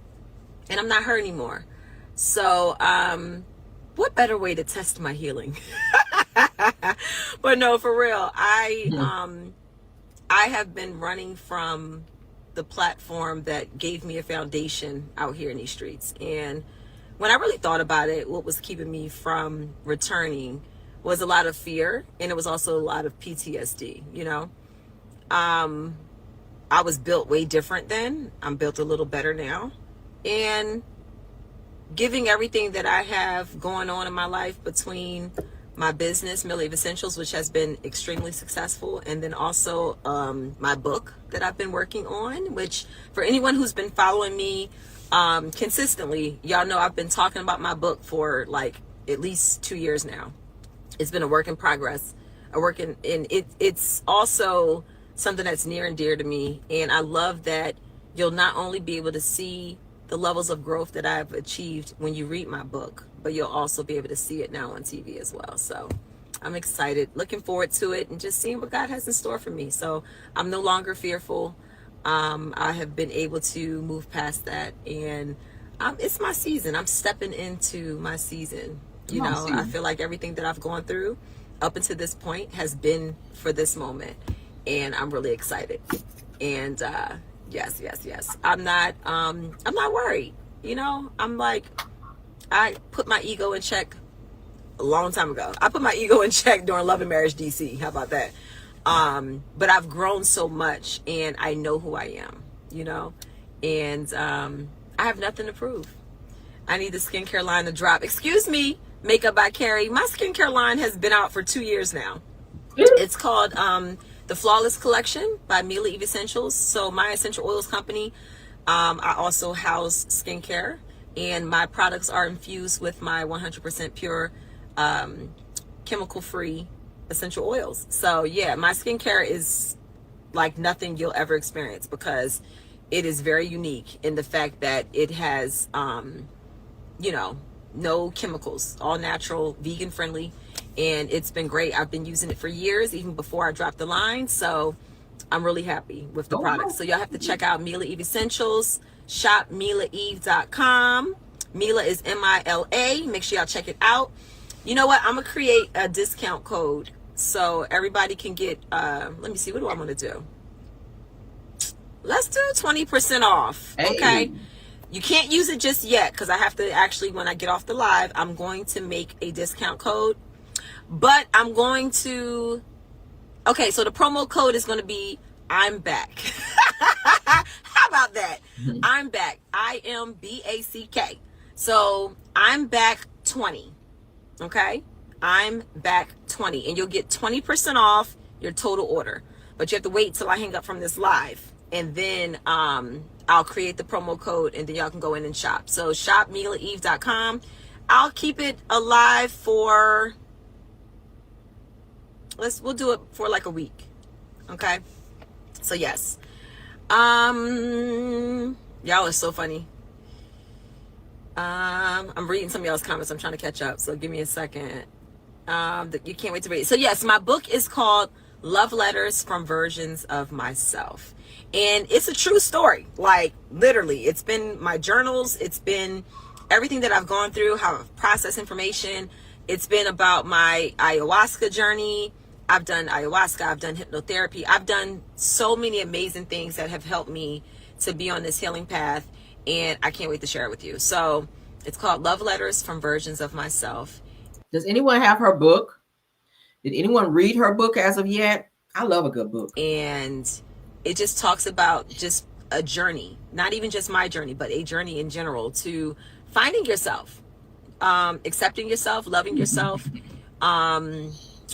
And I'm not her anymore. So, what better way to test my healing? But no, for real, I have been running from the platform that gave me a foundation out here in these streets. And when I really thought about it, what was keeping me from returning was a lot of fear, and it was also a lot of PTSD, you know? I was built way different then. I'm built a little better now. And giving everything that I have going on in my life between my business, Millie of Essentials, which has been extremely successful, and then also my book that I've been working on, which for anyone who's been following me consistently, y'all know I've been talking about my book for like at least 2 years now. It's been a work in progress, it's also something that's near and dear to me. And I love that you'll not only be able to see the levels of growth that I've achieved when you read my book, but you'll also be able to see it now on TV as well. So I'm excited, looking forward to it, and just seeing what God has in store for me. So I'm no longer fearful. I have been able to move past that, and it's my season. I'm stepping into my season. You know, I feel like everything that I've gone through up until this point has been for this moment, and I'm really excited. And yes. I'm not worried. You know, I'm like, I put my ego in check a long time ago. I put my ego in check during Love and Marriage DC. How about that? But I've grown so much, and I know who I am, you know, and I have nothing to prove. I need the skincare line to drop. Excuse me, Makeup by Carrie. My skincare line has been out for 2 years now. It's called The Flawless Collection by Mila Eve Essentials. So my essential oils company, I also house skincare, and my products are infused with my 100% pure, chemical-free essential oils. So yeah, my skincare is like nothing you'll ever experience because it is very unique in the fact that it has, you know, no chemicals, all natural, vegan friendly, and it's been great. I've been using it for years, even before I dropped the line. So I'm really happy with the products. So y'all have to check out Mila Eve Essentials. Shop MilaEve.com. Mila is M-I-L-A. Make sure y'all check it out. You know what? I'm gonna create a discount code so everybody can get. Let me see. What do I want to do? Let's do 20% off. Okay. Hey. You can't use it just yet because I have to actually, when I get off the live, I'm going to make a discount code. But I'm going to, okay, so the promo code is going to be I'm back. How about that? Mm-hmm. I'm back. I-M-B-A-C-K. So I'm back 20. Okay? I'm back 20. And you'll get 20% off your total order. But you have to wait till I hang up from this live. And then I'll create the promo code and then y'all can go in and shop. So shop MilaEve.com. I'll keep it alive for, we'll do it for like a week. Okay? So yes. Y'all are so funny. I'm reading some of y'all's comments. I'm trying to catch up. So give me a second. You can't wait to read. So yes, my book is called Love Letters from Versions of Myself. And it's a true story. Like literally, it's been my journals. It's been everything that I've gone through, how I've processed information. It's been about my ayahuasca journey. I've done ayahuasca. I've done hypnotherapy. I've done so many amazing things that have helped me to be on this healing path. And I can't wait to share it with you. So it's called Love Letters from Versions of Myself. Does anyone have her book? Did anyone read her book as of yet? I love a good book. And it just talks about just a journey, not even just my journey, but a journey in general to finding yourself, accepting yourself, loving yourself,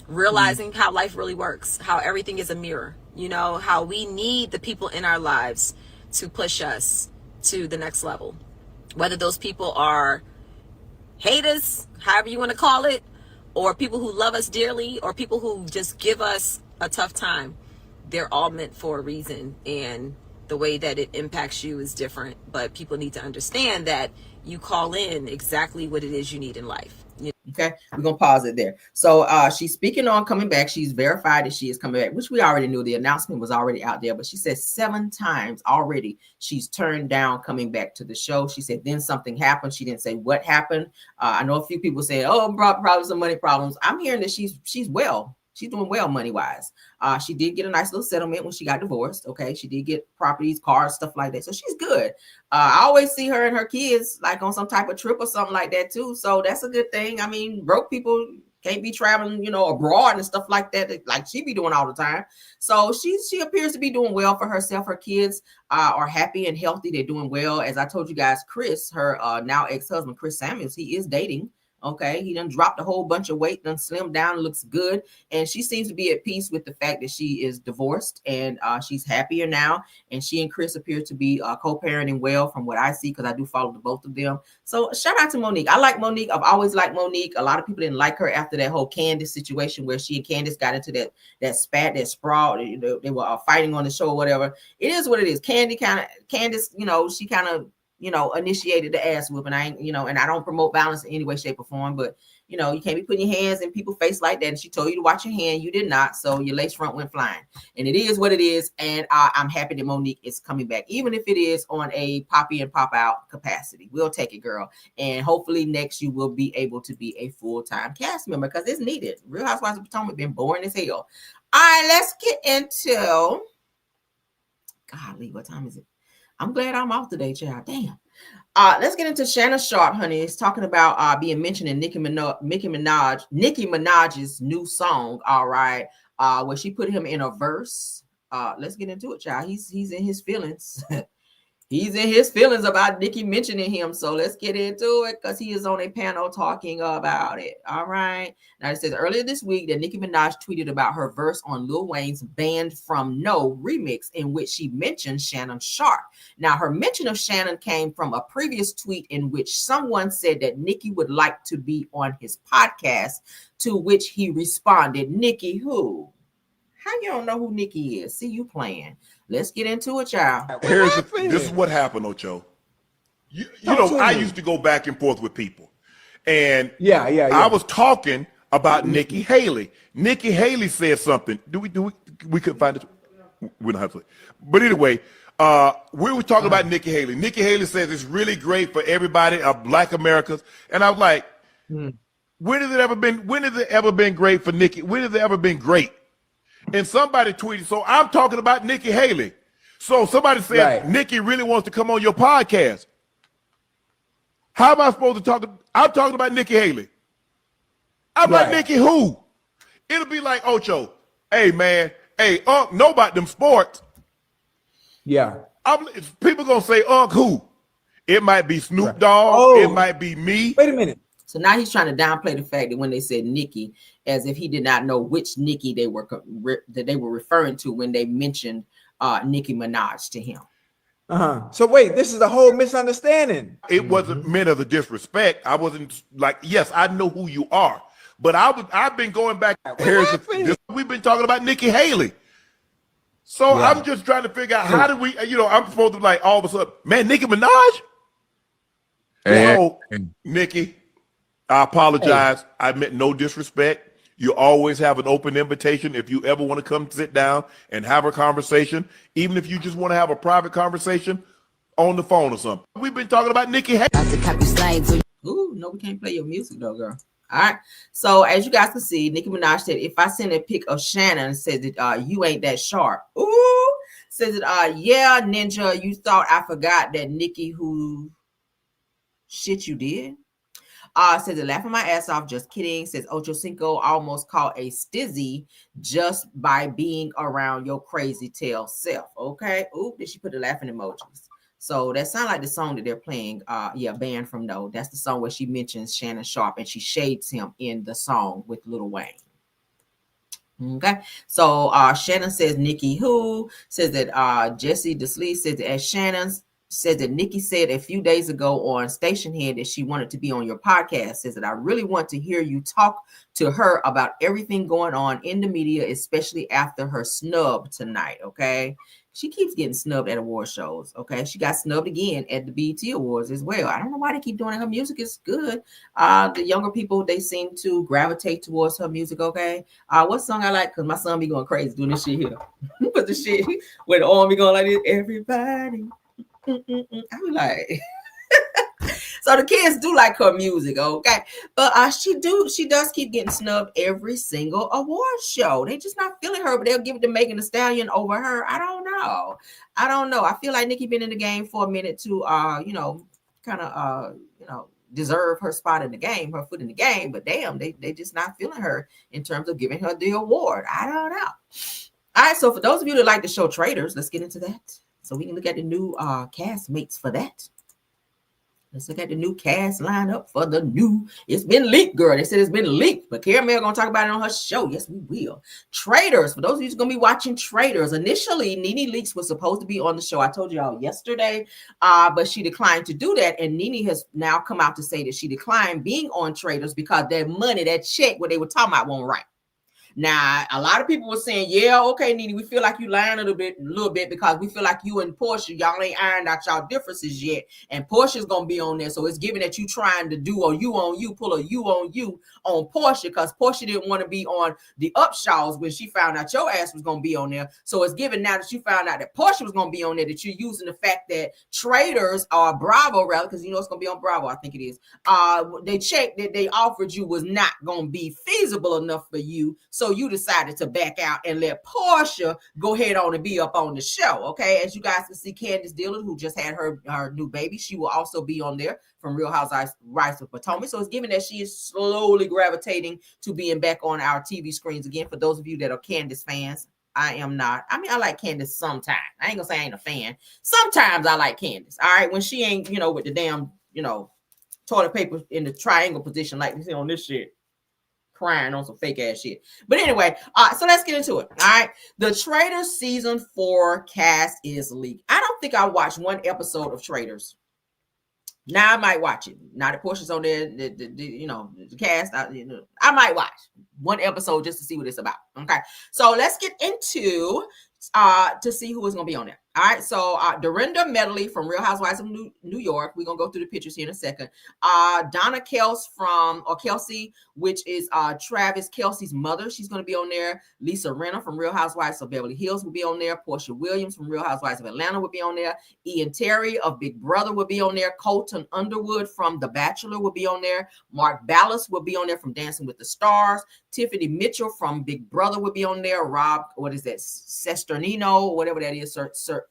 realizing how life really works, how everything is a mirror, you know, how we need the people in our lives to push us to the next level, whether those people are haters, however you want to call it, or people who love us dearly, or people who just give us a tough time. They're all meant for a reason, and the way that it impacts you is different, but people need to understand that you call in exactly what it is you need in life. Okay, we're gonna pause it there. So she's speaking on coming back. She's verified that she is coming back, which we already knew. The announcement was already out there, but she said 7 times already she's turned down coming back to the show. She said then something happened. She didn't say what happened. I know a few people say, oh, probably some money problems. I'm hearing that she's well. She's doing well money-wise. She did get a nice little settlement when she got divorced. Okay, she did get properties, cars, stuff like that. So she's good. I always see her and her kids like on some type of trip or something like that too. So that's a good thing. I mean, broke people can't be traveling, you know, abroad and stuff like that, like she be doing all the time. So she appears to be doing well for herself. Her kids are happy and healthy. They're doing well. As I told you guys, Chris, her now ex-husband, Chris Samuels, he is dating. Okay, he done dropped a whole bunch of weight, done slimmed down, looks good. And she seems to be at peace with the fact that she is divorced and she's happier now. And she and Chris appear to be co-parenting well from what I see, because I do follow the both of them. So shout out to Monique. I like Monique. I've always liked Monique. A lot of people didn't like her after that whole Candace situation where she and Candace got into that spat, that sprawl. They were fighting on the show or whatever. It is what it is. Candace, you know, she kind of, you know, initiated the ass whooping. I ain't, you know, and I don't promote violence in any way, shape, or form, but you know, you can't be putting your hands in people's face like that. And she told you to watch your hand. You did not. So your lace front went flying. And it is what it is. And I'm happy that Monique is coming back, even if it is on a pop in, pop out capacity. We'll take it, girl. And hopefully next you will be able to be a full-time cast member, because it's needed. Real Housewives of Potomac been boring as hell. All right, let's get into, golly, what time is it? I'm glad I'm off today, child. Damn. Let's get into Shannon Sharp, honey. It's talking about being mentioned in Nicki Minaj's new song, all right, where she put him in a verse. Let's get into it, child. He's in his feelings. He's in his feelings about Nicki mentioning him. So let's get into it because he is on a panel talking about it. All right. Now it says earlier this week that Nicki Minaj tweeted about her verse on Lil Wayne's Banned From No remix in which she mentioned Shannon Sharpe. Now her mention of Shannon came from a previous tweet in which someone said that Nicki would like to be on his podcast, to which he responded, Nicki who? How you don't know who Nicki is? See you playing. Let's get into it, y'all. This is what happened, Ocho. You know, I used to go back and forth with people. And I was talking about Nikki Haley. Nikki Haley said something. We couldn't find it. We don't have to. But anyway, we were talking about Nikki Haley. Nikki Haley says it's really great for everybody, Black Americans. And I was like, when has it ever been great for Nikki? When has it ever been great? And somebody tweeted, so I'm talking about Nikki Haley. So somebody said, Nikki really wants to come on your podcast. How am I supposed to talk? I'm talking about Nikki Haley. I'm like, Nikki who? It'll be like, Ocho, hey, man, hey, know about them sports. Yeah. People going to say, who? It might be Snoop Dogg. It might be me. Wait a minute. So now he's trying to downplay the fact that when they said Nicki, as if he did not know which Nicki they were referring to when they mentioned Nicki Minaj to him. So wait, this is a whole misunderstanding. It wasn't meant as a disrespect. I wasn't like, yes, I know who you are, but I've been going back. We've been talking about Nikki Haley. So I'm just trying to figure out how do we, I'm supposed to like all of a sudden, man, Nicki Minaj? So, Nikki, I apologize. I meant no disrespect. You always have an open invitation if you ever want to come sit down and have a conversation, even if you just want to have a private conversation on the phone or something. We've been talking about Nikki Haley. Ooh, no, we can't play your music though, girl. All right. So as you guys can see, Nicki Minaj said, if I send a pic of Shannon and said that you ain't that sharp. Ooh, says that yeah, Ninja, you thought I forgot that Nicki who shit you did. Says it laughing my ass off, just kidding. Says Ocho Cinco almost caught a stizzy just by being around your crazy tail self. Okay. Oop, did she put the laughing emojis? So that sounds like the song that they're playing. Banned From No. That's the song where she mentions Shannon Sharpe and she shades him in the song with Lil Wayne. Okay, so Shannon says Nicki who says that Jesse DeSlee says that as Shannon says that Nicki said a few days ago on Station Head that she wanted to be on your podcast. Says that I really want to hear you talk to her about everything going on in the media, especially after her snub tonight. Okay, she keeps getting snubbed at award shows. Okay, she got snubbed again at the BET Awards as well. I don't know why they keep doing it. Her music is good. The younger people, they seem to gravitate towards her music. Okay, what song I like? Because my son be going crazy doing this shit here. But the shit where the arm be going like this, everybody. I was like, so the kids do like her music, okay? But she does keep getting snubbed every single award show. They just not feeling her, but they'll give it to Megan Thee Stallion over her. I don't know. I feel like Nicki been in the game for a minute to deserve her spot in the game, her foot in the game. But damn, they just not feeling her in terms of giving her the award. I don't know. All right, so for those of you that like the show Traitors, let's get into that. So we can look at the new cast mates for that. Let's look at the new cast lineup for the new. It's been leaked, girl. They said it's been leaked, but Caramel gonna talk about it on her show. Yes, we will. Traitors. For those of you who's gonna be watching Traitors, initially Nene Leakes was supposed to be on the show. I told y'all yesterday, but she declined to do that. And Nene has now come out to say that she declined being on Traitors because that money, that check, what they were talking about, won't right. Now, a lot of people were saying, yeah, okay, Nene, we feel like you lying a little bit because we feel like you and Porsha, y'all ain't ironed out y'all differences yet. And Portia's going to be on there. So it's given that you trying to do a you on you, pull a you on Porsha because Porsha didn't want to be on the Upshaws when she found out your ass was going to be on there. So it's given now that you found out that Porsha was going to be on there that you're using the fact that Traitors or Bravo, rather, because you know it's going to be on Bravo, I think it is. They checked that they offered you was not going to be feasible enough for you. So you decided to back out and let Porsha go ahead on and be up on the show. Okay, as you guys can see, Candace Dillard, who just had her new baby, she will also be on there from Real Housewives of Potomac. So it's given that she is slowly gravitating to being back on our TV screens again. For those of you that are Candace fans, I am not. I mean, I like Candace sometimes. I ain't gonna say I ain't a fan. Sometimes I like Candace. All right, when she ain't, with the damn, toilet paper in the triangle position like you see on this shit, crying on some fake ass shit. But anyway, so let's get into it. All right, the Traitors season 4 cast is leaked. I don't think I watched one episode of Traitors. Now I might watch it. Now that Porsha's on there, the cast, I might watch one episode just to see what it's about. Okay, so let's get into to see who is going to be on there. All right, so Dorinda Medley from Real Housewives of New York. We're going to go through the pictures here in a second. Donna Kelsey, which is Travis Kelsey's mother. She's going to be on there. Lisa Rinna from Real Housewives of Beverly Hills will be on there. Porsha Williams from Real Housewives of Atlanta will be on there. Ian Terry of Big Brother will be on there. Colton Underwood from The Bachelor will be on there. Mark Ballas will be on there from Dancing with the Stars. Tiffany Mitchell from Big Brother will be on there. Rob, what is that? Sesternino, whatever that is,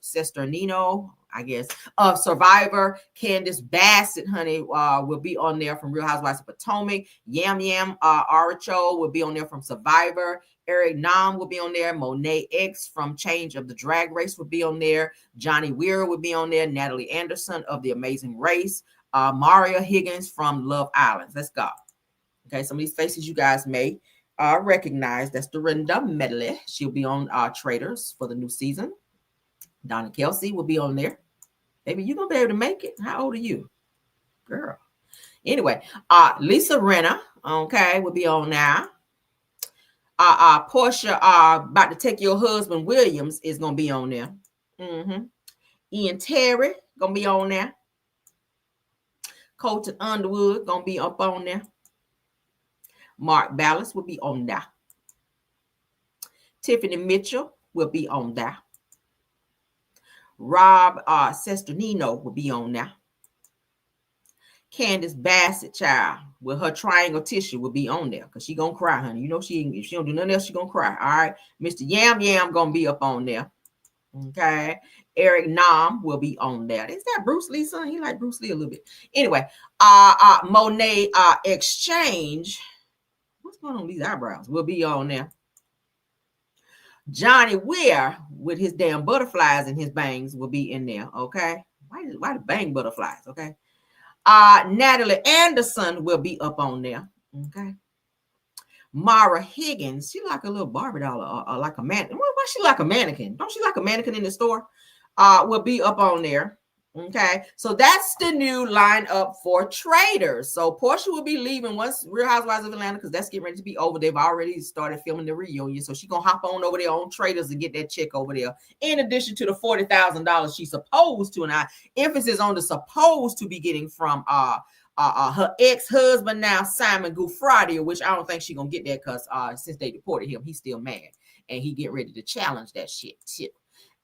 Sesternino, I guess, of Survivor. Candace Bassett, honey, will be on there from Real Housewives of Potomac. Yam RHOA will be on there from Survivor. Eric Nam will be on there. Monet X from Change of the Drag Race will be on there. Johnny Weir will be on there. Natalie Anderson of The Amazing Race. Maria Higgins from Love Island. Let's go. Okay, some of these faces you guys may recognize. That's Dorinda Medley. She'll be on Traitors for the new season. Donna Kelsey will be on there. Baby, you gonna be able to make it? How old are you? Girl. Anyway, Lisa Rinna, okay, will be on now. Porsha, about to take your husband Williams is gonna be on there. Ian Terry gonna be on there. Colton Underwood gonna be up on there. Mark Ballas will be on there. Tiffany Mitchell will be on there. Rob Sesternino will be on there. Candace Bassett, child, with her triangle tissue will be on there because she gonna cry, honey. You know if she don't do nothing else, she gonna cry. All right. Mr. Yam gonna be up on there. Okay. Eric Nam will be on there. Is that Bruce Lee, son? He like Bruce Lee a little bit. Anyway, Monet Exchange. What's going on with these eyebrows? Will be on there. Johnny Weir with his damn butterflies and his bangs will be in there. Okay. Why the bang butterflies? Okay. Natalie Anderson will be up on there. Okay. Mara Higgins, she like a little Barbie doll or like a mannequin. Why she like a mannequin? Don't she like a mannequin in the store? Will be up on there. Okay, so that's the new lineup for Traitors. So Porsha will be leaving once Real Housewives of Atlanta because that's getting ready to be over. They've already started filming the reunion, so she's gonna hop on over there on Traitors and get that chick over there. In addition to the $40,000 she's supposed to, and I emphasis on the supposed to be getting from her ex-husband now, Simon Gufradia, which I don't think she's gonna get that because since they deported him, he's still mad and he get ready to challenge that shit too.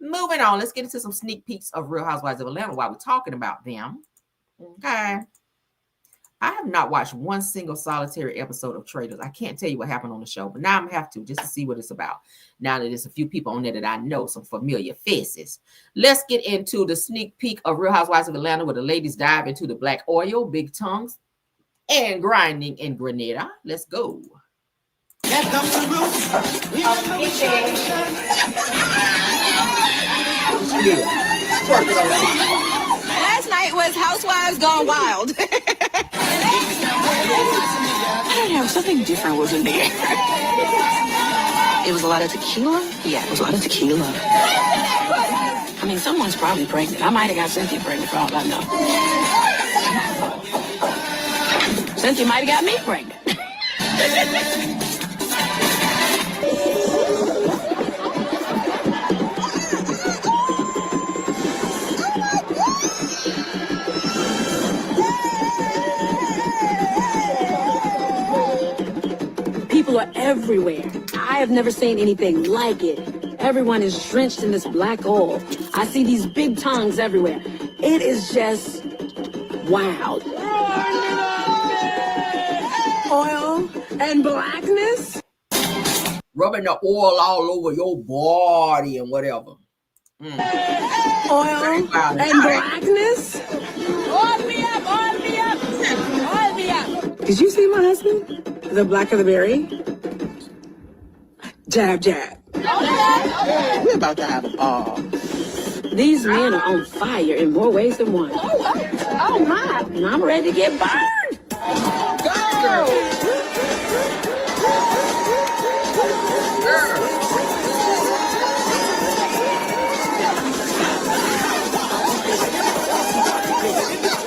Moving on, let's get into some sneak peeks of Real Housewives of Atlanta while we're talking about them. Okay. I have not watched one single solitary episode of Traitors. I can't tell you what happened on the show, but now I'm going to have to just to see what it's about. Now that there's a few people on there that I know, some familiar faces. Let's get into the sneak peek of Real Housewives of Atlanta where the ladies dive into the black oil, big tongues, and grinding in Grenada. Let's go. Last night was Housewives Gone Wild. I don't know, something different was in there. It was a lot of tequila? Yeah, it was a lot of tequila. I mean, someone's probably pregnant. I might have got Cynthia pregnant for all I know. Cynthia might have got me pregnant. People are everywhere. I have never seen anything like it. Everyone is drenched in this black oil. I see these big tongues everywhere. It is just wow. Oil and blackness. Rubbing the oil all over your body and whatever. Oil and blackness. Oil me up, oil me up, oil me up. Did you see my husband? The black of the berry? Jab, jab. We're about to have a ball. These men are on fire in more ways than one. Oh my! And I'm ready to get burned. Go!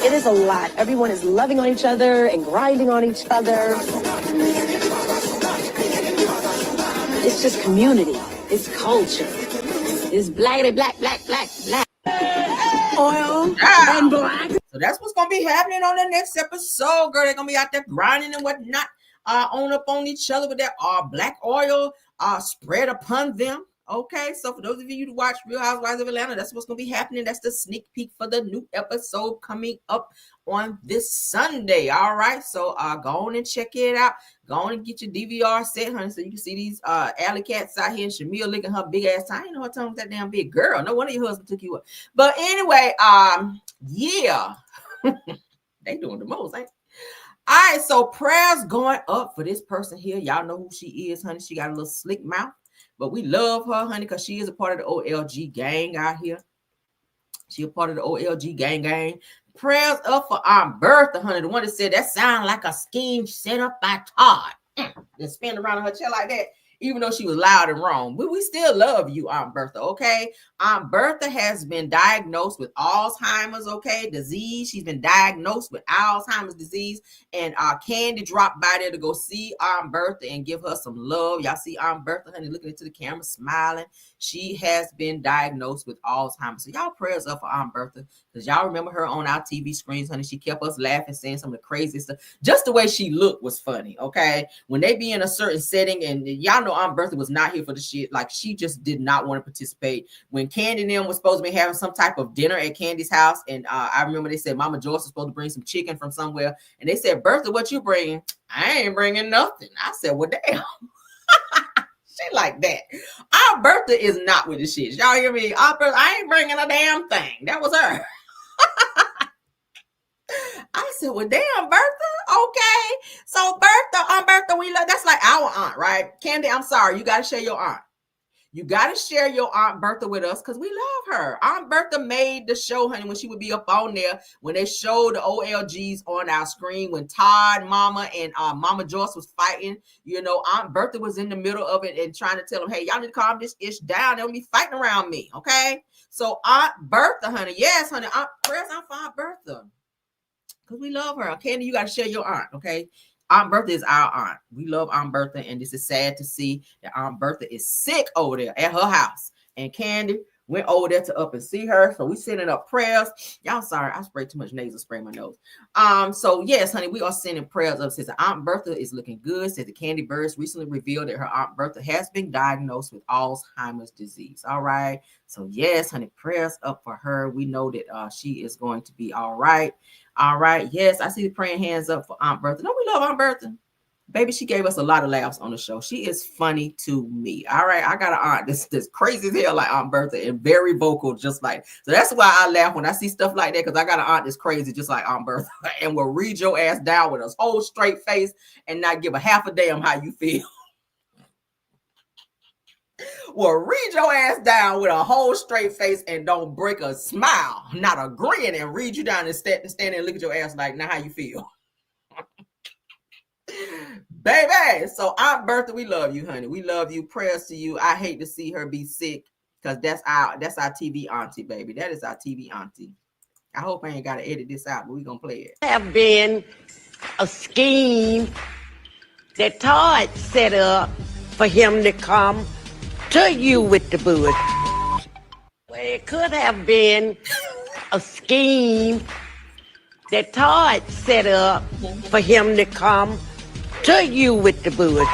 It is a lot. Everyone is loving on each other and grinding on each other. It's just community. It's culture. It's blackity black, black, black, black. Oil and black. So that's what's gonna be happening on the next episode, girl. They're gonna be out there grinding and whatnot, on up on each other with that black oil spread upon them. Okay, so for those of you who watch Real Housewives of Atlanta, that's what's going to be happening. That's the sneak peek for the new episode coming up on this Sunday. All right, so go on and check it out. Go on and get your DVR set, honey, so you can see these alley cats out here. And Shamil licking her big ass time. You know what tongue with that damn big girl. No wonder your husband took you up. But anyway, yeah, they doing the most, ain't they? All right, so prayers going up for this person here. Y'all know who she is, honey. She got a little slick mouth. But we love her, honey, because she is a part of the OLG gang out here. She a part of the OLG gang. Prayers up for Aunt Bertha, honey. The one that said that sound like a scheme set up by Todd. And spin around in her chair like that, even though she was loud and wrong. But we still love you, Aunt Bertha, okay? Aunt Bertha has been diagnosed with Alzheimer's, okay, disease. She's been diagnosed with Alzheimer's disease. And Candy dropped by there to go see Aunt Bertha and give her some love. Y'all see Aunt Bertha, honey, looking into the camera, smiling. She has been diagnosed with Alzheimer's. So y'all prayers up for Aunt Bertha, because y'all remember her on our TV screens, honey. She kept us laughing, saying some of the craziest stuff. Just the way she looked was funny, okay? When they be in a certain setting, and y'all know Aunt Bertha was not here for the shit. Like, she just did not want to participate. When Candy and them was supposed to be having some type of dinner at Candy's house, and I remember they said Mama Joyce was supposed to bring some chicken from somewhere, and they said, Bertha, what you bringing? I ain't bringing nothing. I said, well, damn. She like that. Aunt Bertha is not with the shit. Y'all hear me? Aunt Bertha, I ain't bringing a damn thing. That was her. I said, well, damn, Bertha. Okay. So Bertha, Aunt Bertha, we love, that's like our aunt, right? Candy, I'm sorry. You got to share your aunt. You got to share your Aunt Bertha with us because we love her. Aunt Bertha made the show, honey, when she would be up on there, when they showed the OLGs on our screen, when Todd, Mama, and Mama Joyce was fighting, you know, Aunt Bertha was in the middle of it and trying to tell them, hey, y'all need to calm this ish down. They'll be fighting around me, okay? So Aunt Bertha, honey, yes, honey, prayers out for Aunt Bertha because we love her. Candy, you got to share your aunt, okay? Aunt Bertha is our aunt. We love Aunt Bertha, and this is sad to see that Aunt Bertha is sick over there at her house. And Candy went over there to up and see her. So we sending up prayers. Y'all sorry, I sprayed too much nasal spray in my nose. So yes, honey, we are sending prayers up. Says Aunt Bertha is looking good. Says the Candy Birds recently revealed that her Aunt Bertha has been diagnosed with Alzheimer's disease. All right. So yes, honey, prayers up for her. We know that she is going to be all right. All right. Yes, I see the praying hands up for Aunt Bertha. No, we love Aunt Bertha. Baby, she gave us a lot of laughs on the show. She is funny to me. All right. I got an aunt that's crazy as hell like Aunt Bertha and very vocal, just like. So that's why I laugh when I see stuff like that, because I got an aunt that's crazy just like Aunt Bertha and will read your ass down with a whole straight face and not give a half a damn how you feel. Will read your ass down with a whole straight face and don't break a smile, not a grin, and read you down and stand there and look at your ass like, now how you feel? Baby, so Aunt Bertha, we love you, honey. We love you. Prayers to you. I hate to see her be sick because that's our TV auntie, baby. That is our TV auntie. I hope I ain't got to edit this out, but we're going to play it. Have been a scheme that Todd set up for him to come to you with the bush. Well, it could have been a scheme that Todd set up for him to come to you with the bush.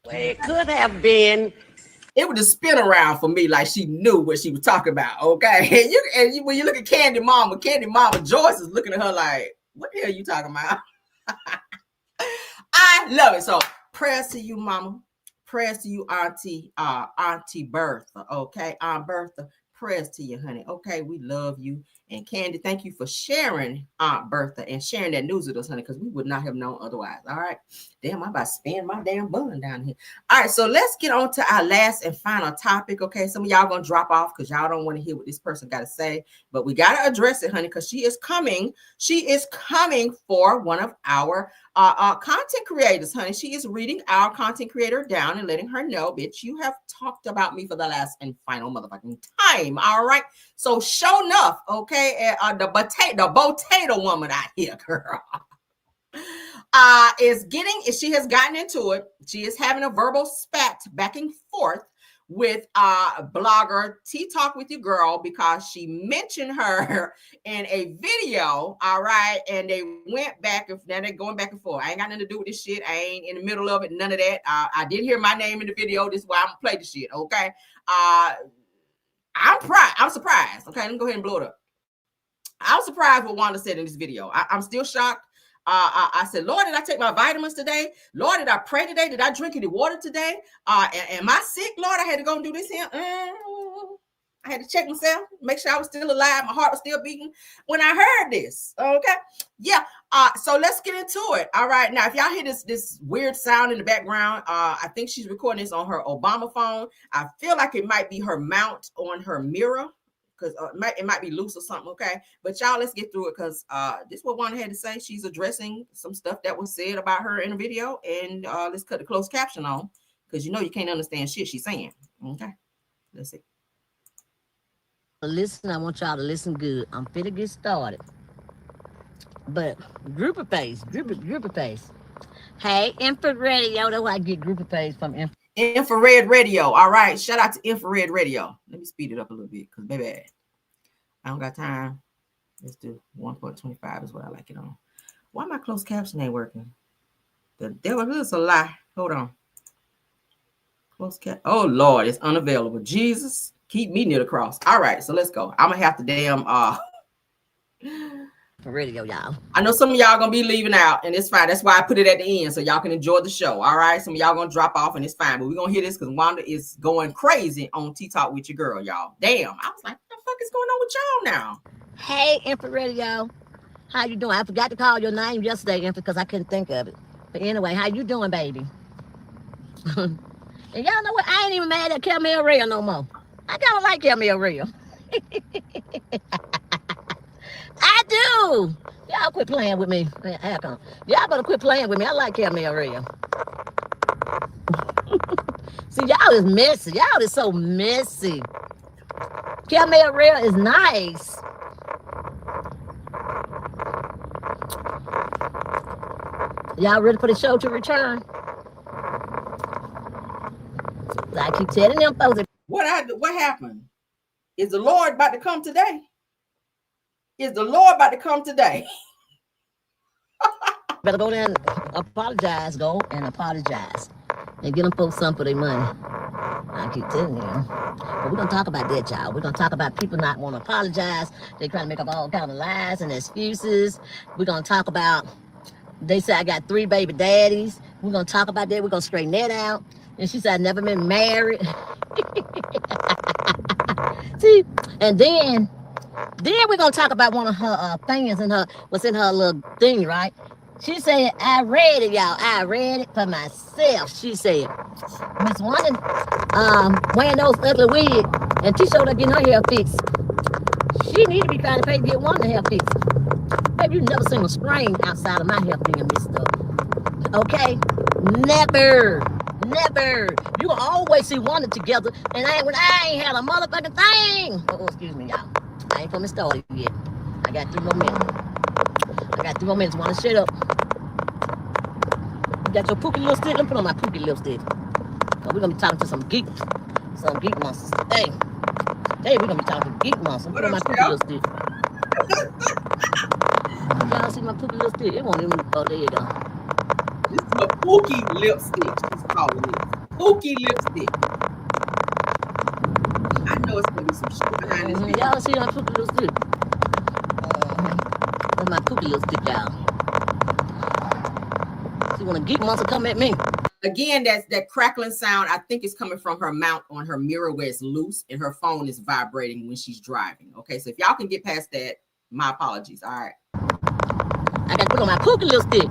Well, it could have been. It would just spin around for me like she knew what she was talking about, okay? And when you look at Candy Mama Joyce is looking at her like, what the hell are you talking about? I love it. So prayers to you, Mama. Prayers to you, Auntie Bertha, okay? Aunt Bertha, Prayers to you, honey. Okay, we love you. And Candy, thank you for sharing Aunt Bertha and sharing that news with us, honey, because we would not have known otherwise. All right. Damn, I'm about to spin my damn bun down here. All right, so let's get on to our last and final topic. Okay, some of y'all gonna drop off because y'all don't want to hear what this person got to say, but we got to address it, honey, because she is coming. She is coming for one of our content creators, honey. She is reading our content creator down and letting her know, bitch, you have talked about me for the last and final motherfucking time. All right. So show enough, okay. The potato woman out here, girl. She has gotten into it. She is having a verbal spat back and forth with blogger Tea Talk with Your Girl because she mentioned her in a video. All right, and they went back and now they're going back and forth. I ain't got nothing to do with this shit. I ain't in the middle of it, none of that. I did hear my name in the video. This is why I'm gonna play the shit. Okay. I'm surprised. Okay, let me go ahead and blow it up. I'm surprised what Wanda said in this video. I'm still shocked. I said, Lord, did I take my vitamins today? Lord, did I pray today? Did I drink any water today? Am I sick, Lord? I had to go and do this here. I had to check myself, make sure I was still alive. My heart was still beating when I heard this. Okay. Yeah. So let's get into it. All right. Now, if y'all hear this weird sound in the background, I think she's recording this on her Obama phone. I feel like it might be her mount on her mirror because it might be loose or something. Okay. But y'all, let's get through it because this is what Wanda had to say. She's addressing some stuff that was said about her in the video. And let's cut the closed caption on because you know you can't understand shit she's saying. Okay. Let's see. Listen, I want y'all to listen good. I'm finna get started. But grouper face. Hey, infrared radio. That's where I get grouper face from. Infrared radio. All right. Shout out to infrared radio. Let me speed it up a little bit because, baby, I don't got time. Let's do 1.25 is what I like it on. Why my closed caption ain't working? The devil is a lie. Hold on. Closed cap. Oh, Lord, it's unavailable. Jesus. Keep me near the cross. All right, so let's go. I'm gonna have to damn for radio, y'all. I know some of y'all gonna be leaving out, and it's fine. That's why I put it at the end so y'all can enjoy the show. All right, some of y'all gonna drop off, and it's fine. But we're gonna hear this because Wanda is going crazy on Tea Talk with Your Girl, y'all. Damn, I was like, what the fuck is going on with y'all now? Hey, infrared radio, how you doing? I forgot to call your name yesterday, Infra, because I couldn't think of it. But anyway, how you doing, baby? And y'all know what? I ain't even mad at Camille Real no more. I kind of like Camille Real. I do. Y'all quit playing with me. Y'all better quit playing with me. I like Camille Real. See, y'all is messy. Y'all is so messy. Camille Real is nice. Y'all ready for the show to return? I keep telling them folks. What happened? Is the Lord about to come today? Is the Lord about to come today? Better go there and apologize. Go and apologize. And get them folks some for their money. I keep telling you. But we're going to talk about that, y'all. We're going to talk about people not want to apologize. They trying to make up all kind of lies and excuses. We're going to talk about, they say I got 3 baby daddies. We're going to talk about that. We're going to straighten that out. And she said, I've never been married. See, and then we're going to talk about one of her things in her, what's in her little thing, right? She said, I read it, y'all. I read it for myself. She said, Miss Wanda wearing those ugly wigs and she showed up getting her hair fixed. She need to be trying to pay to get Wanda hair fixed. Baby, you never seen a spring outside of my hair being messed up. Okay? Never. You will always see Wanda together, and I ain't had a motherfucking thing. Oh, excuse me, y'all. I ain't coming started yet. I got 3 more minutes. Wanda, shut up. You got your pookie lipstick? Let me put on my pookie lipstick. We're gonna be talking to some geek monsters. Hey, we're gonna be talking to geek monsters. Put on my pookie lipstick. Y'all see my pookie lipstick? It won't even. Oh, there you go. This is a pookie lipstick. She's calling it pookie lipstick. I know it's gonna be some shit behind this video. Y'all see my pookie lipstick? That's my pookie lipstick, y'all. See when a geek monster come at me. Again, that crackling sound, I think is coming from her mount on her mirror where it's loose and her phone is vibrating when she's driving. Okay, so if y'all can get past that, my apologies. All right. I got to put on my pookie little stick.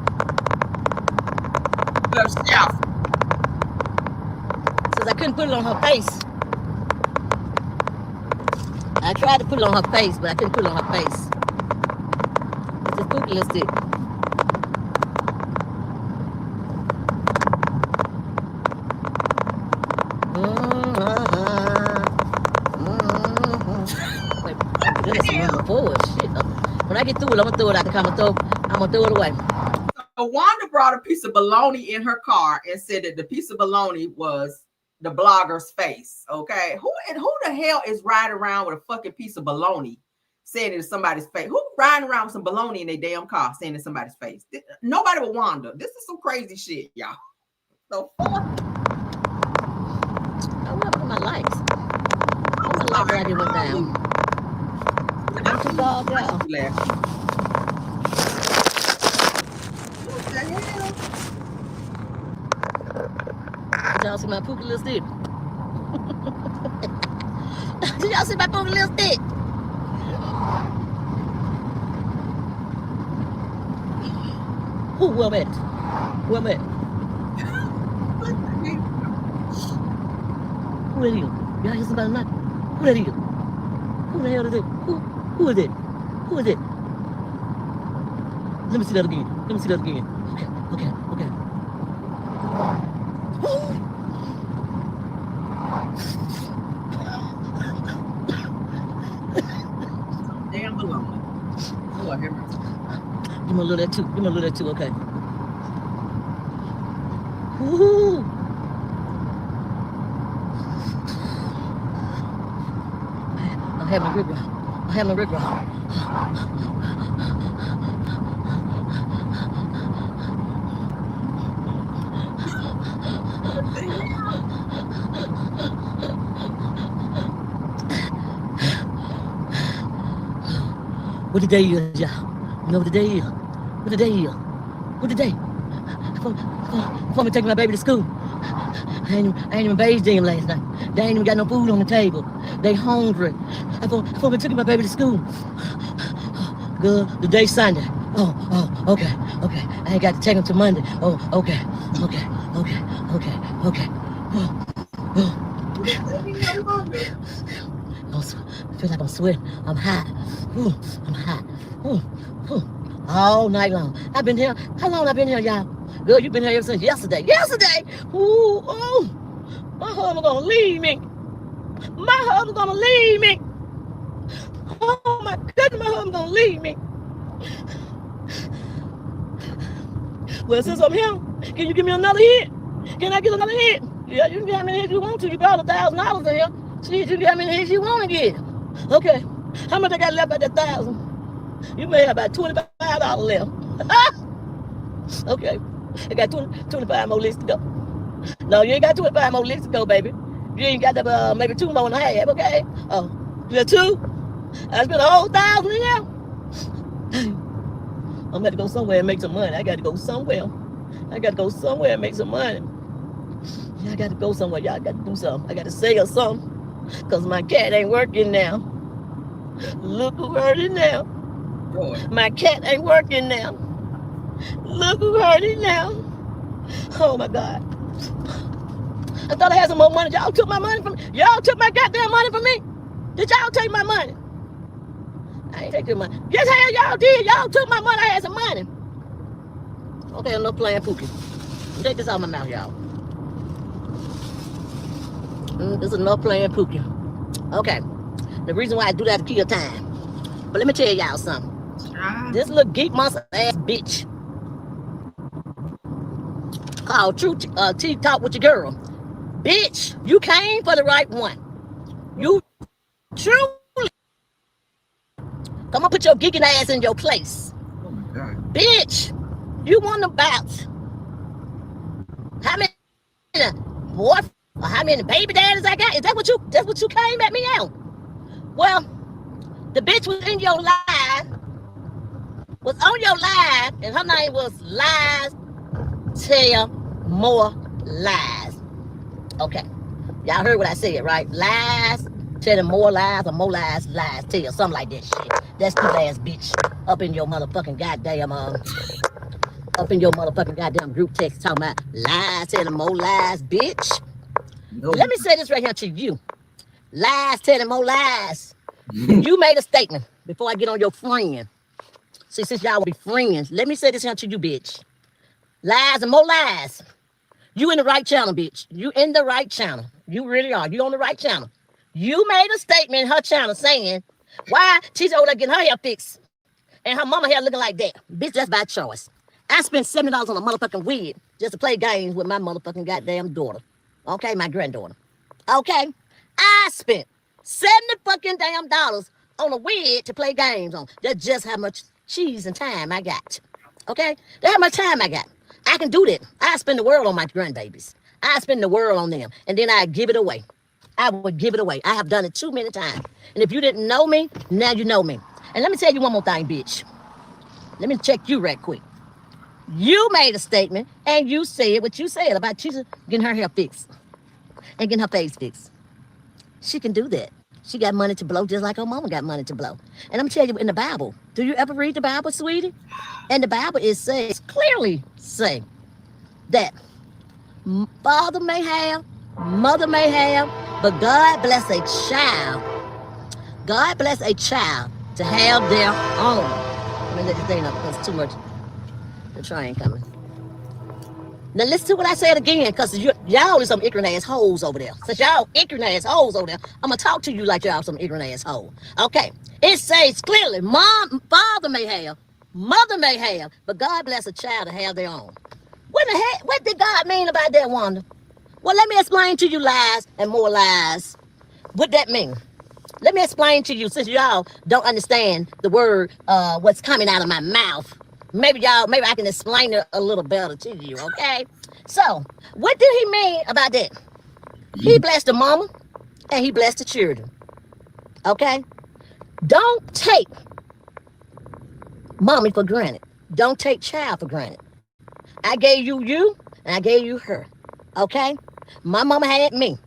Since I couldn't put it on her face. I tried to put it on her face, but I couldn't put it on her face. It's a pookie little stick. When I get through it, I'm gonna throw it out the car. I'm gonna throw it away. So Wanda brought a piece of bologna in her car and said that the piece of bologna was the blogger's face. Okay, who the hell is riding around with a fucking piece of bologna saying it's somebody's face? Who riding around with some bologna in their damn car saying it's somebody's face? Nobody but Wanda. This is some crazy shit, y'all. So fuck. I went up to my lights. My light already went down. I'm too bald down. What the hell? Did y'all see my pookie little stick? Did y'all see my pookie little stick? Who? Where I'm at? Where I'm at? Who are you? Y'all hear somebody knock? Who are you? Who the hell is it? Who is it? Who is it? Let me see that again. Let me see that again. Okay. Damn bologna. Lord have mercy. Give me a little of that too. Give me a little of that too. Okay. Woo-hoo. I'm having a rip round. What the day is, y'all? You know what the day is? What the day is? What the day? Before me taking my baby to school. I ain't even bathed them last night. They ain't even got no food on the table. They hungry. Before me taking my baby to school. Good. The day Sunday. Oh, okay. I ain't got to take them to Monday. Oh, okay. I feel like I'm sweating. I'm hot. I'm hot. All night long. I've been here. How long I've been here, y'all? Girl, you've been here ever since yesterday. Yesterday! My husband gonna leave me. Oh my goodness, my husband gonna leave me. Well, since I'm here, can you give me another hit? Can I get another hit? Yeah, you can get how many hits you want to. You brought $1,000 in here. See, you can get how many hits you want to get. Okay. How much I got left at that 1,000? You may have about $25 left. Okay. I got 25 more licks to go. No, you ain't got 25 more licks to go, baby. You ain't got maybe 2 more and a half, okay? Oh, you got 2? I spent a whole 1,000 in there. I'm going to go somewhere and make some money. I got to go somewhere and make some money. Yeah, I got to go somewhere. Y'all got to do something. I got to sell something. Because my cat ain't working now. Look who hurt it now. My cat ain't working now. Look who hurt it now. Oh my God. I thought I had some more money. Y'all took my money from me. Y'all took my goddamn money from me. Did y'all take my money? I ain't take your money. Yes, hell y'all did. Y'all took my money. I had some money. Okay, I'm not playing pookie. Take this out of my mouth, y'all. This is no playing pookie. Okay. The reason why I do that to kill time. But let me tell y'all something. This little geek monster ass bitch called True Tea Talk with your girl. Bitch, you came for the right one. You truly. Come on, put your geeking ass in your place. Oh my God. Bitch, you want about how many boy or how many baby daddies I got? Is that what you came at me out? Well, the bitch was in your live, was on your live, and her name was Lies Tell More lies. Okay. Y'all heard what I said, right? Lies. Tell them more lies or more lies, lies. Tell you something like that shit. That's stupid ass bitch up in your motherfucking goddamn group text talking about lies, tell them more lies, bitch. No. Let me say this right here to you. Lies, tell them more lies. You made a statement before I get on your friend. See, since y'all will be friends, let me say this here to you, bitch. Lies and more lies. You in the right channel, bitch. You in the right channel. You really are. You on the right channel. You made a statement in her channel saying, why she's over there getting her hair fixed and her mama hair looking like that. Bitch, that's by choice. I spent $70 on a motherfucking wig just to play games with my motherfucking goddamn daughter. Okay, my granddaughter. Okay? I spent $70 fucking damn dollars on a wig to play games on. That's just how much cheese and time I got. Okay? That's how much time I got. I can do that. I spend the world on my grandbabies. I spend the world on them. And then I give it away. I would give it away. I have done it too many times. And if you didn't know me, now you know me. And let me tell you one more thing, bitch. Let me check you right quick. You made a statement and you said what you said about Jesus getting her hair fixed and getting her face fixed. She can do that. She got money to blow just like her mama got money to blow. And I'm telling you, in the Bible, do you ever read the Bible, sweetie? And the Bible says, clearly say that father may have, mother may have, but God bless a child. God bless a child to have their own. Let me let this thing up because it's too much. The train coming. Now listen to what I said again, because y'all is some ignorant ass hoes over there. Since y'all ignorant ass hoes over there, I'm going to talk to you like y'all some ignorant ass hoes. Okay. It says clearly, father may have, mother may have, but God bless a child to have their own. What the heck? What did God mean about that, Wanda? Well, let me explain to you lies and more lies. What that mean? Let me explain to you, since y'all don't understand the word, what's coming out of my mouth. Maybe I can explain it a little better to you, okay? So, what did he mean about that? He blessed the mama and he blessed the children, okay? Don't take mommy for granted. Don't take child for granted. I gave you and I gave you her, okay? My mama had me.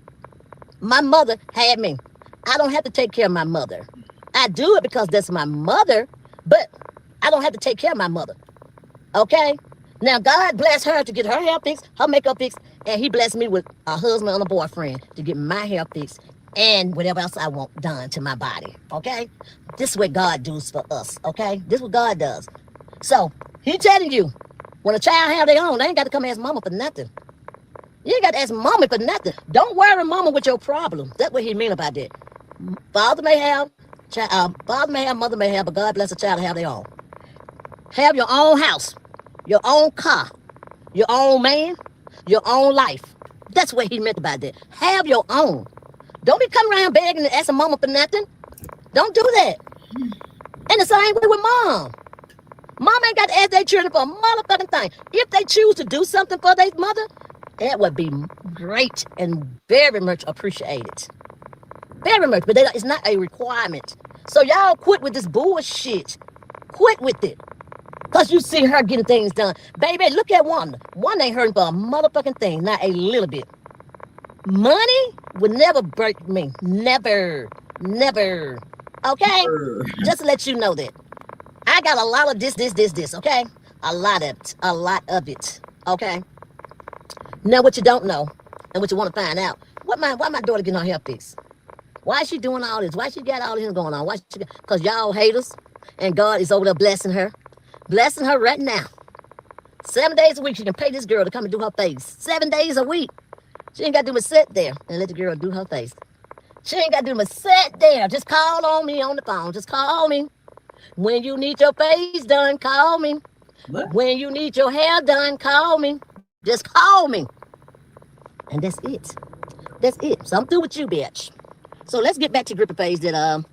My mother had me. I don't have to take care of my mother. I do it because that's my mother, but I don't have to take care of my mother. Okay? Now, God bless her to get her hair fixed, her makeup fixed, and he blessed me with a husband and a boyfriend to get my hair fixed and whatever else I want done to my body. Okay? This is what God does for us. Okay? This is what God does. So, he telling you, when a child have their own, they ain't got to come ask mama for nothing. You ain't got to ask mama for nothing. Don't worry mama with your problem. That's what he mean about that. Father may have, mother may have, but God bless a child to have their own. Have your own house, your own car, your own man, your own life. That's what he meant about that. Have your own. Don't be coming around begging and asking mama for nothing. Don't do that. And the same way with mom. Mom ain't got to ask their children for a motherfucking thing. If they choose to do something for their mother, that would be great and very much appreciated. Very much, but it's not a requirement. So y'all quit with this bullshit. Quit with it. Because you see her getting things done. Baby, look at Wanda. Wanda ain't hurting for a motherfucking thing, not a little bit. Money would never break me. Never. Never. Okay? Just to let you know that. I got a lot of this, okay? A lot of it, okay? Now what you don't know, and what you want to find out, why my daughter getting her hair fixed? Why is she doing all this? Why she got all this going on? Because y'all haters, and God is over there blessing her. Blessing her right now. 7 days a week, she can pay this girl to come and do her face. 7 days a week. She ain't got to do but sit there and let the girl do her face. She ain't got to do but sit there. Just call on me on the phone. Just call me. When you need your face done, call me. What? When you need your hair done, call me. Just call me. And that's it. That's it. So I'm through with you, bitch. So let's get back to Grippy Face that,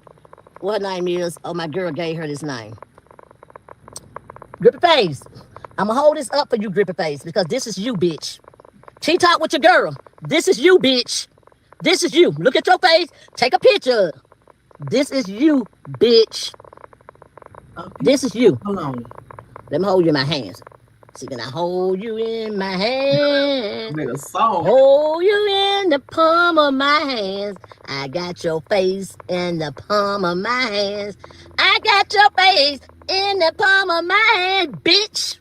what her name is. Oh, my girl gave her this name. Grippy Face. I'm going to hold this up for you, Grippy Face, because this is you, bitch. T-talk with your girl. This is you, bitch. This is you. Look at your face. Take a picture. This is you, bitch. Okay. This is you. Hold on. Let me hold you in my hands. See, can I hold you in my hand? Made a song. Hold you in the palm of my hands. I got your face in the palm of my hands. I got your face in the palm of my hand, bitch.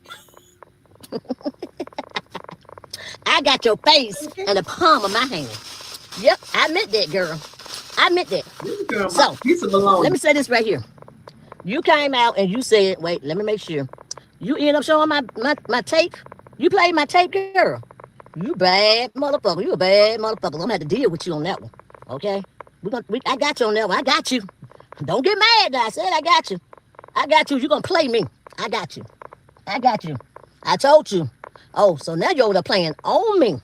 I got your face in the palm of my hand. Yep, I meant that, girl. I meant that. Girl, So, piece of baloney. let me say this right here. You came out and you said, wait, let me make sure. You end up showing my tape. You played my tape, girl. You bad motherfucker. You a bad motherfucker. I'm gonna have to deal with you on that one. Okay? I got you on that one. I got you. Don't get mad that I said I got you. I got you. You're gonna play me. I got you. I got you. I told you. Oh, so now you're over there playing on me.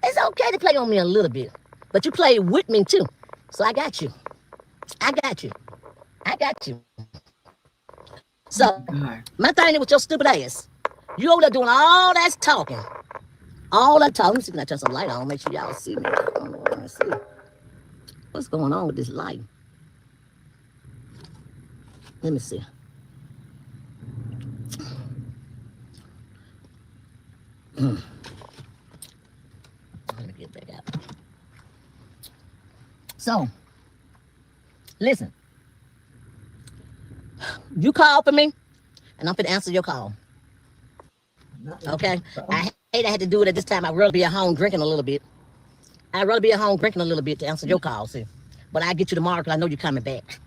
It's okay to play on me a little bit. But you play with me too. So I got you. I got you. I got you. So, my thing is with your stupid ass. You over there doing all that talking. All that talking. Let me see if I turn some light on. Make sure y'all see me. Let's see. What's going on with this light? Let me see. Let me get back out. So, listen. You called for me, and I'm finna answer your call. Okay? I hate I had to do it at this time. I'd rather be at home drinking a little bit. I'd rather be at home drinking a little bit to answer your call, see. But I get you tomorrow because I know you're coming back.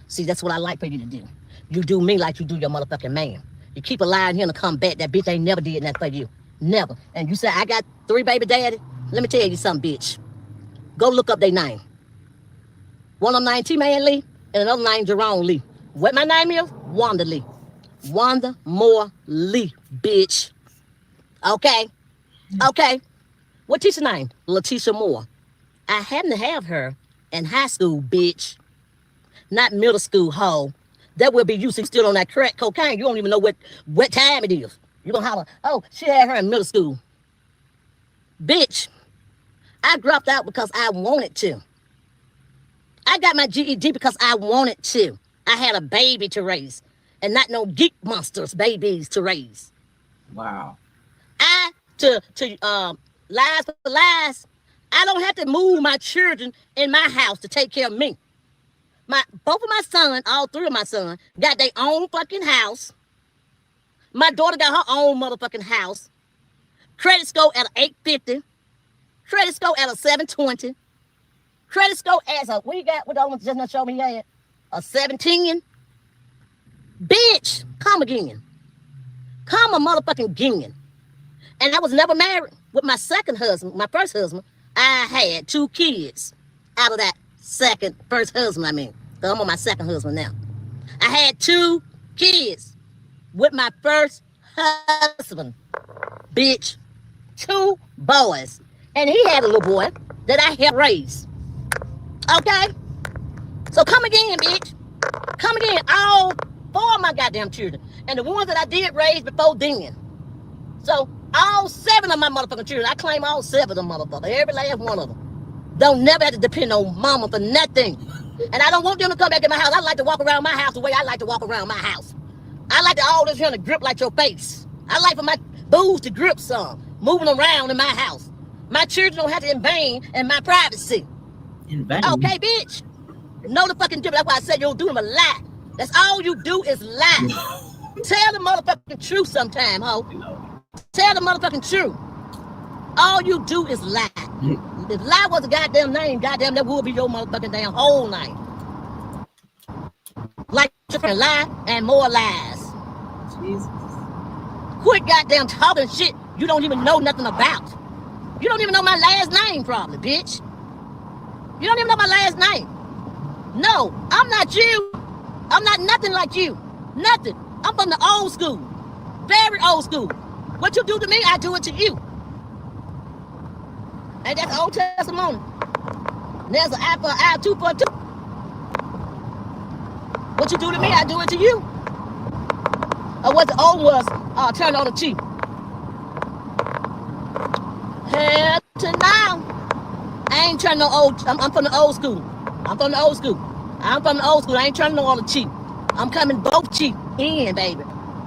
See, that's what I like for you to do. You do me like you do your motherfucking man. You keep a lie in here to come back. That bitch ain't never did nothing for you. Never. And you say, I got 3 baby daddy. Let me tell you something, bitch. Go look up their name. One of them named T-Man Lee, and another named Jerome Lee. What my name is? Wanda Lee. Wanda Moore Lee, bitch. Okay? Okay. What teacher name? Letitia Moore. I happen to have her in high school, bitch. Not middle school, hoe. That will be you still on that crack cocaine. You don't even know what time it is. You gonna holler, oh, she had her in middle school. Bitch, I dropped out because I wanted to. I got my GED because I wanted to. I had a baby to raise and not no geek monsters babies to raise. Wow. Lies for lies, I don't have to move my children in my house to take care of me. Both of my sons, all 3 of my sons, got their own fucking house. My daughter got her own motherfucking house. Credit score at an 850. Credit score at a 720. Credit score as a, what you got? What the other one just not show me yet? A 17. Bitch, come again. Come a motherfucking again. And I was never married with my second husband, my first husband. I had 2 kids out of that first husband, I mean. So I'm on my second husband now. I had 2 kids with my first husband. Bitch. 2 boys. And he had a little boy that I helped raise. Okay? So come again, bitch. Come again. All 4 of my goddamn children. And the ones that I did raise before then. So all 7 of my motherfucking children, I claim all 7 of them motherfuckers. Every last one of them. Don't never have to depend on mama for nothing. And I don't want them to come back in my house. I like to walk around my house the way I like to walk around my house. I like to all this here to grip like your face. I like for my booze to grip some, moving around in my house. My children don't have to invade in my privacy. Invade? Okay, bitch. Know the fucking difference. That's why I said you don't do them a lie. That's all you do is lie. Tell the motherfucking truth sometime, ho. Tell the motherfucking truth. All you do is lie. If lie was a goddamn name, goddamn, that would be your motherfucking damn whole name. Like different lie and more lies. Jesus. Quit goddamn talking shit you don't even know nothing about. You don't even know my last name, probably, bitch. You don't even know my last name. No, I'm not you. I'm not nothing like you. Nothing. I'm from the old school. Very old school. What you do to me, I do it to you. And that's Old Testimony. There's an eye for an eye, 2 for a 2. What you do to me, I do it to you. Or what the old was, turn on the cheek. Hell to now. I ain't trying no old, I'm from the old school. I'm from the old school. I'm from the old school. I ain't trying to know all the cheap. I'm coming both cheap in, baby.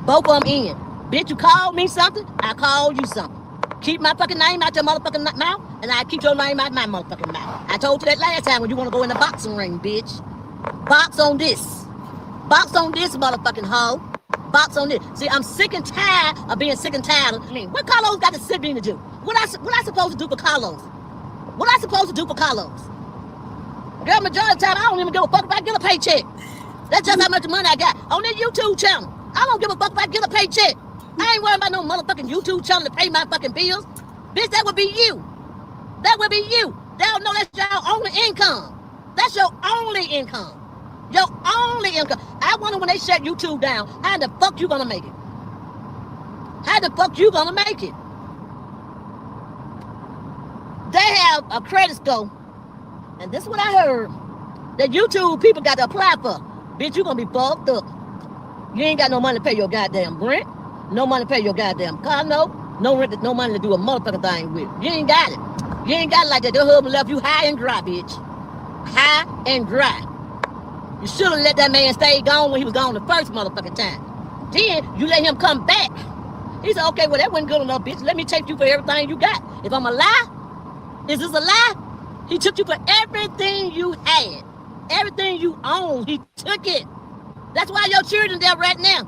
Both of them in. Bitch, you called me something, I called you something. Keep my fucking name out your motherfucking mouth, and I keep your name out my motherfucking mouth. I told you that last time when you want to go in the boxing ring, bitch. Box on this. Box on this, motherfucking hoe. Box on this. See, I'm sick and tired of being sick and tired of, what Carlos got to sit in to do? What I supposed to do for Carlos? What I supposed to do for Carlos? Girl, majority of the time, I don't even give a fuck if I get a paycheck. That's just how much money I got on that YouTube channel. I don't give a fuck if I get a paycheck. I ain't worried about no motherfucking YouTube channel to pay my fucking bills. Bitch, that would be you. That would be you. They don't know that's your only income. That's your only income. Your only income. I wonder when they shut YouTube down, how the fuck you gonna make it? How the fuck you gonna make it? They have a credit score, and this is what I heard, that YouTube people got to apply for. Bitch, you gonna be fucked up. You ain't got no money to pay your goddamn rent. No money to pay your goddamn car note. No rent, no money to do a motherfucking thing with. You ain't got it. You ain't got it like that. Your husband left you high and dry, bitch. High and dry. You should have let that man stay gone when he was gone the first motherfucking time. Then you let him come back. He said, okay, well, that wasn't good enough, bitch. Let me take you for everything you got. If I'm a lie, is this a lie? He took you for everything you had. Everything you own, he took it. That's why your children there right now,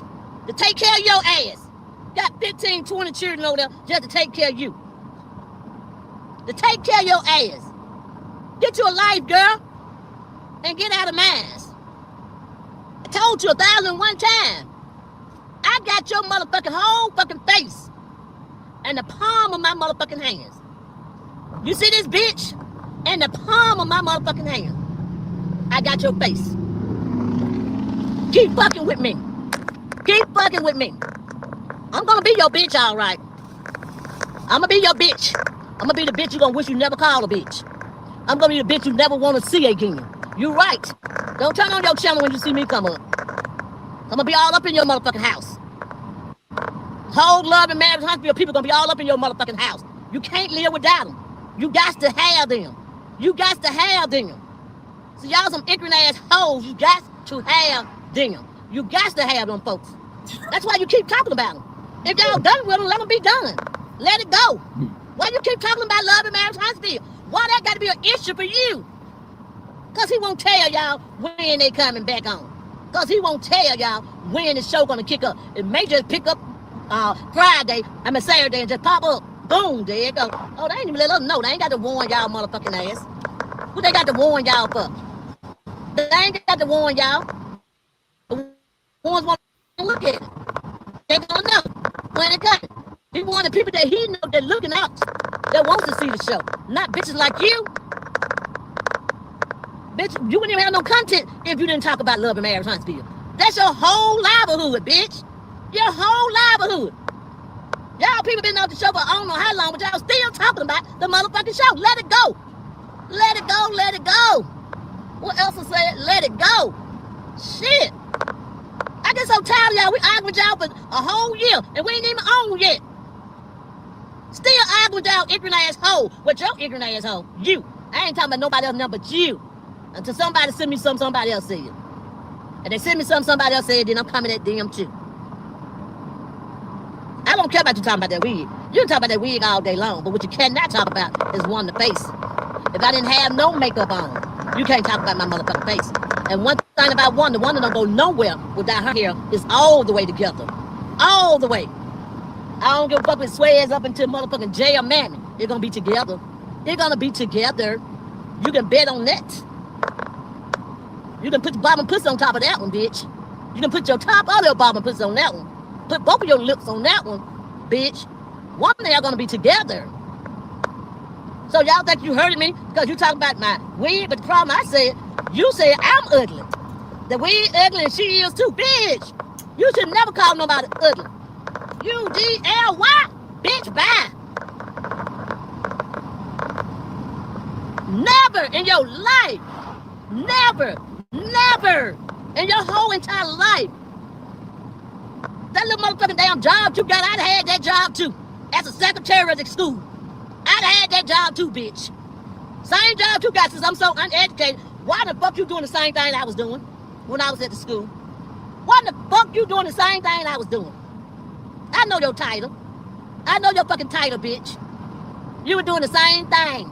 to take care of your ass. Got 15, 20 children over there just to take care of you. To take care of your ass. Get you a life, girl, and get out of mine. I told you 1,001 times. I got your motherfucking whole fucking face in the palm of my motherfucking hands. You see this bitch? In the palm of my motherfucking hand. I got your face. Keep fucking with me. Keep fucking with me. I'm gonna be your bitch, all right. I'm gonna be your bitch. I'm gonna be the bitch you gonna wish you never called a bitch. I'm gonna be the bitch you never want to see again. You right. Don't turn on your channel when you see me come up. I'm gonna be all up in your motherfucking house. Whole Love and Marriage Hospital people gonna be all up in your motherfucking house. You can't live without them. You got to have them. You got to have them. So y'all some ignorant ass hoes. You got to have them. You got to have them folks. That's why you keep talking about them. If y'all done with them, let them be done. Let it go. Why you keep talking about Love and Marriage Hospital? Why that got to be an issue for you? Because he won't tell y'all when they coming back on. Because he won't tell y'all when the show gonna kick up. It may just pick up Saturday and just pop up. Boom, there you go. Oh, they ain't even let us know. They ain't got to warn y'all motherfucking ass. What they got to warn y'all for? They ain't got to warn y'all. The ones want to look at it. They gonna know when it comes. He want the people that he know that looking out, that wants to see the show. Not bitches like you. Bitch, you wouldn't even have no content if you didn't talk about Love and Marriage Huntsville. That's your whole livelihood, bitch. Your whole livelihood. Y'all people been on the show for I don't know how long, but y'all still talking about the motherfucking show. Let it go. Let it go, let it go. What else to say? Let it go. Shit. I get so tired of y'all. We arguing with y'all for a whole year, and we ain't even on yet. Still arguing with y'all ignorant ass hoe. What your ignorant ass hoe? You. I ain't talking about nobody else, but you. Until somebody send me something somebody else said. And they send me something somebody else said, then I'm coming at them too. I don't care about you talking about that wig. You can talk about that wig all day long, but what you cannot talk about is one, the face. If I didn't have no makeup on, you can't talk about my motherfucking face. And one thing about Wanda don't go nowhere without her hair is all the way together. All the way. I don't give a fuck if it swears up into motherfucking jail, mammy. They're gonna be together. They're gonna be together. You can bet on that. You can put your bottom pussy on top of that one, bitch. You can put your top of your bottom pussy on that one. Put both of your lips on that one, bitch. One day y'all gonna be together. So y'all think you hurting me because you talking about my wig, but the problem I said, you said I'm ugly. The wig ugly and she is too, bitch. You should never call nobody ugly. UGLY, bitch, bye. Never in your life, never in your whole entire life. That little motherfucking damn job you got, I'd have had that job too. As a secretary at the school. I'd have had that job too, bitch. Same job you got since I'm so uneducated. Why the fuck you doing the same thing I was doing when I was at the school? Why the fuck you doing the same thing I was doing? I know your title. I know your fucking title, bitch. You were doing the same thing.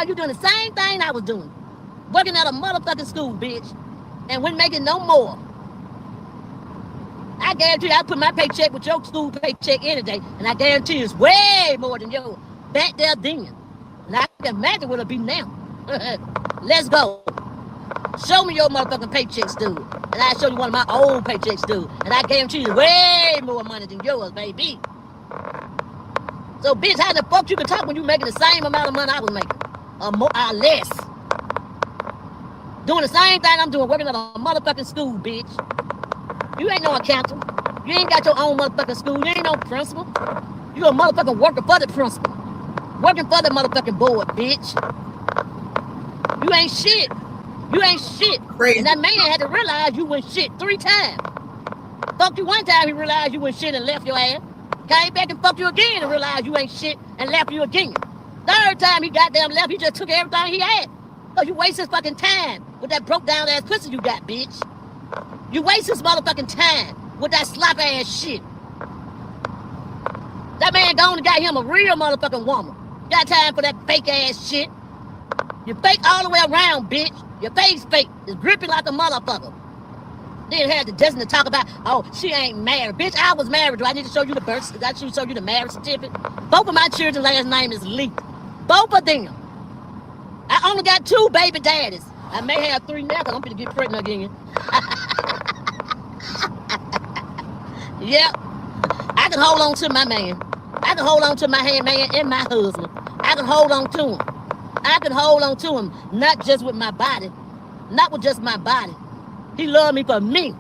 You doing the same thing I was doing. Working at a motherfucking school, bitch. And wasn't making no more. I guarantee you, I put my paycheck with your school paycheck any day, and I guarantee you it's way more than yours back there then. And I can imagine what it'll be now. Let's go. Show me your motherfucking paychecks, dude. And I'll show you one of my old paychecks, dude. And I guarantee you way more money than yours, baby. So, bitch, how the fuck you can talk when you making the same amount of money I was making? Or more or less. Doing the same thing I'm doing, working at a motherfucking school, bitch. You ain't no accountant. You ain't got your own motherfucking school. You ain't no principal. You a motherfucking worker for the principal. Working for the motherfucking board, bitch. You ain't shit. You ain't shit. Crazy. And that man had to realize you went shit 3 times. Fucked you 1 time, he realized you went shit and left your ass. Came back and fucked you again and realized you ain't shit and left you again. 3rd time he goddamn left, he just took everything he had. Cause you waste his fucking time with that broke down ass pussy you got, bitch. You waste his motherfucking time with that slop ass shit. That man gone and got him a real motherfucking woman. Got time for that fake ass shit. You fake all the way around, bitch. Your face fake. It's gripping like a motherfucker. Then had the destined to talk about, oh, she ain't married. Bitch, I was married. Do I need to show you the birth certificate? I should show you the marriage certificate? Both of my children's last name is Lee. Both of them. I only got 2 baby daddies. I may have 3 now because I'm going to get pregnant again. Yep. I can hold on to my man. I can hold on to my hand man and my husband. I can hold on to him. I can hold on to him, not just with my body. Not with just my body. He loved me for me.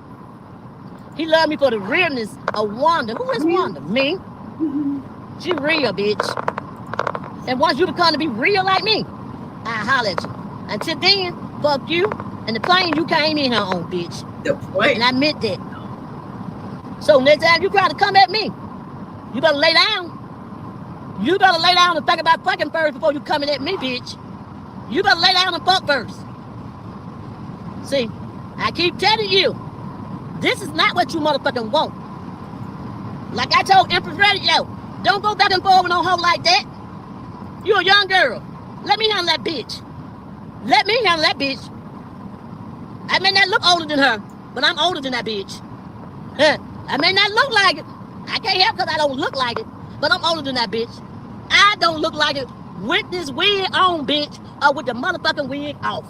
He loved me for the realness of Wanda. Who is Wanda? Me. She real, bitch. And once you become to be real like me, I holler at you. Until then, fuck you and the plane you came in here on, bitch. The plane. And I meant that. So next time you try to come at me, you better lay down. You better lay down and think about fucking first before you coming at me, bitch. You better lay down and fuck first. See, I keep telling you, this is not what you motherfucking want. Like I told Empress Radio, don't go back and forth with no hoe like that. You a young girl. Let me handle that bitch. Let me handle that bitch. I may not look older than her, but I'm older than that bitch. I may not look like it. I can't help because I don't look like it, but I'm older than that bitch. I don't look like it with this wig on, bitch, or with the motherfucking wig off.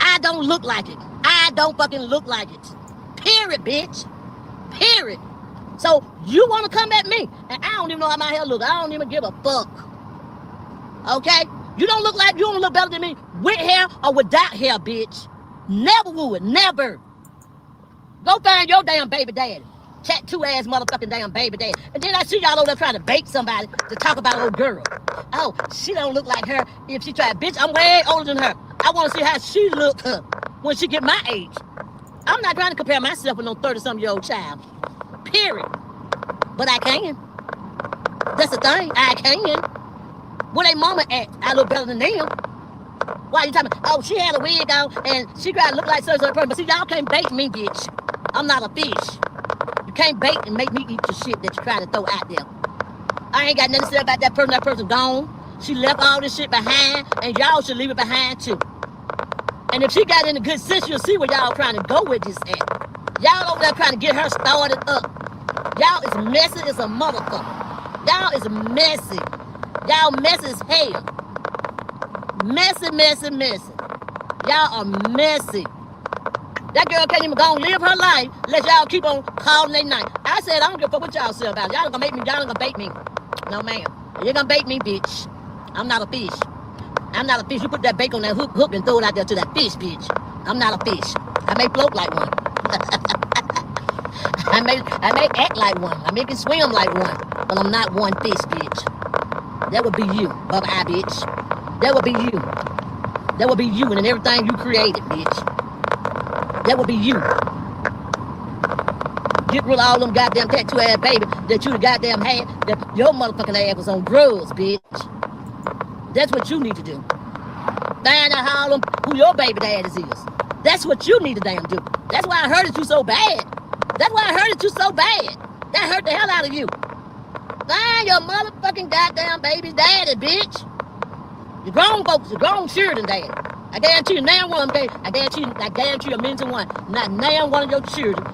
I don't look like it. I don't fucking look like it. Period, bitch. Period. So you want to come at me, and I don't even know how my hair look. I don't even give a fuck. Okay? You don't look better than me with hair or without hair, bitch. Never would. Never. Go find your damn baby daddy. Tattoo ass motherfucking damn baby daddy. And then I see y'all over there trying to bait somebody to talk about a little girl. Oh, she don't look like her if she tried. Bitch, I'm way older than her. I want to see how she look when she get my age. I'm not trying to compare myself with no 30-something-year-old child. Period. But I can. That's the thing. I can. Where they mama at, I look better than them. Why you talking about, oh, she had a wig on and she tried to look like such a person. But see, y'all can't bait me, bitch. I'm not a fish. You can't bait and make me eat the shit that you try to throw out there. I ain't got nothing to say about that person. That person gone. She left all this shit behind, and y'all should leave it behind too. And if she got any good sense, you'll see where y'all trying to go with this at. Y'all over there trying to get her started up. Y'all is messy as a motherfucker. Y'all is messy. Y'all messy as hell. Messy, messy, messy. Y'all are messy. That girl can't even go and live her life unless y'all keep on calling their name. I said, I don't give a fuck what y'all say about it. Y'all ain't gonna make me, y'all ain't gonna bait me. No, ma'am. You're gonna bait me, bitch. I'm not a fish. I'm not a fish. You put that bait on that hook and throw it out there to that fish, bitch. I'm not a fish. I may float like one. I may act like one. I make it swim like one. But I'm not one fish, bitch. That would be you, Bubba-Eye, bitch. That would be you. That would be you and everything you created, bitch. That would be you. Get rid of all them goddamn tattoo ass baby that you goddamn had, that your motherfucking ass was on drugs, bitch. That's what you need to do. Find out who your baby daddies is. That's what you need to damn do. That's why I hurt you so bad. That's why I hurted you so bad. That hurt the hell out of you. Find your motherfucking goddamn baby's daddy, bitch. You grown folks, you grown children daddy. I guarantee you, now one, okay? I guarantee you a million to one. Not now one of your children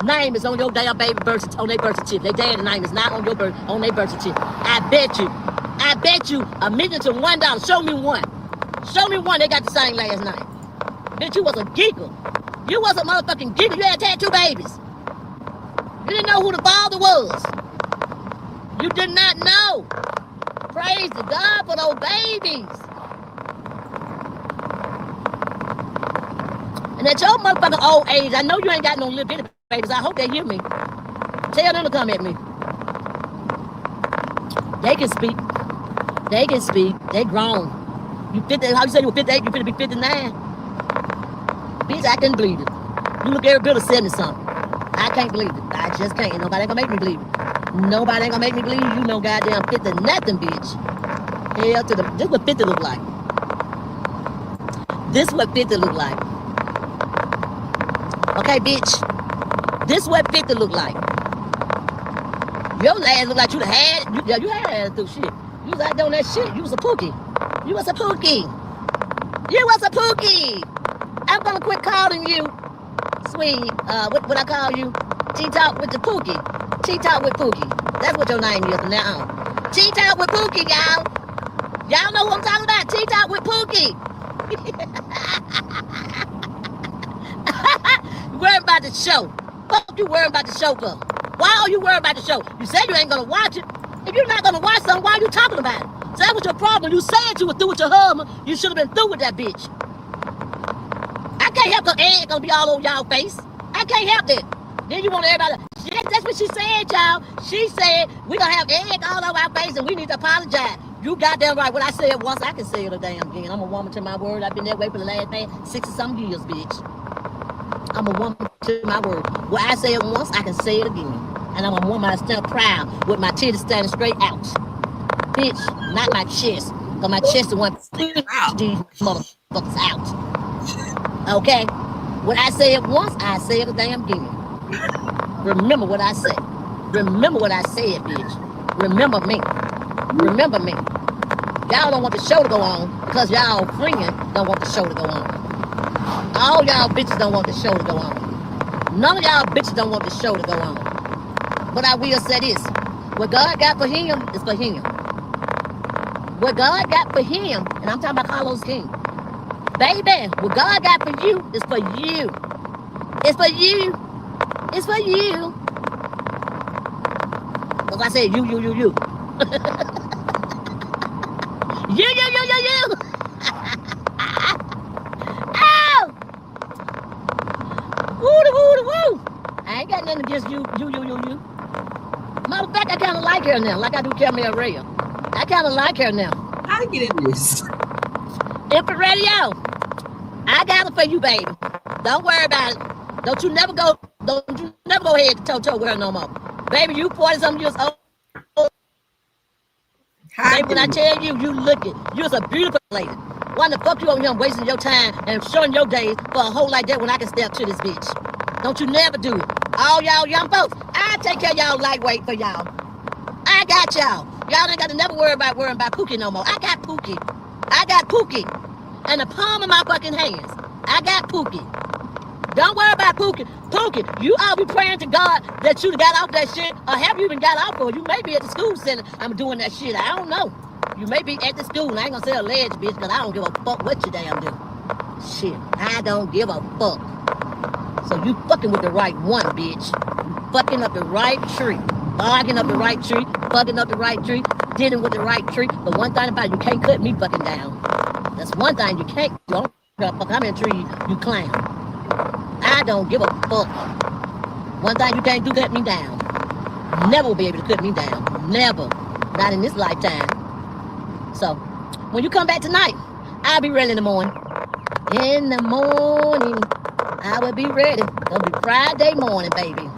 name is on your damn baby birth on their birth certificate. Their daddy name is not on your birth on their birth certificate. I bet you $1 million to $1. Show me one. Show me one. They got the same last name. Bitch, you was a geeker. You was a motherfucking geeker. You had tattoo babies. You didn't know who the father was. You did not know. Praise to God for those babies. And at your motherfucking old age, I know you ain't got no little bitty babies. I hope they hear me. Tell them to come at me. They can speak. They can speak. They grown. You 50, how you say you were 58, you finna be 59. Bitch, I can't believe it. You look every bit of 70 something. I can't believe it. I just can't. Nobody ain't gonna make me believe it. Nobody ain't gonna make me believe you no goddamn 50 nothing, bitch. Hell to the, this what 50 look like. This what 50 look like. Okay, bitch. This what 50 look like. Your ass look like you had it. You had ass through shit. You was out doing that shit. You was a pookie. You was a pookie. You was a pookie. I'm gonna quit calling you sweet. What I call you? T-Talk with the pookie. T-Talk with pookie. That's what your name is from now on. T-Talk with pookie, y'all. Y'all know what I'm talking about. T-Talk with pookie. You worried about the show. Fuck you worried about the show for? Why are you worried about the show? You said you ain't gonna watch it. If you're not gonna watch something, why are you talking about it? So that was your problem. You said you were through with your husband. You should have been through with that bitch. I can't help the egg gonna be all over y'all face. I can't help it. Then you want everybody. That's what she said, y'all. She said we gonna have egg all over our face and we need to apologize. You goddamn right. What I said once, I can say it a damn again. I'm a woman to my word. I've been that way for the last 60-some years, bitch. I'm a woman to my word. What I say it once, I can say it again. And I'm a woman I stand proud with my titties standing straight out. Bitch, not my chest. Because my chest is one these motherfuckers out. Okay? When I say it once, I say it a damn again. Remember what I said. Remember what I said, bitch. Remember me. Remember me. Y'all don't want the show to go on because y'all friends don't want the show to go on. All y'all bitches don't want the show to go on. None of y'all bitches don't want the show to go on. But I will say this. What God got for him is for him. What God got for him, and I'm talking about Carlos King. Baby, what God got for you is for you. It's for you. It's for you. Because I said you. You. You. Ow! Woo. I ain't got nothing against you. Matter of fact, I kind of like her now, like I do Camille Ray. I kind of like her now. How to get in this? Infant radio. I got it for you, baby. Don't worry about it. Don't you never go ahead to toe with her no more. Baby, you 40-something years old. Baby, when I tell you, you look it. You're a beautiful lady. Why the fuck you over here wasting your time and showing your days for a hoe like that when I can step to this bitch? Don't you never do it. All y'all young folks, I take care of y'all lightweight for y'all. I got y'all. Y'all ain't got to never worrying about Pookie no more. I got Pookie. And the palm of my fucking hands. I got Pookie. Don't worry about Pookie. Pookie, you all be praying to God that you got off that shit, or have you even got off for it? You may be at the school center. I'm doing that shit. I don't know. You may be at the school, and I ain't gonna say alleged, bitch, because I don't give a fuck what you damn do. Shit, I don't give a fuck. So you fucking with the right one, bitch. You fucking up the right tree. Barking up the right tree. Fucking up the right tree. Dealing with the right tree. But one thing about it, you can't cut me fucking down. That's one thing you can't do. I don't give a fuck how many trees you climb. I don't give a fuck. One thing you can't do, cut me down. Never will be able to cut me down. Never. Not in this lifetime. So, when you come back tonight, I'll be ready in the morning. In the morning, I will be ready. It'll be Friday morning, baby.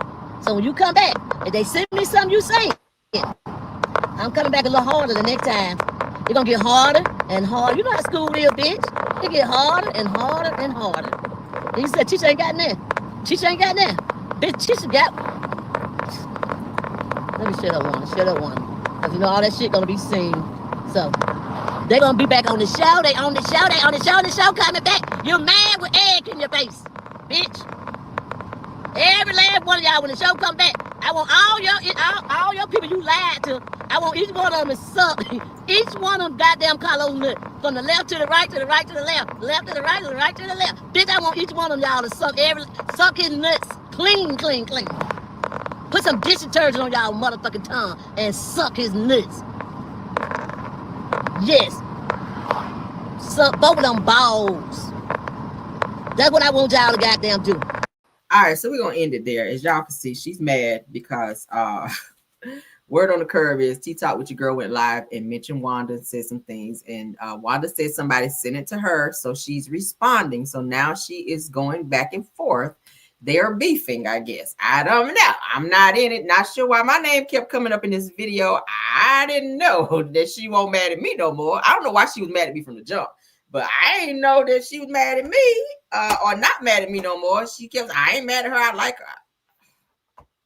So when you come back, if they send me something you say, I'm coming back a little harder the next time. It's gonna get harder and harder. You know how school is, bitch. It get harder and harder and harder. And you said, teacher ain't got nothing. Teacher ain't got nothing. Bitch, she should get. Let me shut up, Wanda. Because you know all that shit gonna be seen. So they gonna be back on the show. They on the show coming back. You're mad with egg in your face, bitch. Every last one of y'all when the show come back, I want all your people you lied to. I want each one of them to suck. Each one of them goddamn Carlos nut. From the left to the right, to the right to the left. Left to the right, to the right to the left. Bitch, I want each one of y'all to suck his nuts clean. Put some dish detergent on y'all motherfucking tongue and suck his nuts. Yes. Suck both of them balls. That's what I want y'all to goddamn do. All right, so we're gonna end it there. As y'all can see, she's mad because word on the curve is T-Talk with Your Girl went live and mentioned Wanda and said some things, and Wanda said somebody sent it to her, so she's responding. So now she is going back and forth. They're beefing, I guess. I don't know. I'm not in it. Not sure why my name kept coming up in this video. I didn't know that she won't mad at me no more. I don't know why she was mad at me from the jump. But I ain't know that she was mad at me or not mad at me no more. She kept, I ain't mad at her. I like her.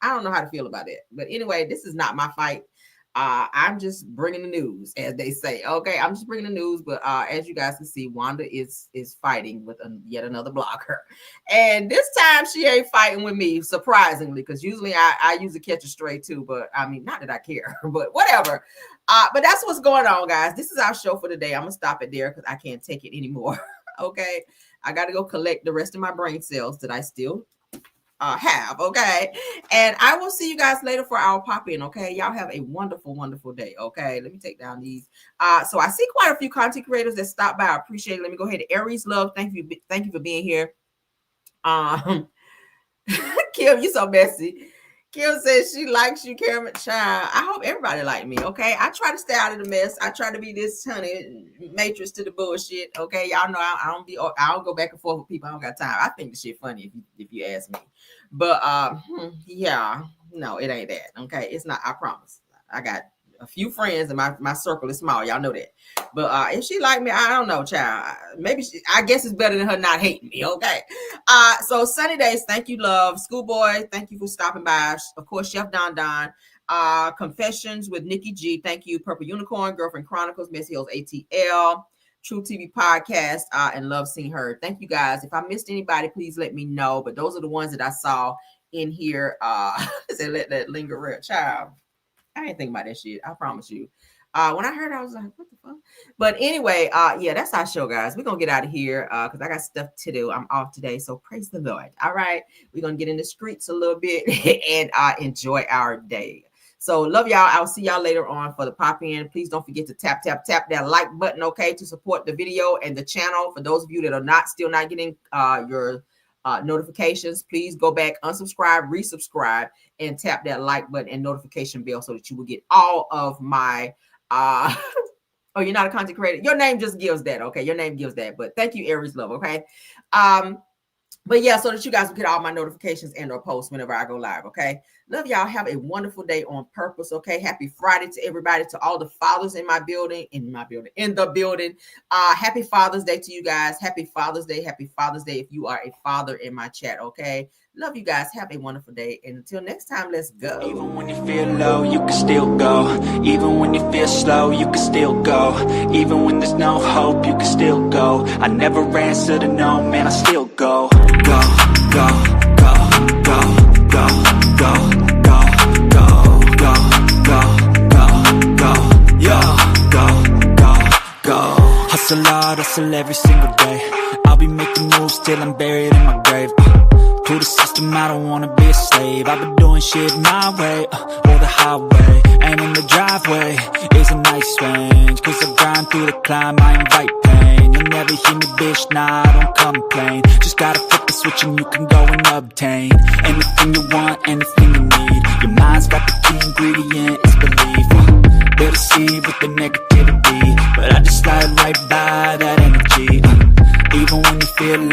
I don't know how to feel about it. But anyway, this is not my fight. I'm just bringing the news, as they say. Okay, I'm just bringing the news. But as you guys can see, Wanda is fighting with yet another blogger. And this time she ain't fighting with me, surprisingly, because usually I use a catch a stray too. But I mean, not that I care, but whatever. But that's what's going on, guys. This is our show for today. I'm going to stop it there because I can't take it anymore. Okay, I got to go collect the rest of my brain cells that I still have. Okay, and I will see you guys later for our pop-in. Okay, y'all have a wonderful day. Okay, let me take down these. So I see quite a few content creators that stopped by. I appreciate it. Let me go ahead to Aries Love. Thank you for being here. Kim, you so messy. Kim says she likes you, Karen Child. I hope everybody like me, okay? I try to stay out of the mess. I try to be this honey matrix to the bullshit, okay? Y'all know I don't go back and forth with people. I don't got time. I think the shit funny if you ask me. But yeah, no, it ain't that, okay? It's not. I promise. I got a few friends and my circle is small. Y'all know that. But if she like me, I don't know, child. Maybe I guess it's better than her not hating me, okay? So Sunny Days, thank you, love. Schoolboy, thank you for stopping by. Of course, Chef Don. Confessions with Nikki G, thank you. Purple Unicorn, Girlfriend Chronicles, Messy Hills ATL, True TV Podcast, and Love Seen Her. Thank you, guys. If I missed anybody, please let me know. But those are the ones that I saw in here. Say let that linger real, child. I ain't think about that shit. I promise you. When I heard, I was like, what the fuck? But anyway, yeah, that's our show, guys. We're going to get out of here because I got stuff to do. I'm off today, so praise the Lord. All right. We're going to get in the streets a little bit and enjoy our day. So love y'all. I'll see y'all later on for the pop-in. Please don't forget to tap that like button, okay, to support the video and the channel. For those of you that are still not getting your notifications, please go back, unsubscribe, resubscribe, and tap that like button and notification bell so that you will get all of my oh, you're not a content creator, your name just gives that, okay? Your name gives that. But thank you, Aries Love, okay? But yeah, so that you guys will get all my notifications and or posts whenever I go live, okay? Love y'all. Have a wonderful day on purpose, okay? Happy Friday to everybody, to all the fathers in the building. Happy Father's Day to you guys. Happy Father's Day if you are a father in my chat, okay? Love you guys. Have a wonderful day. And until next time, let's go. Even when you feel low, you can still go. Even when you feel slow, you can still go. Even when there's no hope, you can still go. I never answer to no, man, I still go. Go, go, go, go, go, go, go, go, go, go, go, go, yo, go. Hustle hard, hustle every single day. I'll be making moves till I'm buried in my grave. To the system, I don't wanna be a slave. I've been doing shit my way, or the highway. And in the driveway is a nice range. Cause I grind through the climb, I invite pain. You'll never hear me, bitch, nah, I don't complain. Just gotta flip the switch and you can go and obtain anything you want, anything you need. Your mind's got the key ingredient, it's belief. They'll deceive with the negativity, but I just slide right by that energy. Even when you feel low.